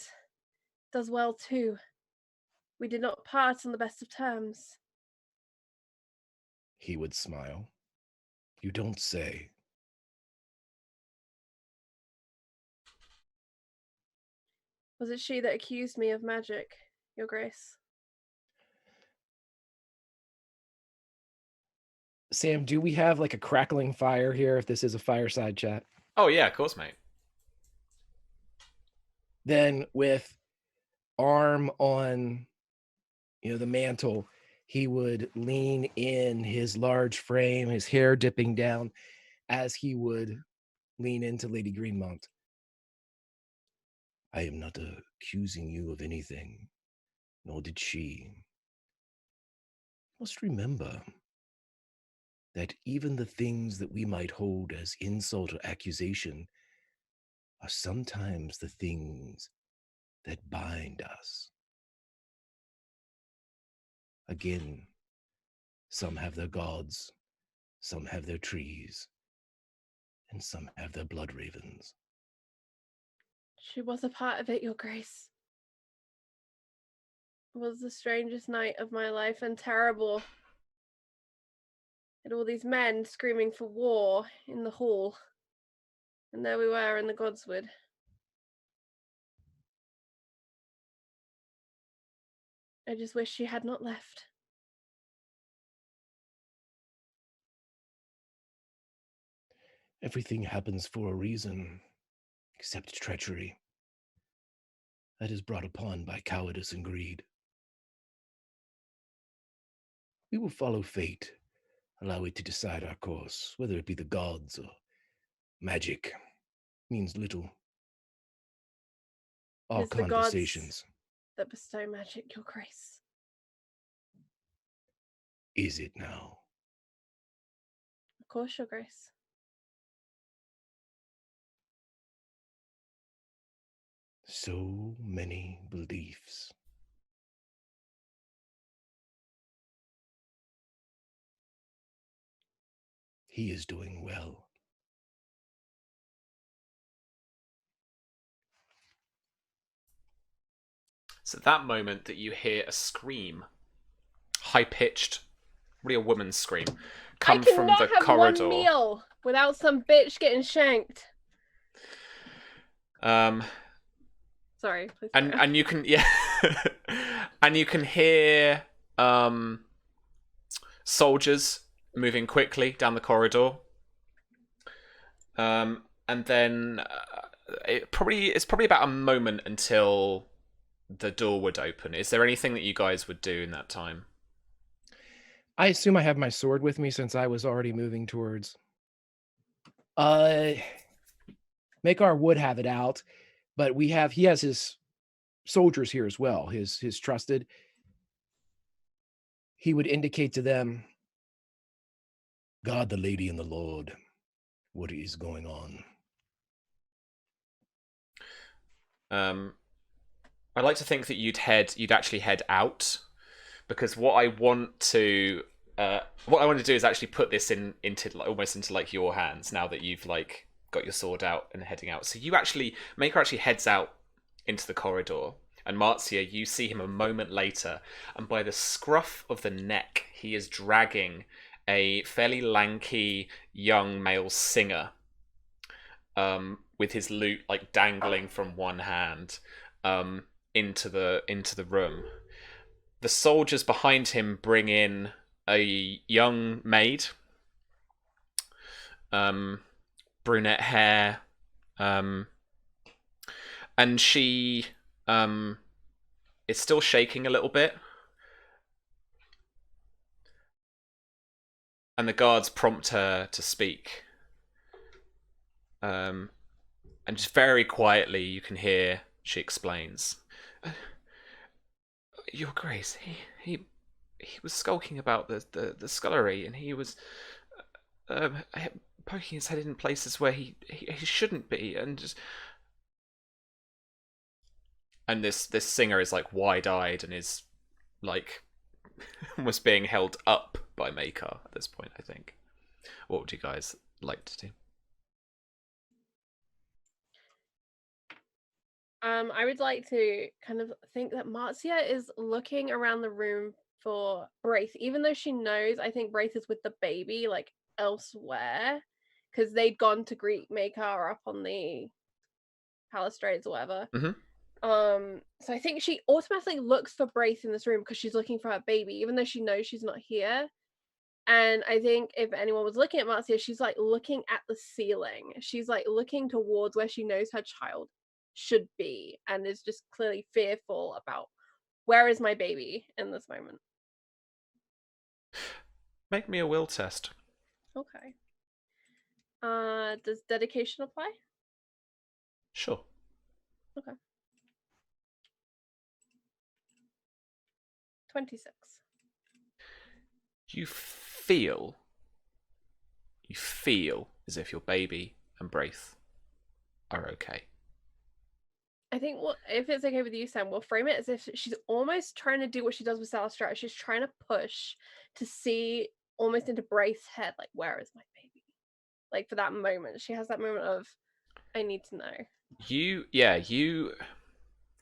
does well too. We did not part on the best of terms.
He would smile. You don't say.
Was it she that accused me of magic, Your Grace?
Sam, do we have like a crackling fire here if this is a fireside chat?
Oh yeah, of course, mate.
Then with arm on the mantle, he would lean in his large frame, his hair dipping down as he would lean into Lady Greenmont. I am not accusing you of anything, nor did she. You must remember that even the things that we might hold as insult or accusation are sometimes the things that bind us. Again, some have their gods, some have their trees, and some have their blood ravens.
She was a part of it, Your Grace. It was the strangest night of my life and terrible. And all these men screaming for war in the hall. And there we were in the Godswood. I just wish she had not left.
Everything happens for a reason, except treachery. That is brought upon by cowardice and greed. We will follow fate, allow it to decide our course, whether it be the gods or magic. Means little. All
It's the gods
conversations.
that bestow magic, Your Grace.
Is it now?
Of course, Your Grace.
So many beliefs. He is doing well.
It's at that moment that you hear a scream, high-pitched, really a woman's scream, come from the
I cannot have
corridor.
one meal without some bitch getting shanked. Sorry, please.
And you can and you can hear soldiers moving quickly down the corridor. And then it's probably about a moment until the door would open. Is there anything that you guys would do in that time?
I assume I have my sword with me since I was already moving towards. Makar would have it out, but he has his soldiers here as well, his trusted. He would indicate to them, God, the Lady, and the Lord, what is going on?
I'd like to think that you'd actually head out, because what I want to do is actually put this almost into your hands now that you've got your sword out and heading out. So Maker actually heads out into the corridor, and Marzia, you see him a moment later, and by the scruff of the neck, he is dragging a fairly lanky young male singer, with his lute dangling from one hand, into the room. the soldiers behind him bring in a young maid, brunette hair, and she is still shaking a little bit. And the guards prompt her to speak. And just very quietly, you can hear she explains. Your Grace, he was skulking about the scullery, and he was poking his head in places where he shouldn't be, and just... And this singer is like wide-eyed and is like was being held up by Makar at this point, I think. What would you guys like to do?
I would like to kind of think that Marcia is looking around the room for Braith, even though she knows, I think Braith is with the baby, like, elsewhere, because they'd gone to greet Maekar up on the balustrades or whatever. So I think she automatically looks for Braith in this room because she's looking for her baby, even though she knows she's not here. And I think if anyone was looking at Marcia, she's like looking at the ceiling. She's like looking towards where she knows her child should be, and is just clearly fearful about where is my baby in this moment.
Make me a will test.
Okay. Does dedication apply?
Sure.
Okay. 26.
You feel as if your baby and Braith are okay.
I think if it's okay with you, Sam, we'll frame it as if she's almost trying to do what she does with Salastrat. She's trying to push to see almost into Braith's head, like, where is my baby? Like, for that moment. She has that moment of, I need to know.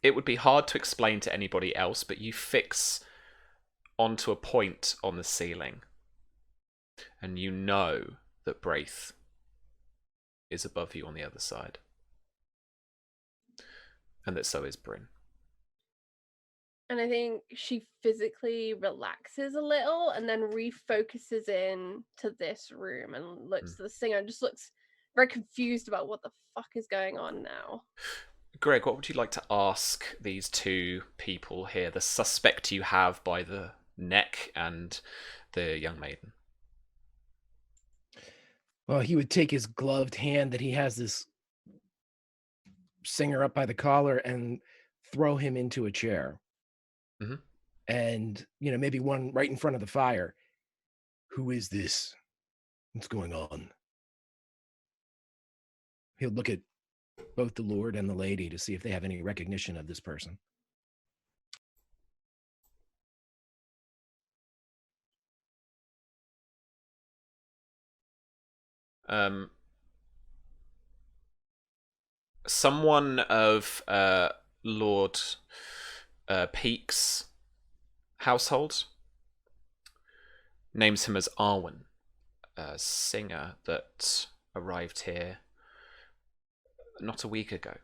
It would be hard to explain to anybody else, but you fix onto a point on the ceiling, and you know that Braith is above you on the other side. And that so is Bryn.
And I think she physically relaxes a little and then refocuses in to this room and looks to the singer and just looks very confused about what the fuck is going on now.
Greg, what would you like to ask these two people here, the suspect you have by the neck and the young maiden?
Well, he would take his gloved hand that he has this singer up by the collar and throw him into a chair. And, maybe one right in front of the fire. Who is this? What's going on? He'll look at both the Lord and the Lady to see if they have any recognition of this person.
Someone of Lord Peake's household names him as Arwen, a singer that arrived here not a week ago.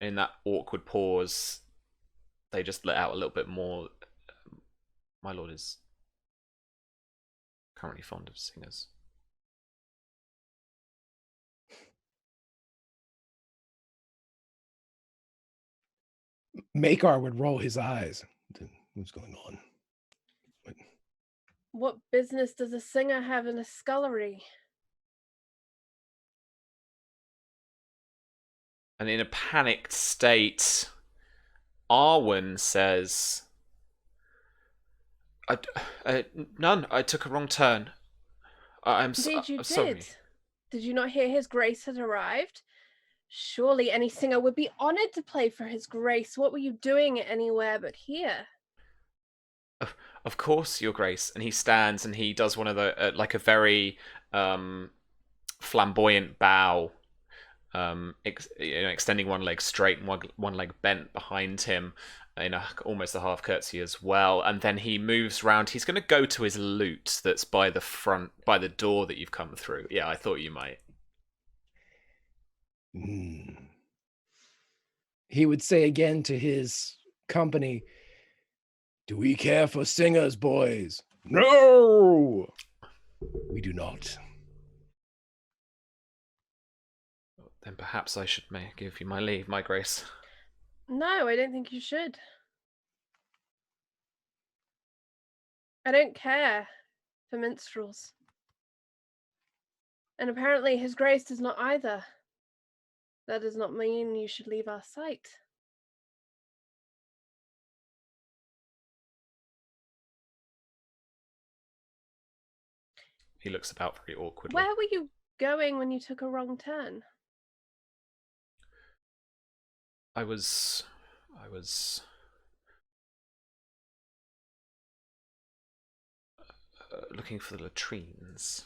In that awkward pause, they just let out a little bit more. My lord is currently fond of singers.
Makar would roll his eyes. What's going on?
What business does a singer have in a scullery?
And in a panicked state, Arwen says, none. I took a wrong turn. I'm sorry.
Did you not hear his grace had arrived? Surely any singer would be honored to play for his grace. What were you doing anywhere but here?
Of course, your grace. And he stands and he does one of the like a very flamboyant bow, extending one leg straight and one leg bent behind him in almost a half curtsy as well. And then he moves round. He's going to go to his lute that's by the door that you've come through. Yeah, I thought you might.
He would say again to his company, "Do we care for singers, boys? No, we do not."
Then perhaps I should give you my leave, my grace.
No, I don't think you should. I don't care for minstrels. And apparently his grace does not either. That does not mean you should leave our sight.
He looks about very awkwardly.
Where were you going when you took a wrong turn?
I was looking for the latrines.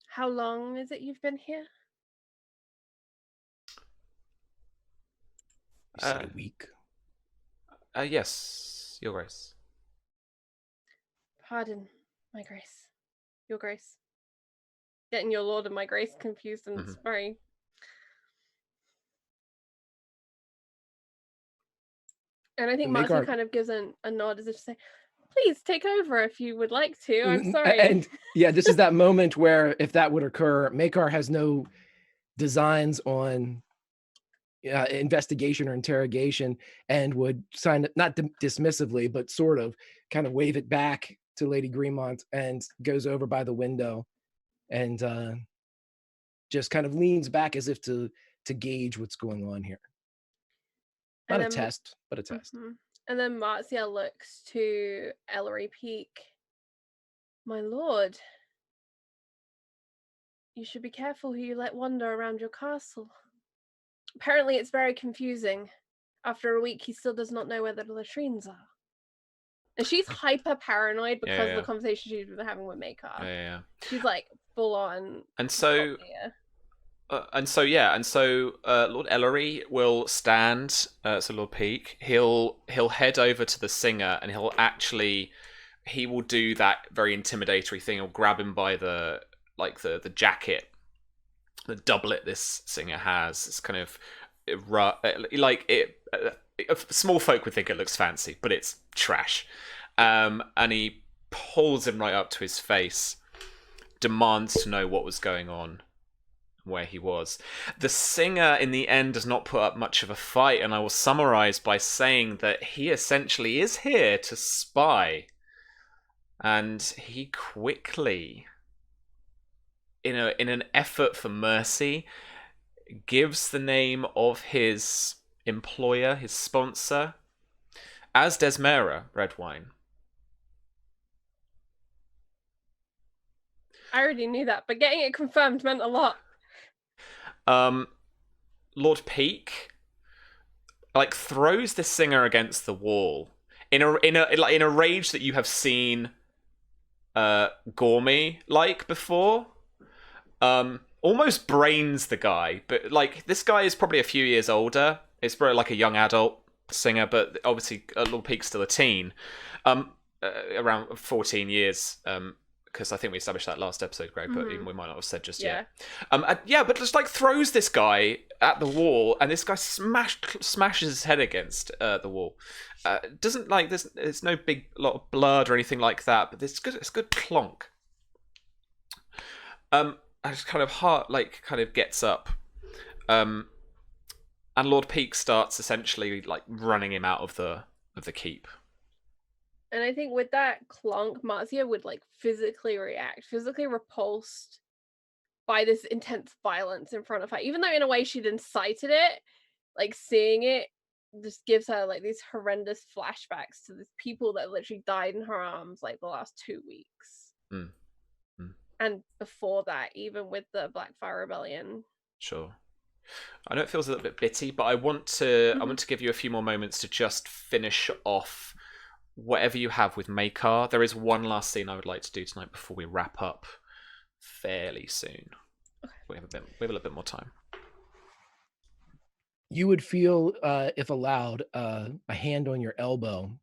How long is it you've been here?
You said a week.
Yes, your grace.
Pardon, my grace. Your grace. Getting your lord and my grace confused, and it's very... And I think Marcy kind of gives a nod as if to say, please take over if you would like to. I'm sorry.
And yeah, this is that moment where if that would occur, Makar has no designs on investigation or interrogation and would sign it, not dismissively, but sort of kind of wave it back to Lady Greenmont and goes over by the window and just kind of leans back as if to gauge what's going on here. Not a test, but a test.
And then Marcia looks to Ellery Peake. My lord, you should be careful who you let wander around your castle. Apparently it's very confusing. After a week, he still does not know where the latrines are. And she's hyper paranoid because of the conversation she's been having with Maekar.
Yeah.
She's like full on.
And so Lord Ellery will stand. So Lord Peake, he'll head over to the singer, and he will do that very intimidatory thing. He'll grab him by the jacket, the doublet this singer has. It's kind of small folk would think it looks fancy, but it's trash. And he pulls him right up to his face, demands to know what was going on, where he was. The singer in the end does not put up much of a fight, and I will summarize by saying that he essentially is here to spy, and he quickly, in an effort for mercy, gives the name of his employer, his sponsor, as Desmera Redwine.
I already knew that, but getting it confirmed meant a lot.
Lord Peake throws the singer against the wall in a rage that you have seen Gormy before. Almost brains the guy, but this guy is probably a few years older. It's probably a young adult singer, but obviously Lord Peake's still a teen, around 14 years. Because I think we established that last episode, Greg, but even we might not have said just yet. But just throws this guy at the wall, and this guy smashes his head against the wall. Doesn't there's no big lot of blood or anything like that, but it's good clonk. And it's kind of heart gets up, and Lord Peake starts essentially running him out of the keep.
And I think with that clonk, Marcia would physically react, physically repulsed by this intense violence in front of her. Even though in a way she'd incited it, seeing it just gives her these horrendous flashbacks to these people that literally died in her arms the last 2 weeks. And before that, even with the Blackfyre Rebellion.
Sure. I know it feels a little bit bitty, but I want to give you a few more moments to just finish off whatever you have with Makar. There is one last scene I would like to do tonight before we wrap up fairly soon. Okay. We have a little bit more time.
You would feel, if allowed, a hand on your elbow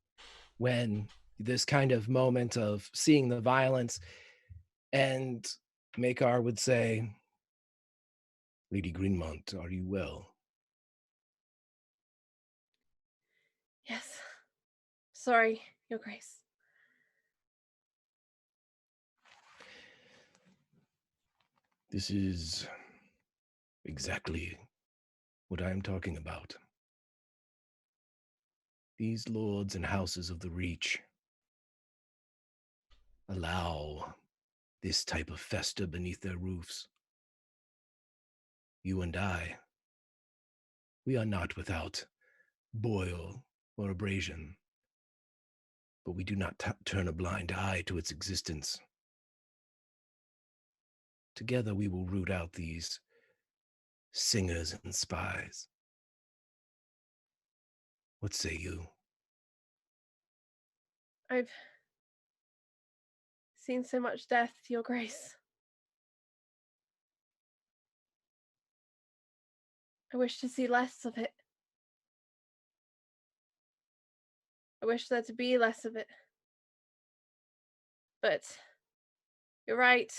when this kind of moment of seeing the violence, and Makar would say, Lady Greenmont, are you well?
Yes. Sorry, Your Grace.
This is exactly what I am talking about. These lords and houses of the Reach allow this type of festa beneath their roofs. You and I, we are not without boil or abrasion, but we do not turn a blind eye to its existence. Together we will root out these singers and spies. What say you?
I've seen so much death, Your Grace. I wish to see less of it. I wish there to be less of it. But you're right.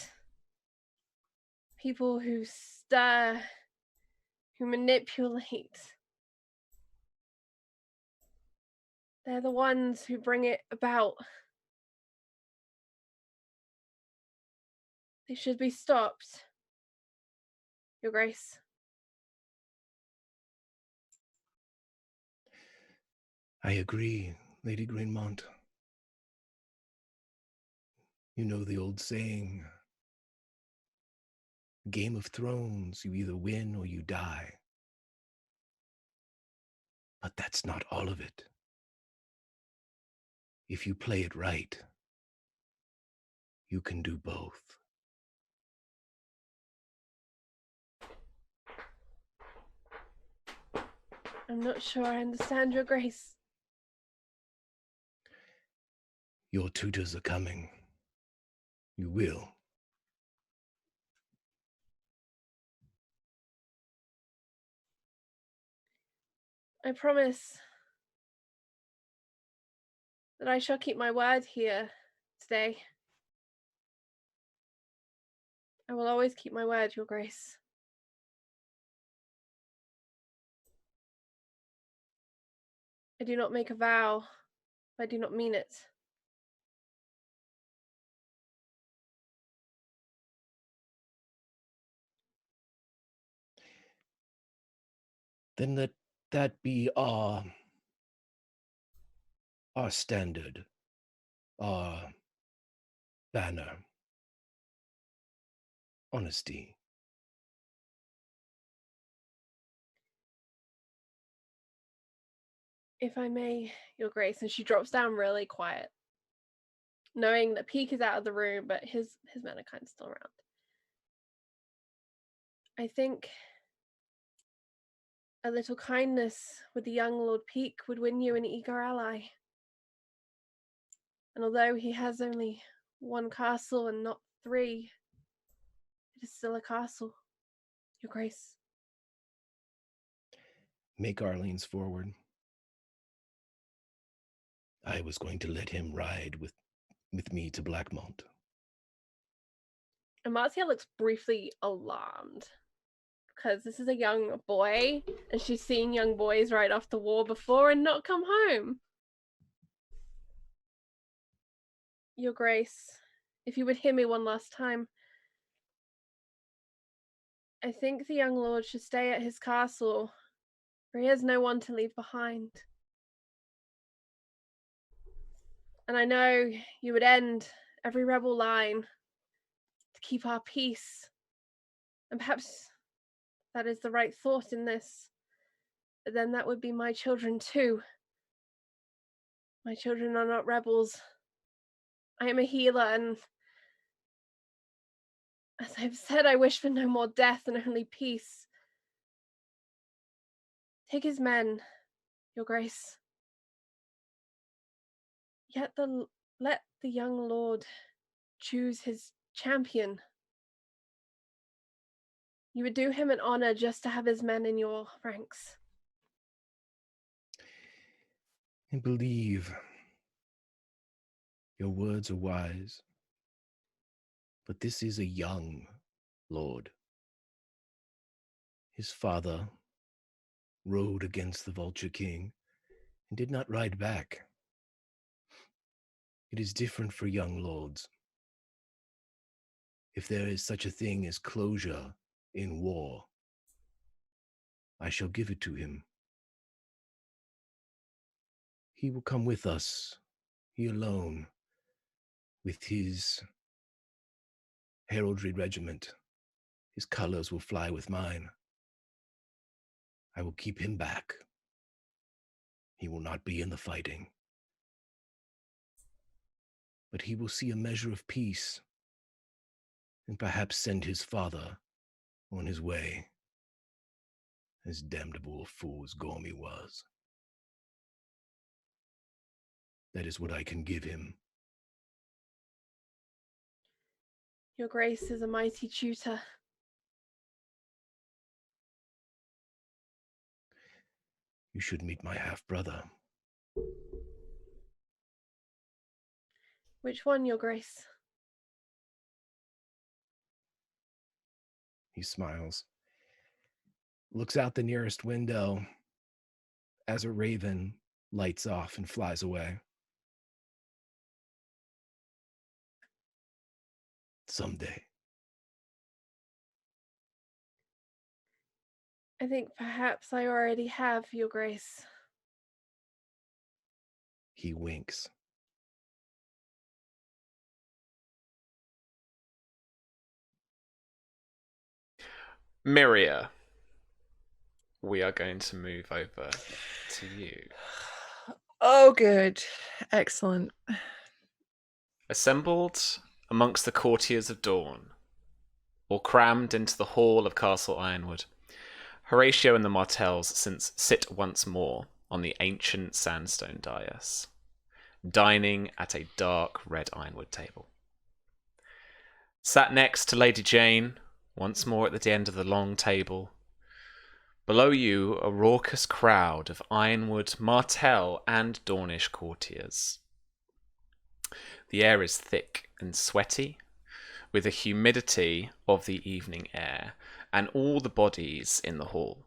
People who stir, who manipulate, they're the ones who bring it about. They should be stopped, Your Grace.
I agree, Lady Greenmont. You know the old saying, Game of Thrones, you either win or you die. But that's not all of it. If you play it right, you can do both.
I'm not sure I understand, Your Grace.
Your tutors are coming. You will.
I promise that I shall keep my word here today. I will always keep my word, Your Grace. I do not make a vow, if I do not mean it.
Then let that be our standard, our banner. Honesty.
If I may, Your Grace, and she drops down really quiet, knowing that Peake is out of the room, but his men are kind of still around. I think a little kindness with the young Lord Peake would win you an eager ally. And although he has only one castle and not 3, it is still a castle, Your Grace.
Makar leans forward. I was going to let him ride with me to Blackmont.
Amasia looks briefly alarmed because this is a young boy and she's seen young boys ride off the war before and not come home. Your Grace, if you would hear me one last time, I think the young lord should stay at his castle, for he has no one to leave behind. And I know you would end every rebel line to keep our peace. And perhaps that is the right thought in this. But then that would be my children too. My children are not rebels. I am a healer, and as I've said, I wish for no more death and only peace. Take his men, Your Grace. Let the young lord choose his champion. You would do him an honor just to have his men in your ranks.
I believe your words are wise, but this is a young lord. His father rode against the Vulture King and did not ride back. It is different for young lords. If there is such a thing as closure in war, I shall give it to him. He will come with us, he alone, with his heraldry regiment. His colors will fly with mine. I will keep him back. He will not be in the fighting. But he will see a measure of peace and perhaps send his father on his way, as damnable a fool as Gormy was. That is what I can give him.
Your Grace is a mighty tutor.
You should meet my half-brother.
Which one, Your Grace?
He smiles, looks out the nearest window as a raven lights off and flies away. Someday.
I think perhaps I already have, Your Grace.
He winks.
Miria, we are going to move over to you.
Oh, good. Excellent.
Assembled amongst the courtiers of Dorne, or crammed into the hall of Castle Ironwood, Horatio and the Martells sit once more on the ancient sandstone dais, dining at a dark red ironwood table. Sat next to Lady Jane, once more at the end of the long table. Below you, a raucous crowd of Ironwood, Martell, and Dornish courtiers. The air is thick and sweaty, with the humidity of the evening air, and all the bodies in the hall.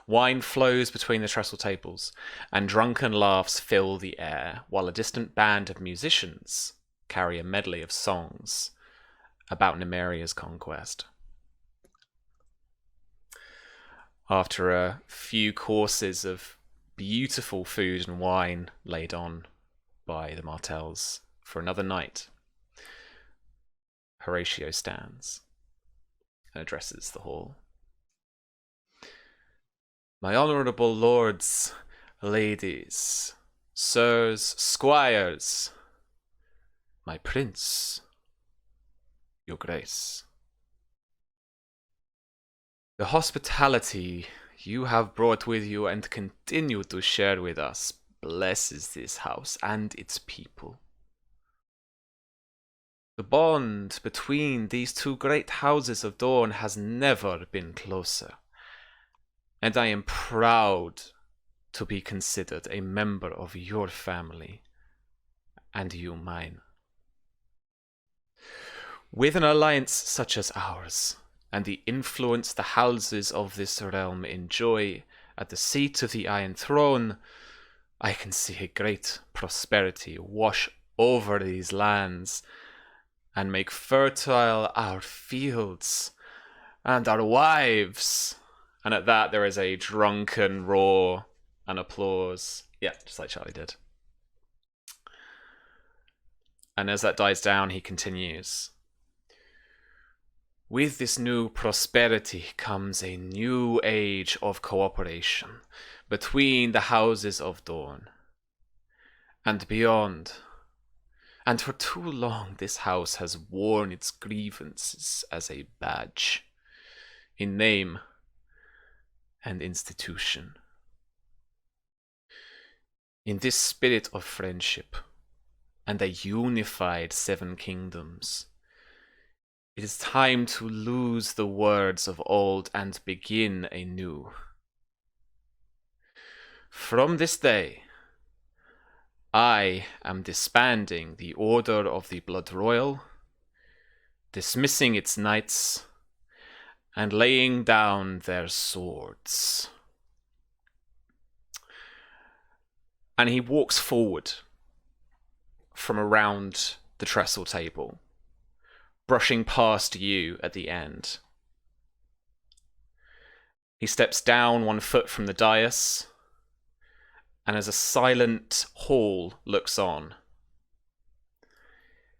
Wine flows between the trestle tables, and drunken laughs fill the air, while a distant band of musicians carry a medley of songs about Nymeria's conquest. After a few courses of beautiful food and wine laid on by the Martells for another night, Horatio stands and addresses the hall. My honourable lords, ladies, sirs, squires, my prince, your grace. The hospitality you have brought with you and continue to share with us blesses this house and its people. The bond between these two great houses of Dorne has never been closer, and I am proud to be considered a member of your family, and you mine. With an alliance such as ours, and the influence the houses of this realm enjoy at the seat of the Iron Throne, I can see a great prosperity wash over these lands and make fertile our fields and our wives. And at that there is a drunken roar and applause. Yeah, just like Charlie did. And as that dies down, he continues. With this new prosperity comes a new age of cooperation between the houses of Dorne and beyond. And for too long this house has worn its grievances as a badge, in name and institution. In this spirit of friendship and a unified Seven Kingdoms, it is time to lose the words of old and begin anew. From this day, I am disbanding the Order of the Blood Royal, dismissing its knights, and laying down their swords. And he walks forward from around the trestle table, brushing past you at the end. He steps down 1 foot from the dais, and as a silent hall looks on,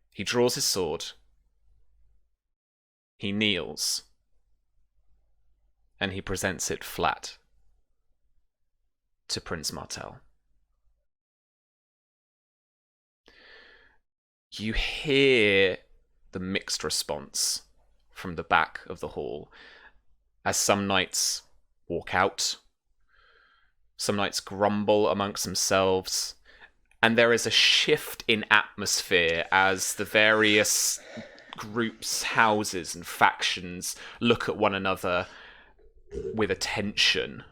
he draws his sword, he kneels, and he presents it flat to Prince Martell. You hear the mixed response from the back of the hall as some knights walk out, some knights grumble amongst themselves, and there is a shift in atmosphere as the various groups, houses, and factions look at one another with a tension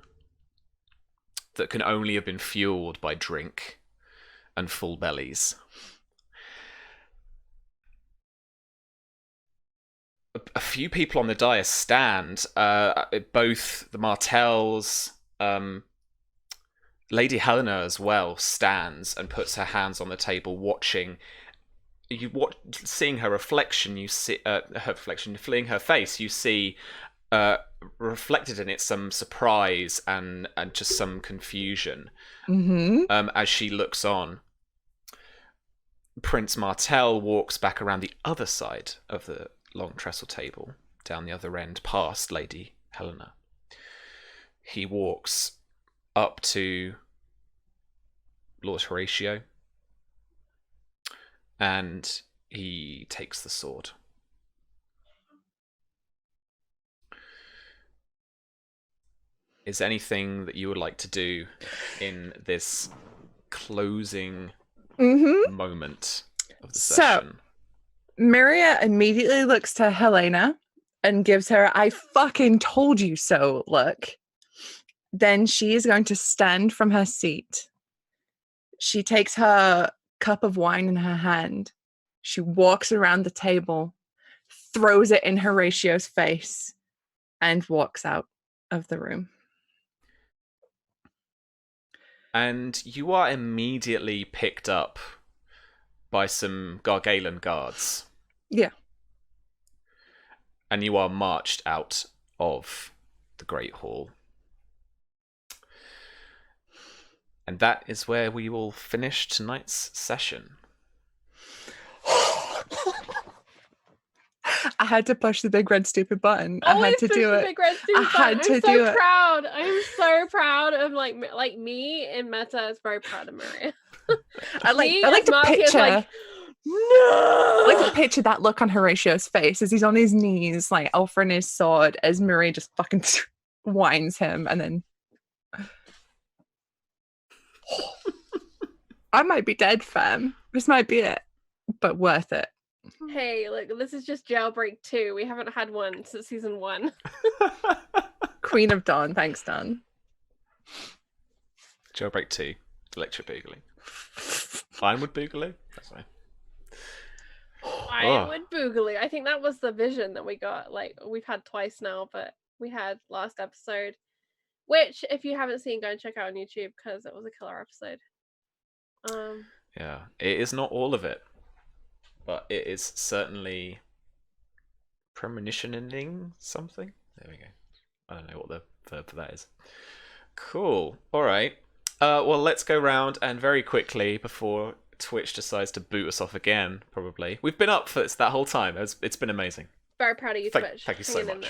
that can only have been fueled by drink and full bellies. A few people on the dais stand, both the Martells, Lady Helena as well stands and puts her hands on the table, watching. Seeing her reflection, you see fleeing her face. You see reflected in it some surprise and just some confusion as she looks on. Prince Martell walks back around the other side of the long trestle table, down the other end, past Lady Helena. He walks up to Lord Horatio, and he takes the sword. Is there anything that you would like to do in this closing moment of the session?
Maria immediately looks to Helena and gives her "I fucking told you so" look. Then she is going to stand from her seat. She takes her cup of wine in her hand. She walks around the table, throws it in Horatio's face, and walks out of the room.
And you are immediately picked up by some Gargalen guards.
Yeah.
And you are marched out of the Great Hall. And that is where we will finish tonight's session.
I had to push the big red stupid button. I had to do it.
Big red stupid
I'm so
proud. I'm so proud of like me and Meta is very proud of Maria.
I like to picture.
Like, no!
I like to picture that look on Horatio's face as he's on his knees, like offering his sword, as Maria just fucking whines him, and then I might be dead, fam. This might be it, but worth it.
Hey, look, this is just Jailbreak 2. We haven't had one since season 1.
Queen of Dawn, thanks, Dawn.
Jailbreak 2, Electric Boogaloo. Ironwood Boogaloo? That's fine.
Ironwood Boogaloo. I think that was the vision that we got. Like, we've had twice now, but we had last episode. Which, if you haven't seen, go and check out on YouTube, because it was a killer episode.
Yeah, it is not all of it, but it is certainly premonitioning something. There we go. I don't know what the verb for that is. Cool. All right. Well, let's go round and very quickly, before Twitch decides to boot us off again, probably. We've been up for this that whole time. It's been amazing.
Very proud of you, Twitch.
Thank you so much.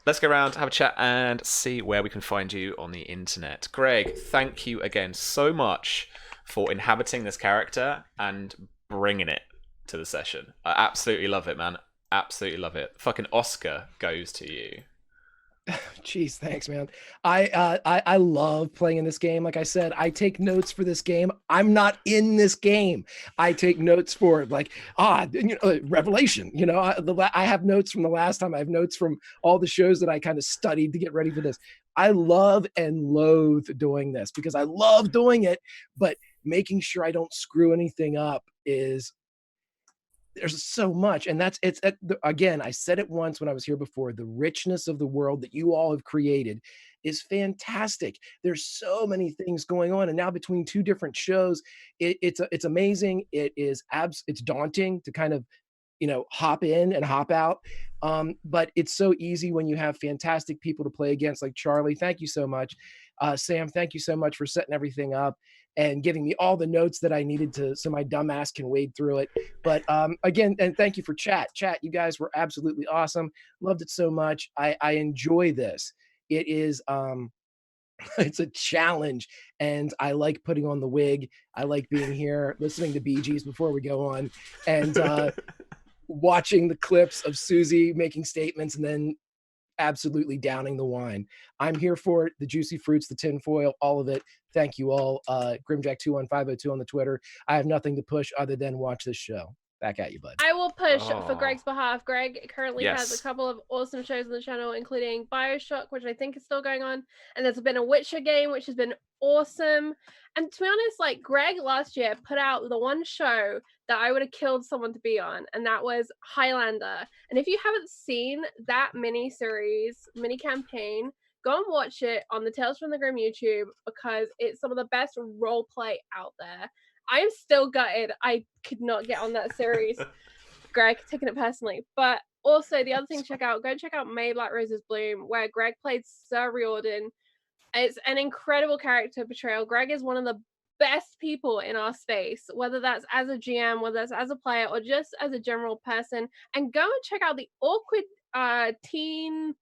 Let's
go around, have a chat, and see where we can find you on the internet. Greg, thank you again so much for inhabiting this character and bringing it to the session. I absolutely love it, man. Absolutely love it. Fucking Oscar goes to you.
Jeez, thanks, man. I love playing in this game. Like I said, I take notes for this game. I'm not in this game. I take notes for like Revelation. You know, I have notes from the last time. I have notes from all the shows that I kind of studied to get ready for this. I love and loathe doing this because I love doing it, but making sure I don't screw anything up is there's so much, and again, I said it once when I was here before, the richness of the world that you all have created is fantastic. There's so many things going on, and now between two different shows, it's amazing. It's daunting to kind of hop in and hop out, but it's so easy when you have fantastic people to play against, like Charlie. Thank you so much. Sam, thank you so much for setting everything up and giving me all the notes that I needed so my dumb ass can wade through it. But again, and thank you for chat. You guys were absolutely awesome. Loved it so much. I enjoy this. It is it's a challenge, and I like putting on the wig. I like being here, listening to Bee Gees before we go on, and watching the clips of Susie making statements and then absolutely downing the wine. I'm here for it. The juicy fruits, the tinfoil, all of it. Thank you all. Grimjack21502 on the Twitter. I have nothing to push other than watch this show. Back at you, bud.
I will push for Greg's behalf. Greg currently has
Yes.
a couple of awesome shows on the channel, including BioShock, which I think is still going on, and there's been a Witcher game, which has been awesome. And to be honest, like, Greg last year put out the one show that I would have killed someone to be on, and that was Highlander. And if you haven't seen that mini campaign, go and watch it on the Tales from the Grim YouTube, because it's some of the best role play out there. I'm still gutted I could not get on that series. Greg, taking it personally. But also, the other thing to go check out May Black Roses Bloom, where Greg played Sir Riordan. It's an incredible character portrayal. Greg is one of the best people in our space, whether that's as a GM, whether that's as a player, or just as a general person. And go and check out the Awkward Teen...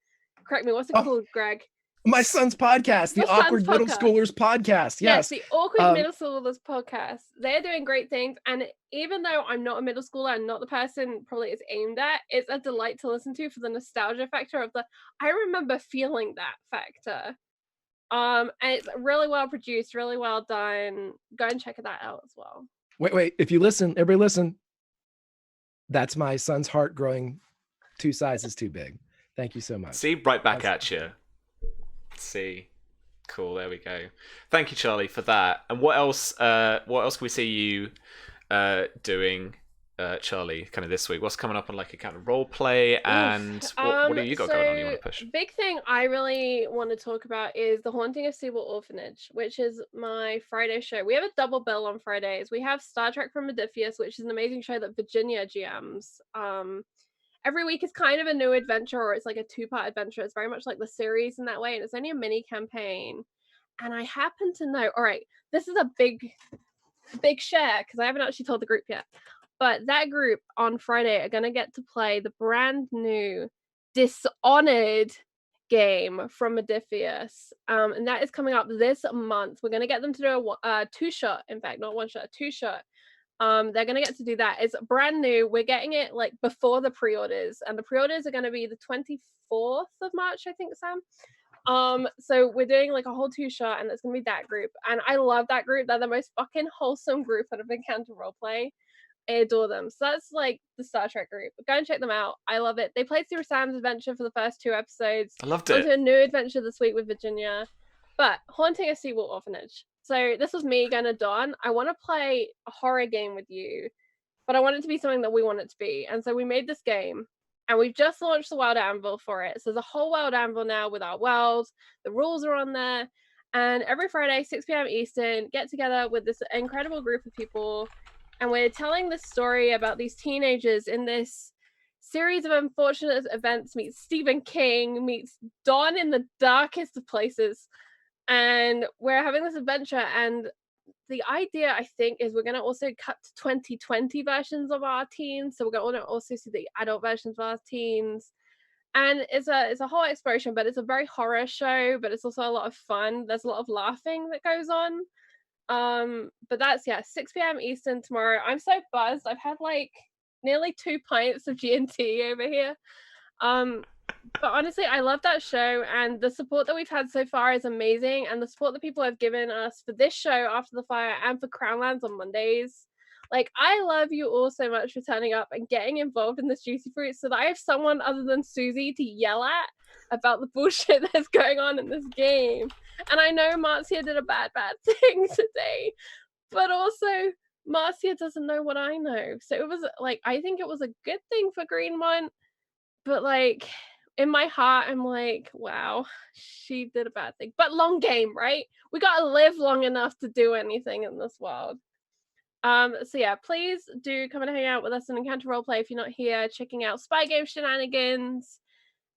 Correct me, what's it called, Greg?
My son's podcast, the Awkward Middle Schoolers podcast. Yes,
the Awkward Middle Schoolers podcast. They're doing great things, and even though I'm not a middle schooler and not the person probably it's aimed at, it's a delight to listen to for the nostalgia factor of I remember feeling that factor. And it's really well produced, really well done. Go and check that out as well.
Wait, if you listen, everybody listen. That's my son's heart growing 2 sizes too big. Thank you so much.
See, right back at you. See, cool. There we go. Thank you, Charlie, for that. And what else? What else can we see you doing, Charlie? Kind of this week. What's coming up on like a kind of role play, and what do you got going on? You want to push?
Big thing I really want to talk about is the Haunting of Seawall Orphanage, which is my Friday show. We have a double bill on Fridays. We have Star Trek from Modiphius, which is an amazing show that Virginia GMs. Every week is kind of a new adventure, or it's like a 2-part adventure. It's very much like the series in that way, and it's only a mini campaign. And I happen to know, all right, this is a big share, because I haven't actually told the group yet. But that group on Friday are going to get to play the brand new Dishonored game from Modiphius. And that is coming up this month. We're going to get them to do a 2-shot, in fact, not 1-shot, a 2-shot. They're gonna get to do that. It's brand new. We're getting it like before the pre-orders, and the pre-orders are gonna be the 24th of March, I think, Sam. So we're doing like a whole 2-shot, and it's gonna be that group. And I love that group. They're the most fucking wholesome group that I've encountered roleplay. I adore them. So that's like the Star Trek group. Go and check them out. I love it. They played through Sam's adventure for the first 2 episodes.
I loved it.
Onto a new adventure this week with Virginia. But Haunting a Seawall Orphanage. So this was me going to Dawn. I want to play a horror game with you, but I want it to be something that we want it to be. And so we made this game, and we've just launched the World Anvil for it. So there's a whole World Anvil now with our world. The rules are on there. And every Friday, 6 p.m. Eastern, get together with this incredible group of people. And we're telling this story about these teenagers in this series of unfortunate events meets Stephen King, meets Dawn in the darkest of places. And we're having this adventure, and the idea, I think, is we're going to also cut to 2020 versions of our teens. So we're going to also see the adult versions of our teens. And it's a whole exploration, but it's a very horror show, but it's also a lot of fun. There's a lot of laughing that goes on. But that's, 6 p.m. Eastern tomorrow. I'm so buzzed. I've had like nearly 2 pints of G&T over here. But honestly, I love that show, and the support that we've had so far is amazing, and the support that people have given us for this show After the Fire and for Crownlands on Mondays. Like, I love you all so much for turning up and getting involved in this Juicy Fruit so that I have someone other than Susie to yell at about the bullshit that's going on in this game. And I know Marcia did a bad thing today, but also Marcia doesn't know what I know. So it was like, I think it was a good thing for Greenmont, but like in my heart, I'm like, wow, she did a bad thing. But long game, right? We gotta live long enough to do anything in this world. So yeah, please do come and hang out with us in Encounter Roleplay if you're not here, checking out Spy Game Shenanigans,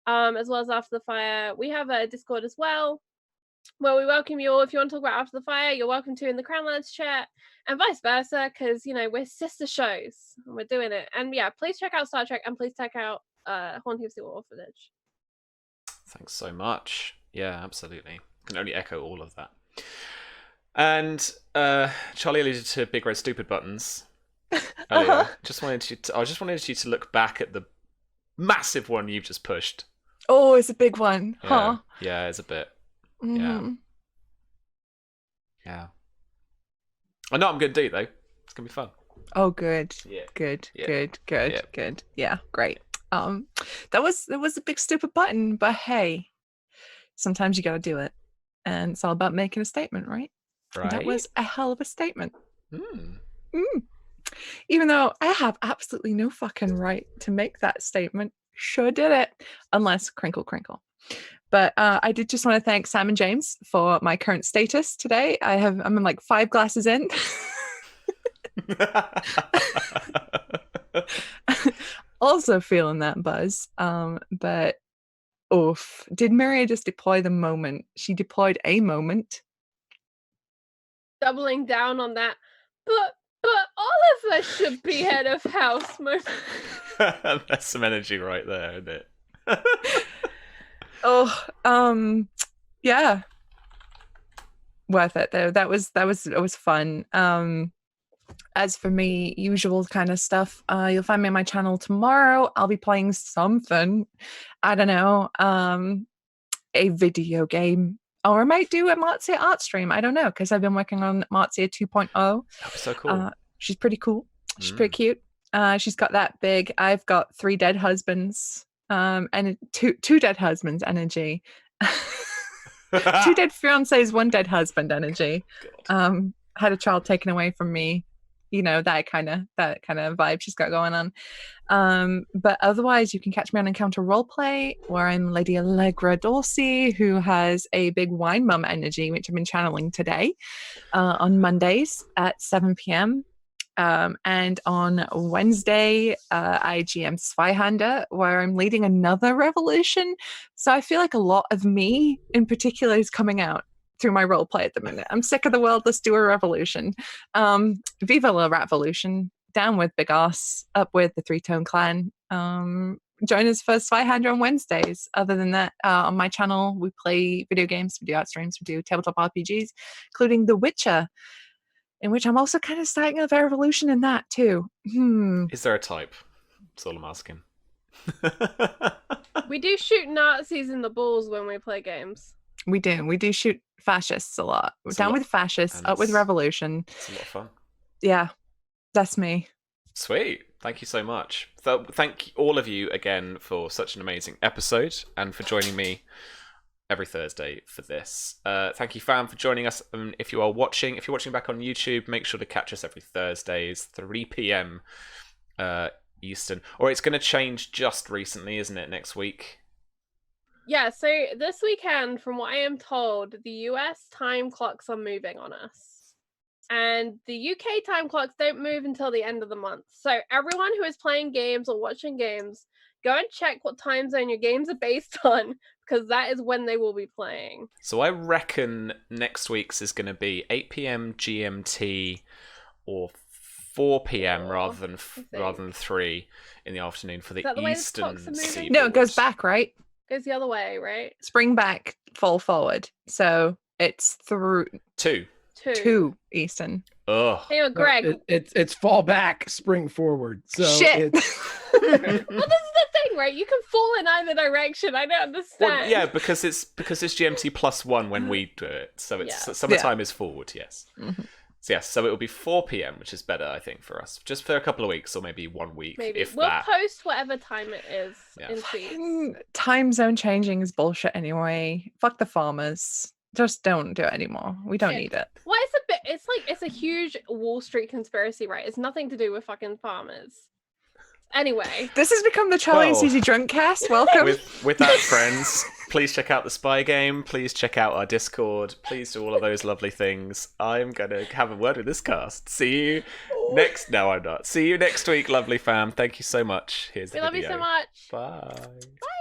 as well as After the Fire. We have a Discord as well, where we welcome you all. If you want to talk about After the Fire, you're welcome to in the Crownlands chat, and vice versa, because you know we're sister shows and we're doing it. And yeah, please check out Star Trek and please check out Haunting of Steel Orphanage.
Thanks so much. Yeah, absolutely. Can only echo all of that. And Charlie alluded to big red stupid buttons earlier. I just wanted you to look back at the massive one you've just pushed.
Oh, it's a big one,
Yeah.
huh?
Yeah, it's a bit.
Mhm.
Yeah. I know I'm gonna do it though. It's gonna be fun.
Oh, good.
Yeah.
Good.
Yeah.
Good.
Yeah.
Good. Yeah, great. That was a big stupid button, but hey, sometimes you gotta do it, and it's all about making a statement, right?
Right.
That was a hell of a statement.
Mm.
Even though I have absolutely no fucking right to make that statement, sure did it, unless crinkle crinkle. But I did just want to thank Sam and James for my current status today. I'm in like 5 glasses in. Also feeling that buzz. But oof, did Maria just deploy the moment? She deployed a moment.
Doubling down on that, but all of us should be head of house.
That's some energy right there, isn't it?
Oh, yeah, worth it though. That was fun. As for me, usual kind of stuff. You'll find me on my channel tomorrow. I'll be playing something. I don't know. A video game. Or I might do a Marzia art stream. I don't know, because I've been working on Marzia 2.0.
That was so cool.
She's pretty cool. She's pretty cute. She's got that big. I've got 3 dead husbands. And two dead husbands energy. 2 dead fiancés, 1 dead husband energy. Had a child taken away from me. You know, that kind of vibe she's got going on. But otherwise, you can catch me on Encounter Roleplay, where I'm Lady Allegra Dorsey, who has a big wine mum energy, which I've been channeling today on Mondays at 7 p.m. And on Wednesday, I GM Zweihander, where I'm leading another revolution. So I feel like a lot of me in particular is coming out through my role play at the minute. I'm sick of the world. Let's do a revolution. Viva la revolution. Down with Big Ass. Up with the 3-Tone Clan. Join us for Zweihander on Wednesdays. Other than that, on my channel, we play video games, we do art streams, we do tabletop RPGs, including The Witcher, in which I'm also kind of starting a revolution in that too.
Is there a type? That's all I'm asking.
We do shoot Nazis in the balls when we play games.
We do shoot fascists a lot. We're down with fascists, up with revolution.
It's a lot of fun.
Yeah, that's me.
Sweet. Thank you so much. So, thank all of you again for such an amazing episode and for joining me every Thursday for this. Thank you, fam, for joining us. If you're watching back on YouTube, make sure to catch us every Thursdays, 3 p.m. Eastern. Or it's going to change just recently, isn't it, next week?
Yeah, so this weekend, from what I am told, the US time clocks are moving on us. And the UK time clocks don't move until the end of the month. So everyone who is playing games or watching games, go and check what time zone your games are based on, because that is when they will be playing.
So I reckon next week's is going to be 8 p.m. GMT or 4 p.m. rather than 3 in the afternoon for the Eastern Seaboard.
No, it goes back, right?
Goes the other way, right?
Spring back, fall forward. So it's through 2 Eastern.
Ugh.
Hey, Greg.
It's fall back, spring forward. So
shit.
Well, this is the thing, right? You can fall in either direction. I don't understand.
Well, yeah, because it's GMT +1 when we do it. So it's summertime is forward, yes.
Mm-hmm.
So yes, so it will be 4 p.m, which is better, I think, for us. Just for a couple of weeks or maybe 1 week, if
we'll
that.
post whatever time it is in tweets.
Time zone changing is bullshit anyway. Fuck the farmers. Just don't do it anymore. We don't need it.
Well, it's like it's a huge Wall Street conspiracy, right? It's nothing to do with fucking farmers. Anyway,
This has become the Charlie and
Well,
Susie drunk cast. Welcome.
With that, friends, please check out the Spy Game. Please check out our Discord. Please do all of those lovely things. I'm going to have a word with this cast. See you next... No, I'm not. See you next week, lovely fam. Thank you so much. Here's the
we love you
video.
so much.
Bye.
Bye.